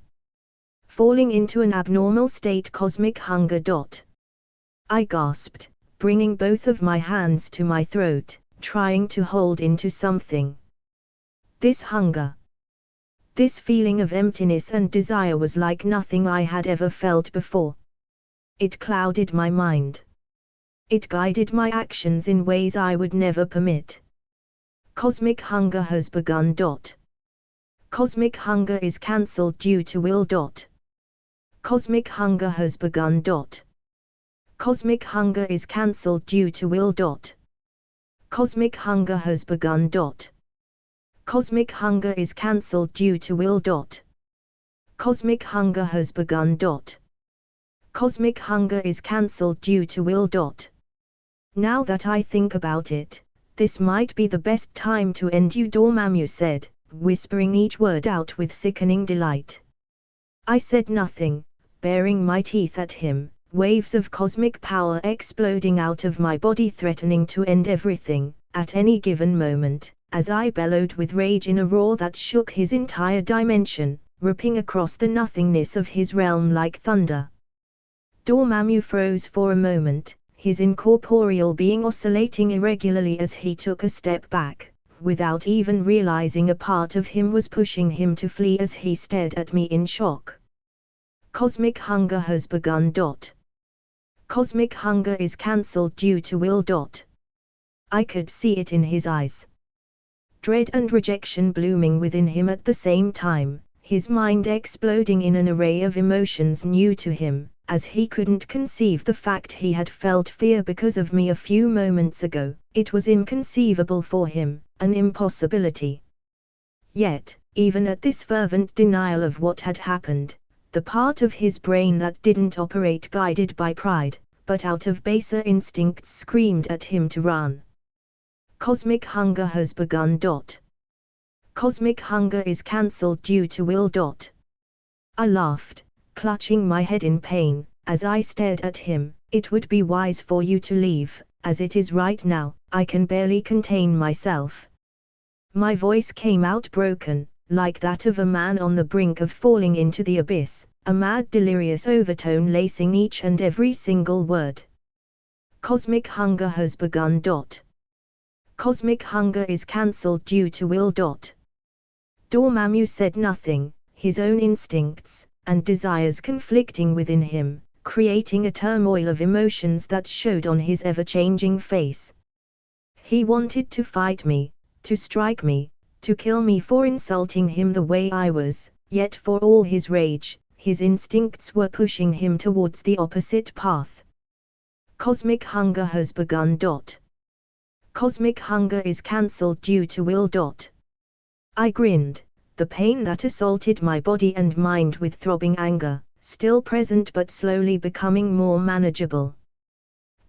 Falling into an abnormal state, cosmic hunger. I gasped, bringing both of my hands to my throat, trying to hold into something. This hunger. This feeling of emptiness and desire was like nothing I had ever felt before. It clouded my mind. It guided my actions in ways I would never permit. Cosmic hunger has begun. Cosmic hunger is cancelled due to will. Cosmic hunger has begun. Cosmic hunger is cancelled due to will. Cosmic hunger has begun. Cosmic hunger is cancelled due to will. Cosmic hunger has begun. Cosmic hunger is cancelled due to will. Now that I think about it, this might be the best time to end you, Dormammu said, whispering each word out with sickening delight. I said nothing, baring my teeth at him, waves of cosmic power exploding out of my body, threatening to end everything, at any given moment, as I bellowed with rage in a roar that shook his entire dimension, ripping across the nothingness of his realm like thunder. Dormammu froze for a moment, his incorporeal being oscillating irregularly as he took a step back, without even realizing a part of him was pushing him to flee as he stared at me in shock. Cosmic hunger has begun. Cosmic hunger is cancelled due to will. I could see it in his eyes. Dread and rejection blooming within him at the same time, his mind exploding in an array of emotions new to him, as he couldn't conceive the fact he had felt fear because of me a few moments ago. It was inconceivable for him, an impossibility. Yet, even at this fervent denial of what had happened, the part of his brain that didn't operate guided by pride, but out of baser instincts screamed at him to run. Cosmic hunger has begun. Cosmic hunger is cancelled due to will. I laughed, clutching my head in pain, as I stared at him. It would be wise for you to leave, as it is right now. I can barely contain myself. My voice came out broken, like that of a man on the brink of falling into the abyss, a mad delirious overtone lacing each and every single word. Cosmic hunger has begun. Cosmic hunger is cancelled due to will. Dormammu said nothing, his own instincts and desires conflicting within him, creating a turmoil of emotions that showed on his ever-changing face. He wanted to fight me, to strike me, to kill me for insulting him the way I was, yet for all his rage, his instincts were pushing him towards the opposite path. Cosmic hunger has begun. Cosmic hunger is cancelled due to will. I grinned, the pain that assaulted my body and mind with throbbing anger, still present but slowly becoming more manageable.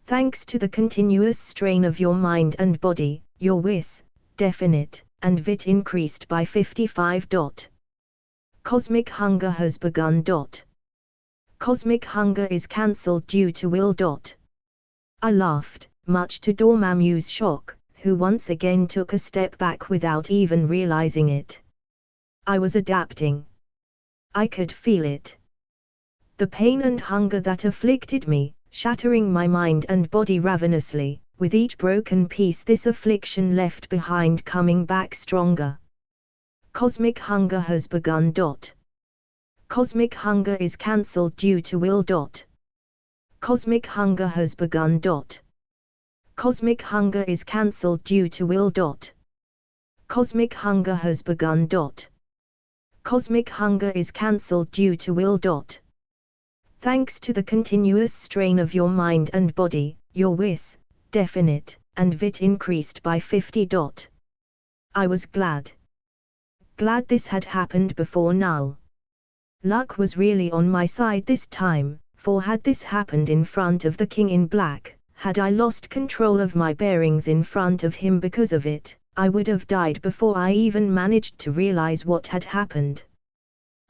Thanks to the continuous strain of your mind and body, your wis, definite, and vit increased by 55. Cosmic hunger has begun. Cosmic hunger is cancelled due to will. I laughed, much to Dormammu's shock, who once again took a step back without even realizing it. I was adapting. I could feel it. The pain and hunger that afflicted me, shattering my mind and body ravenously, with each broken piece this affliction left behind coming back stronger. Cosmic hunger has begun. Cosmic hunger is cancelled due to will. Cosmic hunger has begun. Cosmic hunger is cancelled due to will. Cosmic hunger has begun. Cosmic hunger is cancelled due to will. Thanks to the continuous strain of your mind and body, your wis, definite, and vit increased by 50. I was glad. Glad this had happened before now. Luck was really on my side this time, for had this happened in front of the King in Black, had I lost control of my bearings in front of him because of it, I would have died before I even managed to realize what had happened.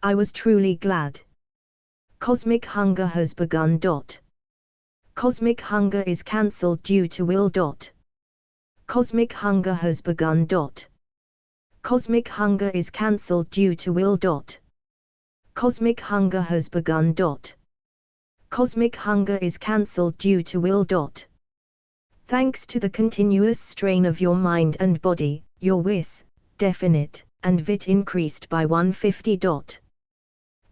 I was truly glad. Cosmic hunger has begun. Cosmic hunger is cancelled due to will. Cosmic hunger has begun. Cosmic hunger is cancelled due to will. Cosmic hunger has begun. Cosmic hunger is cancelled due to will. Thanks to the continuous strain of your mind and body, your wis, definite, and vit increased by 150.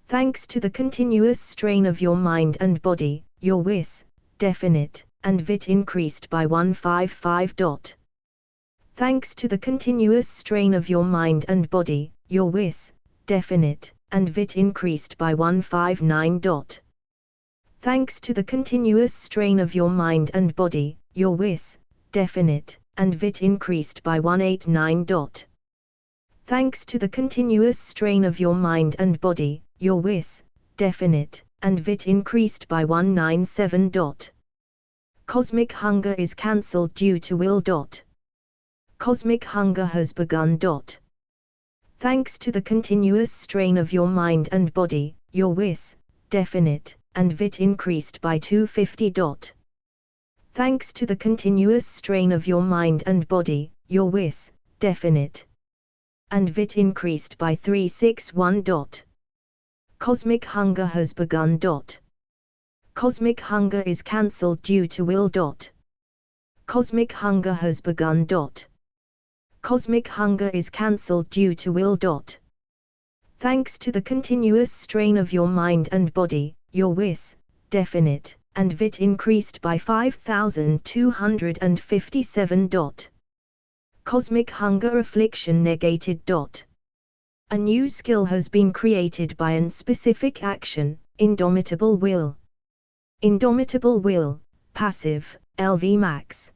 Thanks to the continuous strain of your mind and body, your wis, definite, and vit increased by 155. Thanks to the continuous strain of your mind and body, your wis, definite, and vit increased by 159. Thanks to the continuous strain of your mind and body, your wis, definite, and vit increased by 189. Thanks to the continuous strain of your mind and body, your wis, definite, and vit increased by 197. Cosmic hunger is cancelled due to will. Cosmic hunger has begun. Thanks to the continuous strain of your mind and body, your wis, definite, and vit increased by 250. Thanks to the continuous strain of your mind and body, your wis, definite, and vit increased by 361. Cosmic hunger has begun. Cosmic hunger is cancelled due to will. Cosmic hunger has begun. Cosmic hunger is cancelled due to will. Thanks to the continuous strain of your mind and body, your wis, definite, and vit increased by 5257. Cosmic hunger affliction negated. A new skill has been created by an specific action, Indomitable Will. Indomitable Will, passive, LV max.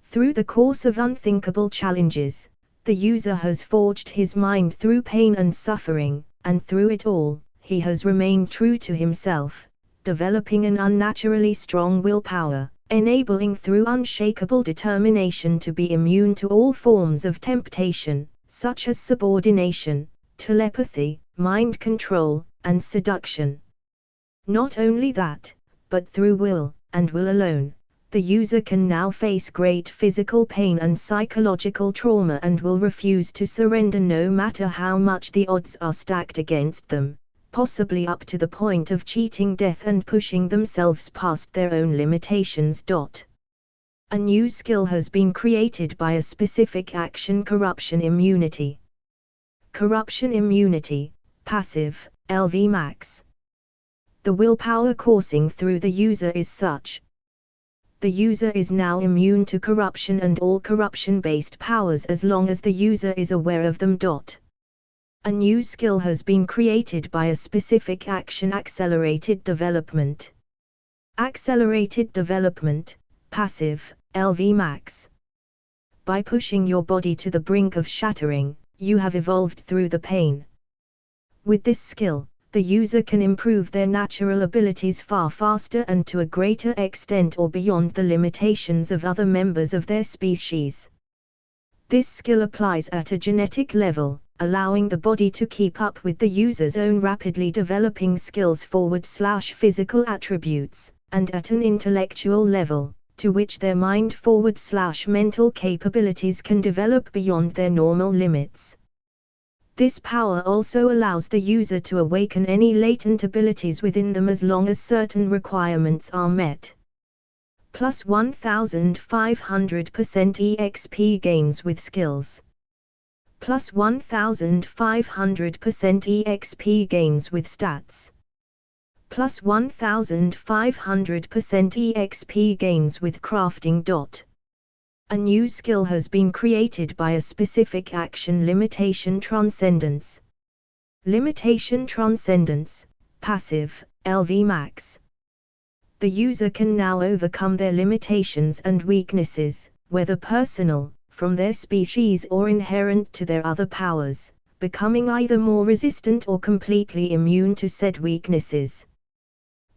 Through the course of unthinkable challenges, The user has forged his mind through pain and suffering, and through it all, he has remained true to himself, developing an unnaturally strong willpower, enabling through unshakable determination to be immune to all forms of temptation, such as subordination, telepathy, mind control, and seduction. Not only that, but through will, and will alone, the user can now face great physical pain and psychological trauma and will refuse to surrender no matter how much the odds are stacked against them, possibly up to the point of cheating death and pushing themselves past their own limitations. A new skill has been created by a specific action: corruption immunity. Corruption immunity, passive, LV max. The willpower coursing through the user is such. The user is now immune to corruption and all corruption-based powers as long as the user is aware of them. A new skill has been created by a specific action: accelerated development. Accelerated development, passive, LV max. By pushing your body to the brink of shattering, you have evolved through the pain. With this skill, the user can improve their natural abilities far faster and to a greater extent or beyond the limitations of other members of their species. This skill applies at a genetic level, allowing the body to keep up with the user's own rapidly developing skills /physical attributes, and at an intellectual level, to which their mind/mental capabilities can develop beyond their normal limits. This power also allows the user to awaken any latent abilities within them as long as certain requirements are met. Plus 1500% EXP gains with skills. Plus 1500% EXP gains with stats. Plus 1500% EXP gains with crafting. A new skill has been created by a specific action: limitation transcendence. Limitation transcendence, passive, LV max. The user can now overcome their limitations and weaknesses, whether personal, from their species or inherent to their other powers, becoming either more resistant or completely immune to said weaknesses.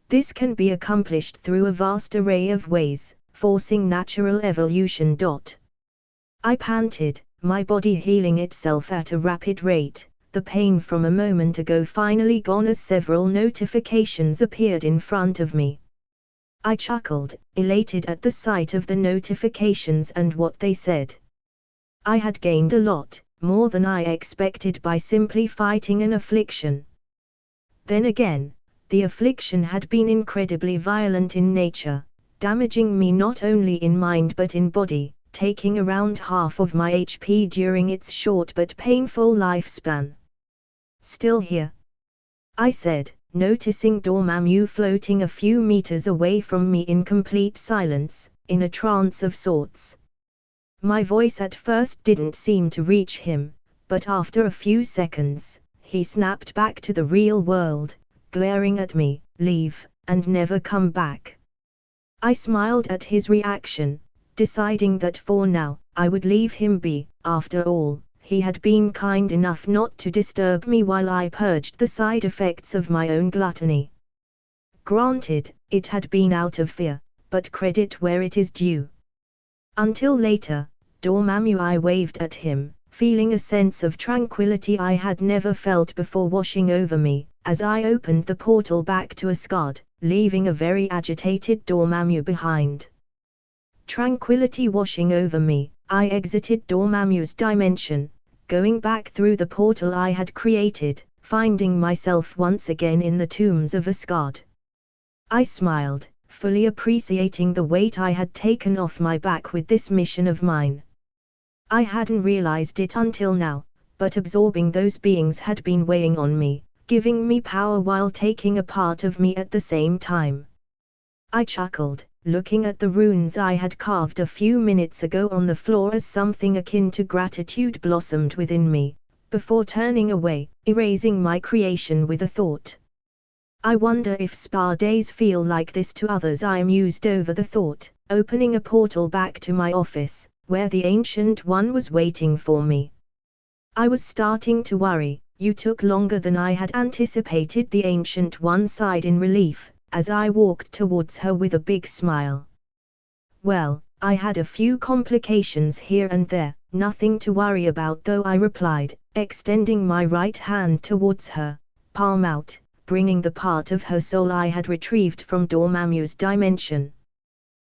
This can be accomplished through a vast array of ways, forcing natural evolution. I panted, my body healing itself at a rapid rate, the pain from a moment ago finally gone as several notifications appeared in front of me. I chuckled, elated at the sight of the notifications and what they said. I had gained a lot, more than I expected by simply fighting an affliction. Then again, the affliction had been incredibly violent in nature, damaging me not only in mind but in body, taking around half of my HP during its short but painful lifespan. Still here? I said, noticing Dormammu floating a few meters away from me in complete silence, in a trance of sorts. My voice at first didn't seem to reach him, but after a few seconds, he snapped back to the real world, glaring at me, "Leave, and never come back." I smiled at his reaction, deciding that for now, I would leave him be. After all, he had been kind enough not to disturb me while I purged the side effects of my own gluttony. Granted, it had been out of fear, but credit where it is due. Until later, Dormammu, I waved at him, feeling a sense of tranquility I had never felt before washing over me, as I opened the portal back to Asgard, leaving a very agitated Dormammu behind. Tranquility washing over me, I exited Dormammu's dimension, going back through the portal I had created, finding myself once again in the tombs of Asgard. I smiled, fully appreciating the weight I had taken off my back with this mission of mine. I hadn't realized it until now, but absorbing those beings had been weighing on me, giving me power while taking a part of me at the same time. I chuckled, looking at the runes I had carved a few minutes ago on the floor as something akin to gratitude blossomed within me, before turning away, erasing my creation with a thought. I wonder if spa days feel like this to others. I mused over the thought, opening a portal back to my office, where the Ancient One was waiting for me. I was starting to worry. You took longer than I had anticipated, the Ancient One sighed in relief, as I walked towards her with a big smile. Well, I had a few complications here and there, nothing to worry about though, I replied, extending my right hand towards her, palm out, bringing the part of her soul I had retrieved from Dormammu's dimension.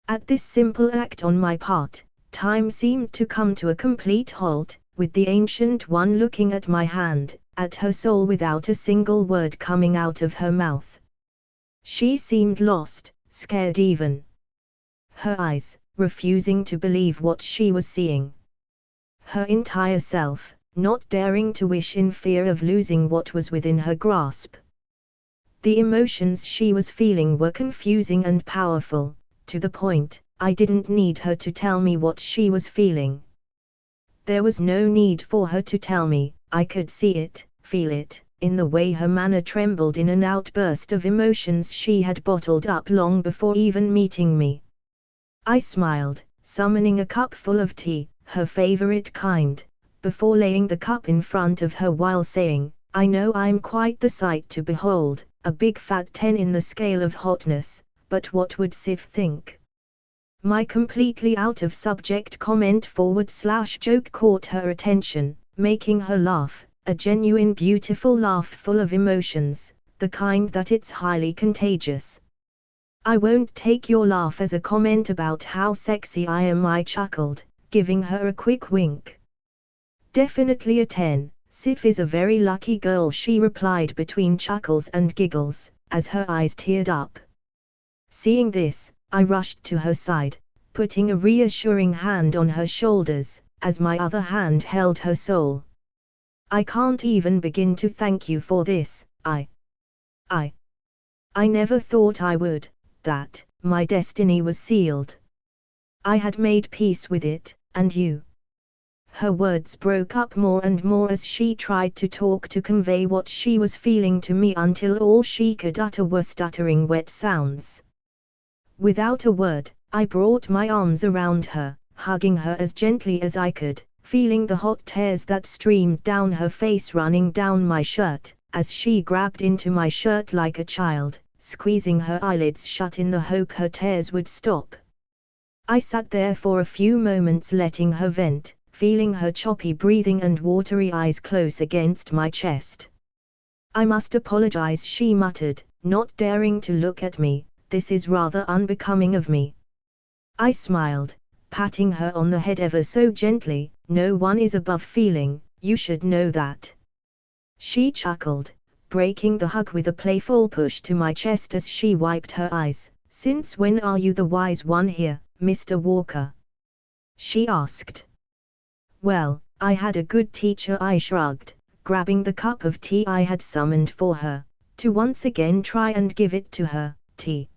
At this simple act on my part, time seemed to come to a complete halt, with the Ancient One looking at my hand, at her soul, without a single word coming out of her mouth. She seemed lost, scared even. Her eyes, refusing to believe what she was seeing. Her entire self, not daring to wish in fear of losing what was within her grasp. The emotions she was feeling were confusing and powerful, to the point, I didn't need her to tell me what she was feeling. There was no need for her to tell me, I could see it, feel it, in the way her manner trembled in an outburst of emotions she had bottled up long before even meeting me. I smiled, summoning a cup full of tea, her favorite kind, before laying the cup in front of her while saying, I know I'm quite the sight to behold, a big fat 10 in the scale of hotness, but what would Sif think? My completely out of subject comment / joke caught her attention, making her laugh, a genuine beautiful laugh full of emotions, the kind that it's highly contagious. I won't take your laugh as a comment about how sexy I am, I chuckled, giving her a quick wink. Definitely a 10, Sif is a very lucky girl, she replied between chuckles and giggles, as her eyes teared up. Seeing this, I rushed to her side, putting a reassuring hand on her shoulders, as my other hand held her soul. I can't even begin to thank you for this, I never thought I would, that, my destiny was sealed. I had made peace with it, and you. Her words broke up more and more as she tried to talk to convey what she was feeling to me until all she could utter were stuttering wet sounds. Without a word, I brought my arms around her, hugging her as gently as I could, feeling the hot tears that streamed down her face running down my shirt, as she grabbed into my shirt like a child, squeezing her eyelids shut in the hope her tears would stop. I sat there for a few moments letting her vent, feeling her choppy breathing and watery eyes close against my chest. I must apologize, she muttered, not daring to look at me, this is rather unbecoming of me. I smiled, patting her on the head ever so gently, no one is above feeling, you should know that. She chuckled, breaking the hug with a playful push to my chest as she wiped her eyes. Since when are you the wise one here, Mr. Walker? She asked. Well, I had a good teacher, I shrugged, grabbing the cup of tea I had summoned for her, to once again try and give it to her. Tea.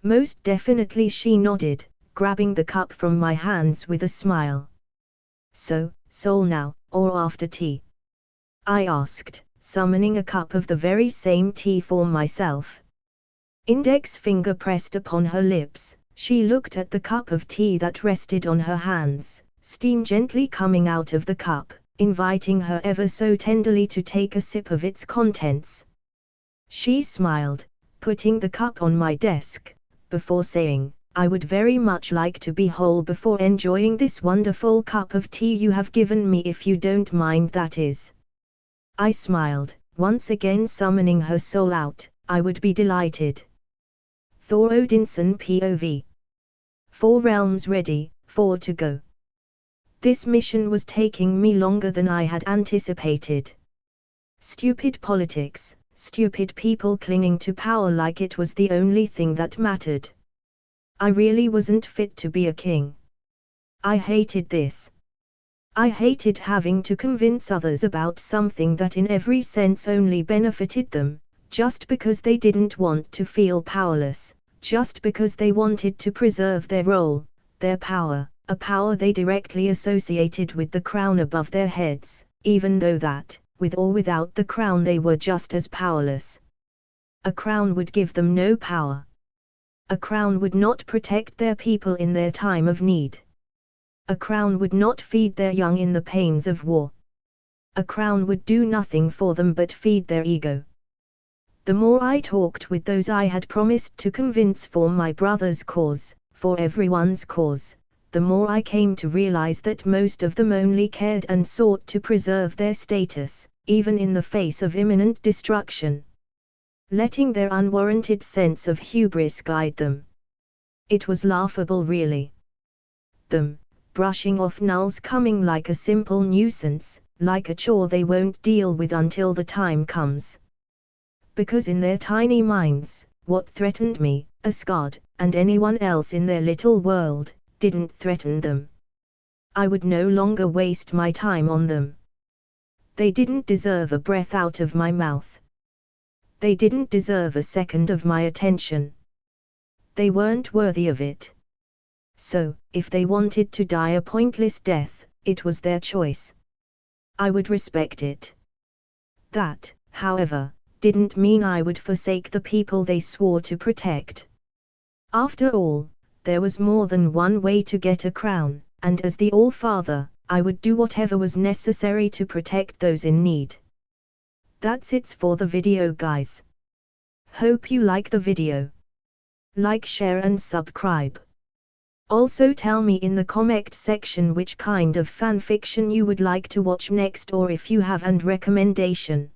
Most definitely, she nodded, grabbing the cup from my hands with a smile. So, soul now, or after tea? I asked, summoning a cup of the very same tea for myself. Index finger pressed upon her lips, she looked at the cup of tea that rested on her hands, steam gently coming out of the cup, inviting her ever so tenderly to take a sip of its contents. She smiled, putting the cup on my desk, before saying, I would very much like to be whole before enjoying this wonderful cup of tea you have given me, if you don't mind, that is. I smiled, once again summoning her soul out, I would be delighted. Thor Odinson POV. 4 realms ready, 4 to go. This mission was taking me longer than I had anticipated. Stupid politics, stupid people clinging to power like it was the only thing that mattered. I really wasn't fit to be a king. I hated this. I hated having to convince others about something that in every sense only benefited them, just because they didn't want to feel powerless, just because they wanted to preserve their role, their power, a power they directly associated with the crown above their heads, even though that, with or without the crown, they were just as powerless. A crown would give them no power. A crown would not protect their people in their time of need. A crown would not feed their young in the pains of war. a crown would do nothing for them but feed their ego. The more I talked with those I had promised to convince for my brother's cause, for everyone's cause, the more I came to realize that most of them only cared and sought to preserve their status, even in the face of imminent destruction, letting their unwarranted sense of hubris guide them. It was laughable, really. Them, brushing off nulls coming like a simple nuisance, like a chore they won't deal with until the time comes. Because in their tiny minds, what threatened me, Asgard, and anyone else in their little world, didn't threaten them. I would no longer waste my time on them. They didn't deserve a breath out of my mouth. They didn't deserve a second of my attention. They weren't worthy of it. So, if they wanted to die a pointless death, it was their choice. I would respect it. That, however, didn't mean I would forsake the people they swore to protect. After all, there was more than one way to get a crown, and as the All-Father, I would do whatever was necessary to protect those in need. That's it for the video, guys. Hope you like the video. Like, share and subscribe. Also tell me in the comment section which kind of fanfiction you would like to watch next, or if you have a recommendation.